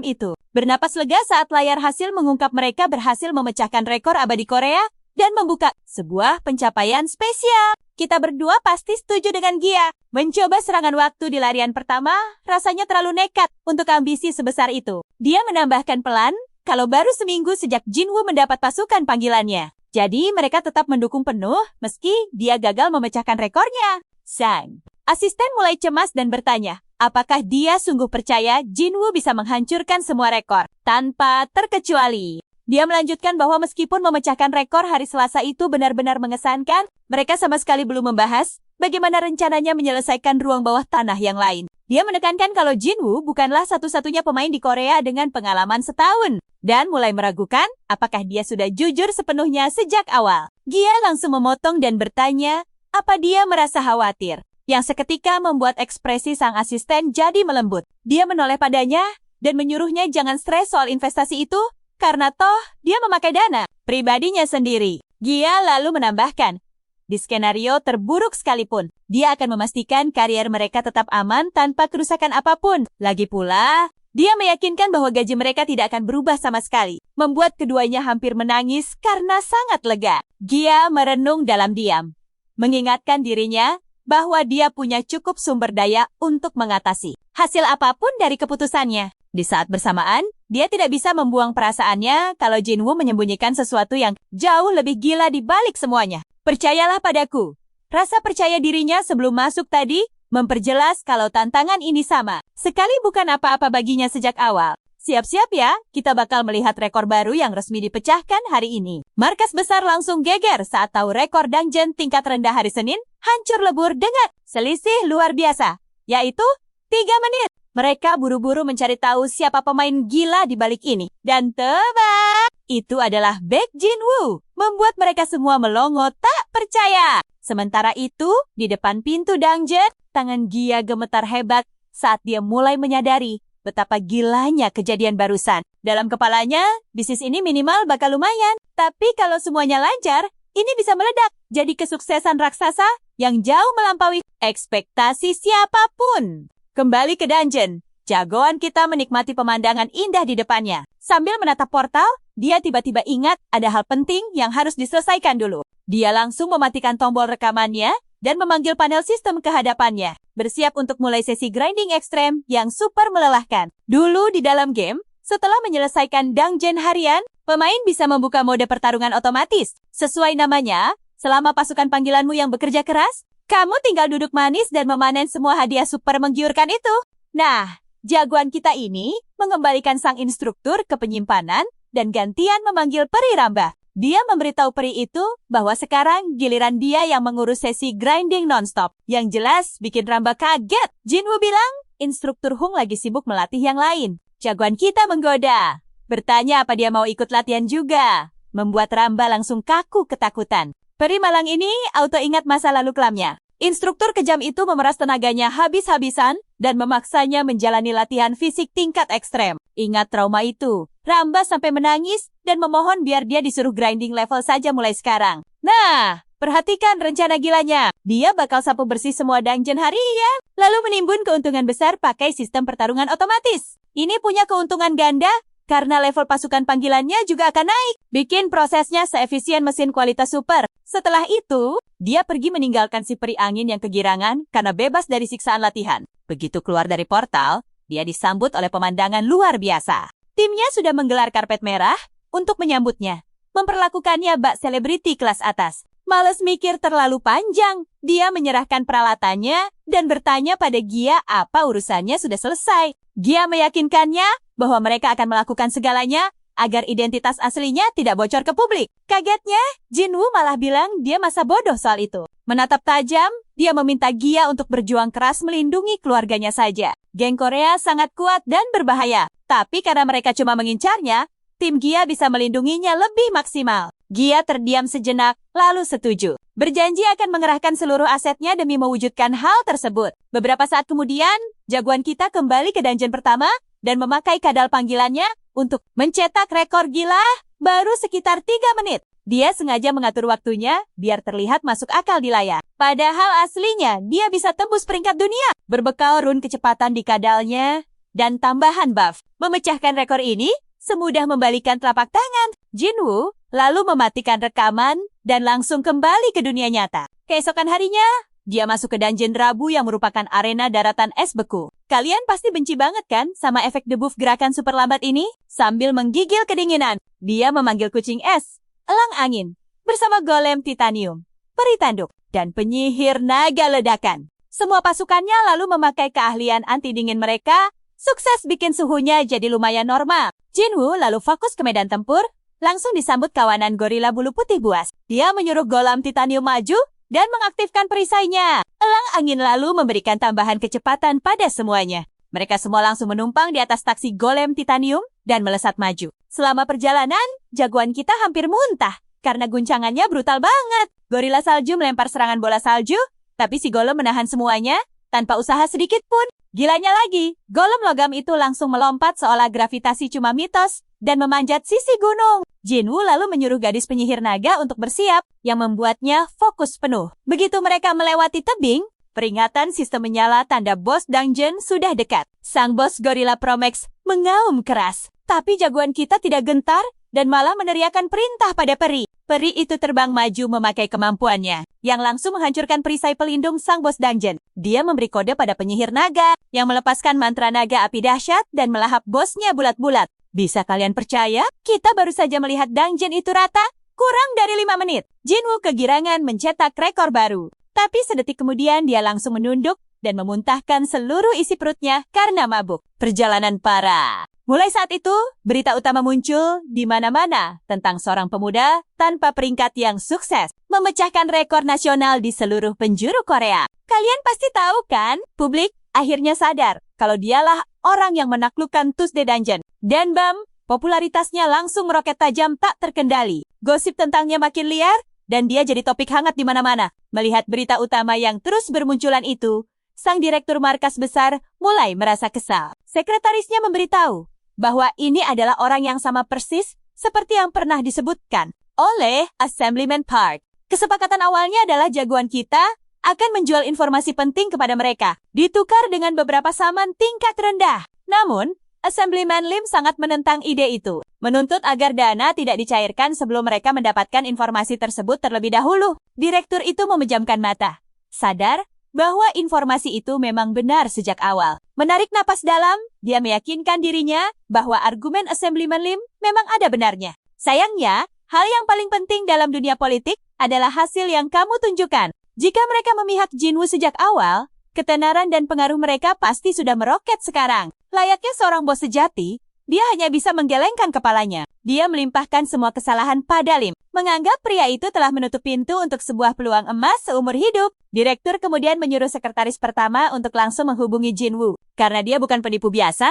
itu bernapas lega saat layar hasil mengungkap mereka berhasil memecahkan rekor abadi Korea dan membuka sebuah pencapaian spesial. Kita berdua pasti setuju dengan Gia. Mencoba serangan waktu di larian pertama, rasanya terlalu nekat untuk ambisi sebesar itu. Dia menambahkan pelan, kalau baru seminggu sejak Jinwoo mendapat pasukan panggilannya. Jadi mereka tetap mendukung penuh meski dia gagal memecahkan rekornya. Sang asisten mulai cemas dan bertanya, apakah dia sungguh percaya Jinwoo bisa menghancurkan semua rekor tanpa terkecuali. Dia melanjutkan bahwa meskipun memecahkan rekor hari Selasa itu benar-benar mengesankan, mereka sama sekali belum membahas bagaimana rencananya menyelesaikan ruang bawah tanah yang lain. Dia menekankan kalau Jinwoo bukanlah satu-satunya pemain di Korea dengan pengalaman setahun, dan mulai meragukan apakah dia sudah jujur sepenuhnya sejak awal. Gia langsung memotong dan bertanya, apa dia merasa khawatir? Yang seketika membuat ekspresi sang asisten jadi melembut. Dia menoleh padanya dan menyuruhnya jangan stres soal investasi itu, karena toh dia memakai dana pribadinya sendiri. Gia lalu menambahkan, di skenario terburuk sekalipun, dia akan memastikan karier mereka tetap aman tanpa kerusakan apapun. Lagi pula, dia meyakinkan bahwa gaji mereka tidak akan berubah sama sekali, membuat keduanya hampir menangis karena sangat lega. Gia merenung dalam diam, mengingatkan dirinya bahwa dia punya cukup sumber daya untuk mengatasi hasil apapun dari keputusannya. Di saat bersamaan, dia tidak bisa membuang perasaannya kalau Jinwoo menyembunyikan sesuatu yang jauh lebih gila di balik semuanya. Percayalah padaku. Rasa percaya dirinya sebelum masuk tadi memperjelas kalau tantangan ini sama sekali bukan apa-apa baginya sejak awal. Siap-siap ya, kita bakal melihat rekor baru yang resmi dipecahkan hari ini. Markas besar langsung geger saat tahu rekor dungeon tingkat rendah hari Senin hancur lebur dengan selisih luar biasa, yaitu 3 menit. Mereka buru-buru mencari tahu siapa pemain gila di balik ini. Dan tebak, itu adalah Baek Jinwoo. Membuat mereka semua melongo tak percaya. Sementara itu, di depan pintu dungeon, tangan Gia gemetar hebat saat dia mulai menyadari betapa gilanya kejadian barusan. Dalam kepalanya, bisnis ini minimal bakal lumayan. Tapi kalau semuanya lancar, ini bisa meledak. Jadi kesuksesan raksasa yang jauh melampaui ekspektasi siapapun. Kembali ke dungeon, jagoan kita menikmati pemandangan indah di depannya. Sambil menatap portal, dia tiba-tiba ingat ada hal penting yang harus diselesaikan dulu. Dia langsung mematikan tombol rekamannya dan memanggil panel sistem ke hadapannya. Bersiap untuk mulai sesi grinding ekstrem yang super melelahkan. Dulu di dalam game, setelah menyelesaikan dungeon harian, pemain bisa membuka mode pertarungan otomatis. Sesuai namanya, selama pasukan panggilanmu yang bekerja keras, kamu tinggal duduk manis dan memanen semua hadiah super menggiurkan itu. Nah, jagoan kita ini mengembalikan sang instruktur ke penyimpanan dan gantian memanggil peri Ramba. Dia memberitahu peri itu bahwa sekarang giliran dia yang mengurus sesi grinding nonstop. Yang jelas bikin Ramba kaget. Jinwoo bilang, instruktur Hung lagi sibuk melatih yang lain. Jagoan kita menggoda. Bertanya apa dia mau ikut latihan juga. Membuat Ramba langsung kaku ketakutan. Peri malang ini auto ingat masa lalu kelamnya. Instruktur kejam itu memeras tenaganya habis-habisan dan memaksanya menjalani latihan fisik tingkat ekstrem. Ingat trauma itu, Ramba sampai menangis dan memohon biar dia disuruh grinding level saja mulai sekarang. Nah, perhatikan rencana gilanya. Dia bakal sapu bersih semua dungeon harian, lalu menimbun keuntungan besar pakai sistem pertarungan otomatis. Ini punya keuntungan ganda, karena level pasukan panggilannya juga akan naik. Bikin prosesnya seefisien mesin kualitas super. Setelah itu, dia pergi meninggalkan si peri angin yang kegirangan karena bebas dari siksaan latihan. Begitu keluar dari portal, dia disambut oleh pemandangan luar biasa. Timnya sudah menggelar karpet merah untuk menyambutnya. Memperlakukannya bak selebriti kelas atas. Males mikir terlalu panjang. Dia menyerahkan peralatannya dan bertanya pada Gia apa urusannya sudah selesai. Gia meyakinkannya bahwa mereka akan melakukan segalanya agar identitas aslinya tidak bocor ke publik. Kagetnya, Jinwoo malah bilang dia masa bodoh soal itu. Menatap tajam, dia meminta Gia untuk berjuang keras melindungi keluarganya saja. Geng Korea sangat kuat dan berbahaya. Tapi karena mereka cuma mengincarnya, tim Gia bisa melindunginya lebih maksimal. Gia terdiam sejenak, lalu setuju. Berjanji akan mengerahkan seluruh asetnya demi mewujudkan hal tersebut. Beberapa saat kemudian, jagoan kita kembali ke dungeon pertama dan memakai kadal panggilannya untuk mencetak rekor gila baru sekitar 3 menit. Dia sengaja mengatur waktunya biar terlihat masuk akal di layar. Padahal aslinya dia bisa tembus peringkat dunia. Berbekal rune kecepatan di kadalnya dan tambahan buff. Memecahkan rekor ini semudah membalikan telapak tangan. Jinwoo lalu mematikan rekaman dan langsung kembali ke dunia nyata. Keesokan harinya, dia masuk ke dungeon Rabu yang merupakan arena daratan es beku. Kalian pasti benci banget kan sama efek debuff gerakan super lambat ini? Sambil menggigil kedinginan, dia memanggil kucing es, elang angin, bersama golem titanium, peri tanduk, dan penyihir naga ledakan. Semua pasukannya lalu memakai keahlian anti dingin mereka, sukses bikin suhunya jadi lumayan normal. Jinwoo lalu fokus ke medan tempur, langsung disambut kawanan gorila bulu putih buas. Dia menyuruh golem titanium maju dan mengaktifkan perisainya. Elang angin lalu memberikan tambahan kecepatan pada semuanya. Mereka semua langsung menumpang di atas taksi golem titanium dan melesat maju. Selama perjalanan, jagoan kita hampir muntah karena guncangannya brutal banget. Gorila salju melempar serangan bola salju, tapi si golem menahan semuanya tanpa usaha sedikit pun. Gilanya lagi, golem logam itu langsung melompat seolah gravitasi cuma mitos dan memanjat sisi gunung. Jinwoo lalu menyuruh gadis penyihir naga untuk bersiap, yang membuatnya fokus penuh. Begitu mereka melewati tebing, peringatan sistem menyala tanda bos dungeon sudah dekat. Sang bos Gorilla Promax mengaum keras, tapi jagoan kita tidak gentar dan malah meneriakkan perintah pada peri. Peri itu terbang maju memakai kemampuannya, yang langsung menghancurkan perisai pelindung sang bos dungeon. Dia memberi kode pada penyihir naga, yang melepaskan mantra naga api dahsyat dan melahap bosnya bulat-bulat. Bisa kalian percaya? Kita baru saja melihat dungeon itu rata, kurang dari 5 menit. Jinwoo kegirangan mencetak rekor baru. Tapi sedetik kemudian dia langsung menunduk dan memuntahkan seluruh isi perutnya karena mabuk. Perjalanan parah. Mulai saat itu, berita utama muncul di mana-mana tentang seorang pemuda tanpa peringkat yang sukses, memecahkan rekor nasional di seluruh penjuru Korea. Kalian pasti tahu kan? Publik akhirnya sadar kalau dialah orang yang menaklukkan Tuesday Dungeon. Dan bam, popularitasnya langsung meroket tajam tak terkendali. Gosip tentangnya makin liar, dan dia jadi topik hangat di mana-mana. Melihat berita utama yang terus bermunculan itu, sang direktur markas besar mulai merasa kesal. Sekretarisnya memberitahu bahwa ini adalah orang yang sama persis seperti yang pernah disebutkan oleh Assemblyman Park. Kesepakatan awalnya adalah jagoan kita akan menjual informasi penting kepada mereka, ditukar dengan beberapa saman tingkat rendah. Namun, Assemblyman Lim sangat menentang ide itu, menuntut agar dana tidak dicairkan sebelum mereka mendapatkan informasi tersebut terlebih dahulu. Direktur itu memejamkan mata, sadar bahwa informasi itu memang benar sejak awal. Menarik napas dalam, dia meyakinkan dirinya bahwa argumen Assemblyman Lim memang ada benarnya. Sayangnya, hal yang paling penting dalam dunia politik adalah hasil yang kamu tunjukkan. Jika mereka memihak Jinwoo sejak awal, ketenaran dan pengaruh mereka pasti sudah meroket sekarang. Layaknya seorang bos sejati, dia hanya bisa menggelengkan kepalanya. Dia melimpahkan semua kesalahan pada Lim, menganggap pria itu telah menutup pintu untuk sebuah peluang emas seumur hidup. Direktur kemudian menyuruh sekretaris pertama untuk langsung menghubungi Jinwoo. Karena dia bukan penipu biasa,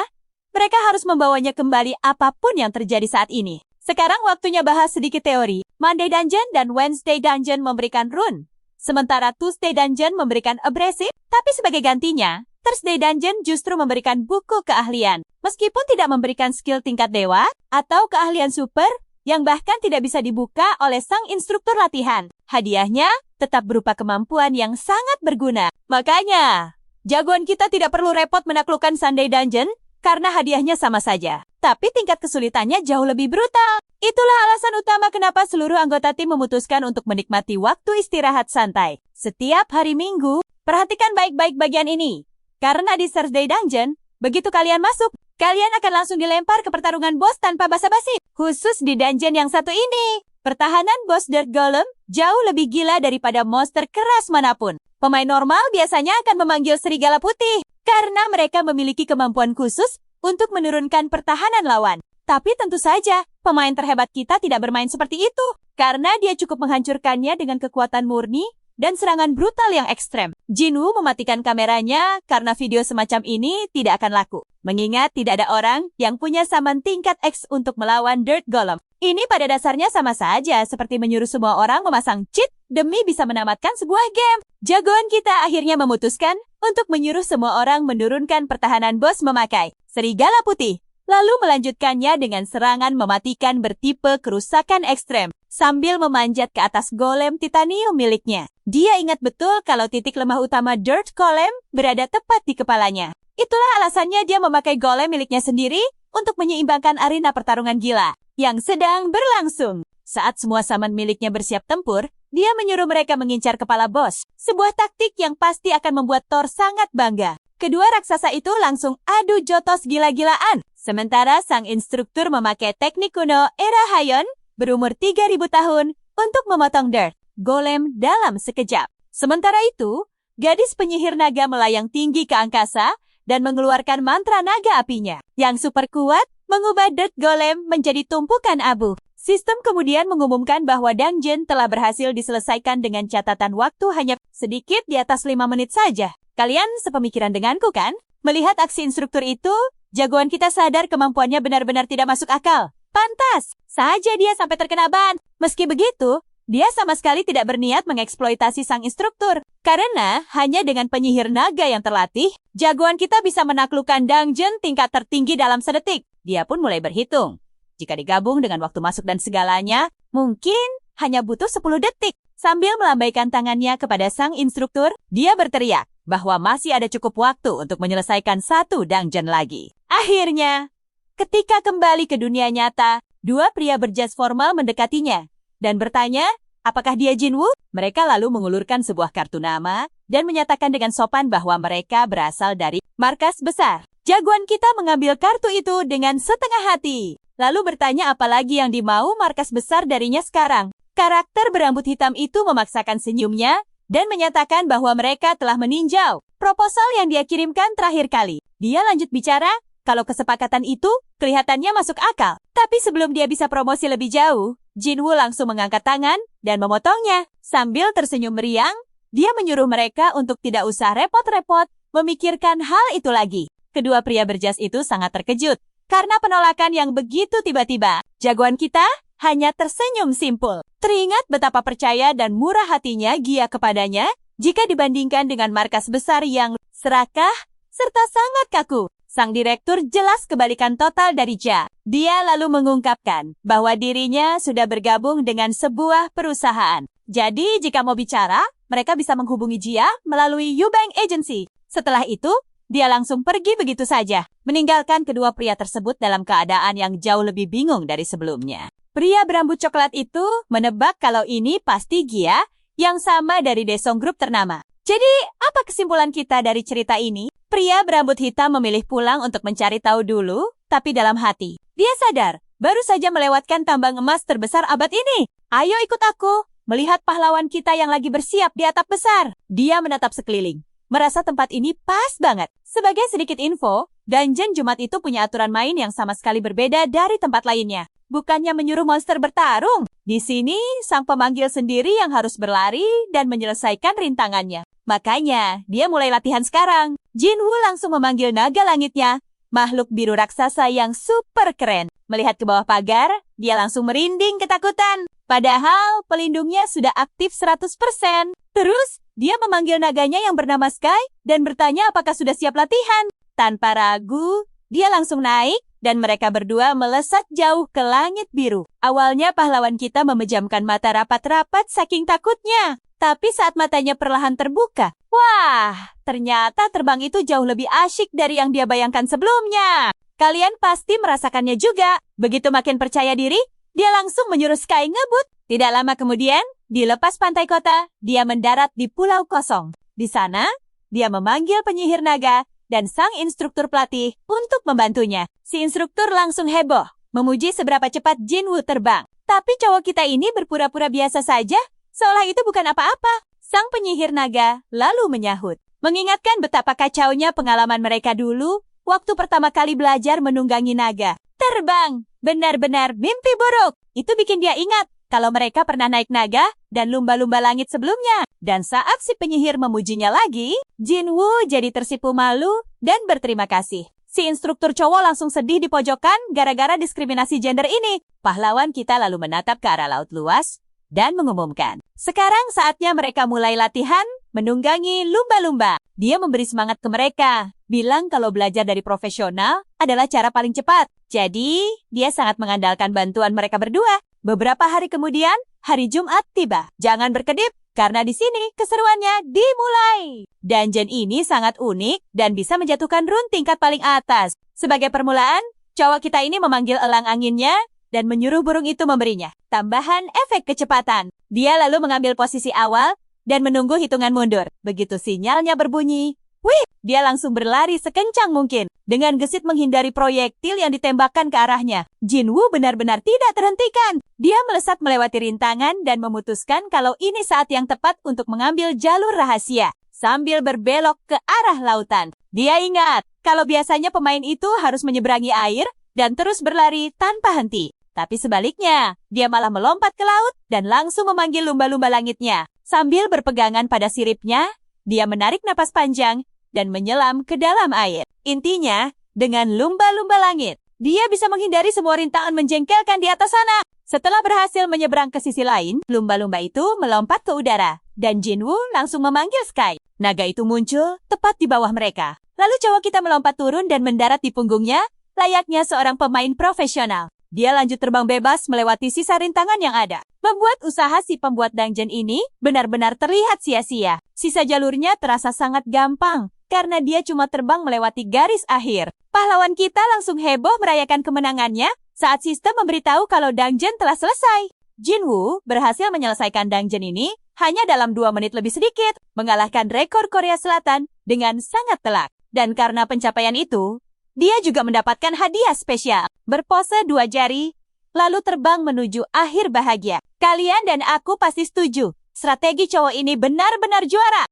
mereka harus membawanya kembali apapun yang terjadi saat ini. Sekarang waktunya bahas sedikit teori. Monday Dungeon dan Wednesday Dungeon memberikan rune, sementara Tuesday Dungeon memberikan abrasif, tapi sebagai gantinya, Thursday Dungeon justru memberikan buku keahlian. Meskipun tidak memberikan skill tingkat dewa atau keahlian super yang bahkan tidak bisa dibuka oleh sang instruktur latihan, hadiahnya tetap berupa kemampuan yang sangat berguna. Makanya, jagoan kita tidak perlu repot menaklukkan Sunday Dungeon karena hadiahnya sama saja. Tapi tingkat kesulitannya jauh lebih brutal. Itulah alasan utama kenapa seluruh anggota tim memutuskan untuk menikmati waktu istirahat santai. Setiap hari Minggu, perhatikan baik-baik bagian ini. Karena di Thursday Dungeon, begitu kalian masuk, kalian akan langsung dilempar ke pertarungan bos tanpa basa-basi. Khusus di dungeon yang satu ini, pertahanan bos Dirt Golem jauh lebih gila daripada monster keras manapun. Pemain normal biasanya akan memanggil serigala putih, karena mereka memiliki kemampuan khusus untuk menurunkan pertahanan lawan. Tapi tentu saja, pemain terhebat kita tidak bermain seperti itu, karena dia cukup menghancurkannya dengan kekuatan murni dan serangan brutal yang ekstrem. Jinwoo mematikan kameranya karena video semacam ini tidak akan laku. Mengingat tidak ada orang yang punya saman tingkat X untuk melawan Dirt Golem. Ini pada dasarnya sama saja seperti menyuruh semua orang memasang cheat demi bisa menamatkan sebuah game. Jagoan kita akhirnya memutuskan untuk menyuruh semua orang menurunkan pertahanan bos memakai serigala putih. Lalu melanjutkannya dengan serangan mematikan bertipe kerusakan ekstrem, sambil memanjat ke atas golem titanium miliknya. Dia ingat betul kalau titik lemah utama Dirt Golem berada tepat di kepalanya. Itulah alasannya dia memakai golem miliknya sendiri untuk menyeimbangkan arena pertarungan gila yang sedang berlangsung. Saat semua saman miliknya bersiap tempur, dia menyuruh mereka mengincar kepala bos. Sebuah taktik yang pasti akan membuat Thor sangat bangga. Kedua raksasa itu langsung adu jotos gila-gilaan. Sementara sang instruktur memakai teknik kuno era Hayon berumur 3000 tahun untuk memotong Dirt Golem dalam sekejap. Sementara itu, gadis penyihir naga melayang tinggi ke angkasa dan mengeluarkan mantra naga apinya. Yang super kuat mengubah Dirt Golem menjadi tumpukan abu. Sistem kemudian mengumumkan bahwa dungeon telah berhasil diselesaikan dengan catatan waktu hanya sedikit di atas 5 menit saja. Kalian sepemikiran denganku kan? Melihat aksi instruktur itu, jagoan kita sadar kemampuannya benar-benar tidak masuk akal. Pantas saja dia sampai terkena ban. Meski begitu, dia sama sekali tidak berniat mengeksploitasi sang instruktur. Karena hanya dengan penyihir naga yang terlatih, jagoan kita bisa menaklukkan dungeon tingkat tertinggi dalam sedetik. Dia pun mulai berhitung. Jika digabung dengan waktu masuk dan segalanya, mungkin hanya butuh 10 detik. Sambil melambaikan tangannya kepada sang instruktur, dia berteriak bahwa masih ada cukup waktu untuk menyelesaikan satu dungeon lagi. Akhirnya, ketika kembali ke dunia nyata, dua pria berjas formal mendekatinya dan bertanya, apakah dia Jinwoo? Mereka lalu mengulurkan sebuah kartu nama dan menyatakan dengan sopan bahwa mereka berasal dari markas besar. Jagoan kita mengambil kartu itu dengan setengah hati. Lalu bertanya apalagi yang dimau markas besar darinya sekarang. Karakter berambut hitam itu memaksakan senyumnya dan menyatakan bahwa mereka telah meninjau proposal yang dia kirimkan terakhir kali. Dia lanjut bicara, kalau kesepakatan itu kelihatannya masuk akal. Tapi sebelum dia bisa promosi lebih jauh, Jinwoo langsung mengangkat tangan dan memotongnya. Sambil tersenyum meriang, dia menyuruh mereka untuk tidak usah repot-repot memikirkan hal itu lagi. Kedua pria berjas itu sangat terkejut karena penolakan yang begitu tiba-tiba. Jagoan kita hanya tersenyum simpul. Teringat betapa percaya dan murah hatinya Gia kepadanya jika dibandingkan dengan markas besar yang serakah serta sangat kaku. Sang direktur jelas kebalikan total dari Ja. Dia lalu mengungkapkan bahwa dirinya sudah bergabung dengan sebuah perusahaan. Jadi jika mau bicara, mereka bisa menghubungi Gia melalui Yubank Agency. Setelah itu, dia langsung pergi begitu saja, meninggalkan kedua pria tersebut dalam keadaan yang jauh lebih bingung dari sebelumnya. Pria berambut coklat itu menebak kalau ini pasti Gia yang sama dari Daesung Group ternama. Jadi, apa kesimpulan kita dari cerita ini? Pria berambut hitam memilih pulang untuk mencari tahu dulu, tapi dalam hati. Dia sadar, baru saja melewatkan tambang emas terbesar abad ini. Ayo ikut aku, melihat pahlawan kita yang lagi bersiap di atap besar. Dia menatap sekeliling, merasa tempat ini pas banget. Sebagai sedikit info, dungeon Jumat itu punya aturan main yang sama sekali berbeda dari tempat lainnya. Bukannya menyuruh monster bertarung. Di sini, sang pemanggil sendiri yang harus berlari dan menyelesaikan rintangannya. Makanya, dia mulai latihan sekarang. Jinwoo langsung memanggil naga langitnya, makhluk biru raksasa yang super keren. Melihat ke bawah pagar, dia langsung merinding ketakutan. Padahal, pelindungnya sudah aktif 100%. Terus, dia memanggil naganya yang bernama Sky dan bertanya apakah sudah siap latihan. Tanpa ragu, dia langsung naik dan mereka berdua melesat jauh ke langit biru. Awalnya pahlawan kita memejamkan mata rapat-rapat saking takutnya. Tapi saat matanya perlahan terbuka, wah, ternyata terbang itu jauh lebih asyik dari yang dia bayangkan sebelumnya. Kalian pasti merasakannya juga. Begitu makin percaya diri, dia langsung menyuruh Sky ngebut. Tidak lama kemudian, di lepas pantai kota, dia mendarat di pulau kosong. Di sana, dia memanggil penyihir naga dan sang instruktur pelatih untuk membantunya. Si instruktur langsung heboh, memuji seberapa cepat Jinwoo terbang. Tapi cowok kita ini berpura-pura biasa saja, seolah itu bukan apa-apa. Sang penyihir naga lalu menyahut, mengingatkan betapa kacaunya pengalaman mereka dulu waktu pertama kali belajar menunggangi naga. Terbang, benar-benar mimpi buruk. Itu bikin dia ingat kalau mereka pernah naik naga dan lumba-lumba langit sebelumnya. Dan saat si penyihir memujinya lagi, Jinwoo jadi tersipu malu dan berterima kasih. Si instruktur cowok langsung sedih di pojokan gara-gara diskriminasi gender ini. Pahlawan kita lalu menatap ke arah laut luas dan mengumumkan, sekarang saatnya mereka mulai latihan menunggangi lumba-lumba. Dia memberi semangat ke mereka, bilang kalau belajar dari profesional adalah cara paling cepat. Jadi, dia sangat mengandalkan bantuan mereka berdua. Beberapa hari kemudian, hari Jumat tiba. Jangan berkedip, karena di sini keseruannya dimulai. Dungeon ini sangat unik dan bisa menjatuhkan rune tingkat paling atas. Sebagai permulaan, cowok kita ini memanggil elang anginnya dan menyuruh burung itu memberinya tambahan efek kecepatan. Dia lalu mengambil posisi awal dan menunggu hitungan mundur. Begitu sinyalnya berbunyi, wih, dia langsung berlari sekencang mungkin dengan gesit menghindari proyektil yang ditembakkan ke arahnya. Jinwoo benar-benar tidak terhentikan. Dia melesat melewati rintangan dan memutuskan kalau ini saat yang tepat untuk mengambil jalur rahasia sambil berbelok ke arah lautan. Dia ingat kalau biasanya pemain itu harus menyeberangi air dan terus berlari tanpa henti. Tapi sebaliknya, dia malah melompat ke laut dan langsung memanggil lumba-lumba langitnya. Sambil berpegangan pada siripnya, dia menarik napas panjang dan menyelam ke dalam air. Intinya, dengan lumba-lumba langit, dia bisa menghindari semua rintangan menjengkelkan di atas sana. Setelah berhasil menyeberang ke sisi lain, lumba-lumba itu melompat ke udara. Dan Jinwoo langsung memanggil Sky. Naga itu muncul tepat di bawah mereka. Lalu cowok kita melompat turun dan mendarat di punggungnya, layaknya seorang pemain profesional. Dia lanjut terbang bebas melewati sisa rintangan yang ada. Membuat usaha si pembuat dungeon ini benar-benar terlihat sia-sia. Sisa jalurnya terasa sangat gampang, karena dia cuma terbang melewati garis akhir. Pahlawan kita langsung heboh merayakan kemenangannya saat sistem memberitahu kalau dungeon telah selesai. Jinwoo berhasil menyelesaikan dungeon ini hanya dalam 2 menit lebih sedikit, mengalahkan rekor Korea Selatan dengan sangat telak. Dan karena pencapaian itu, dia juga mendapatkan hadiah spesial, berpose 2 jari, lalu terbang menuju akhir bahagia. Kalian dan aku pasti setuju, strategi cowok ini benar-benar juara.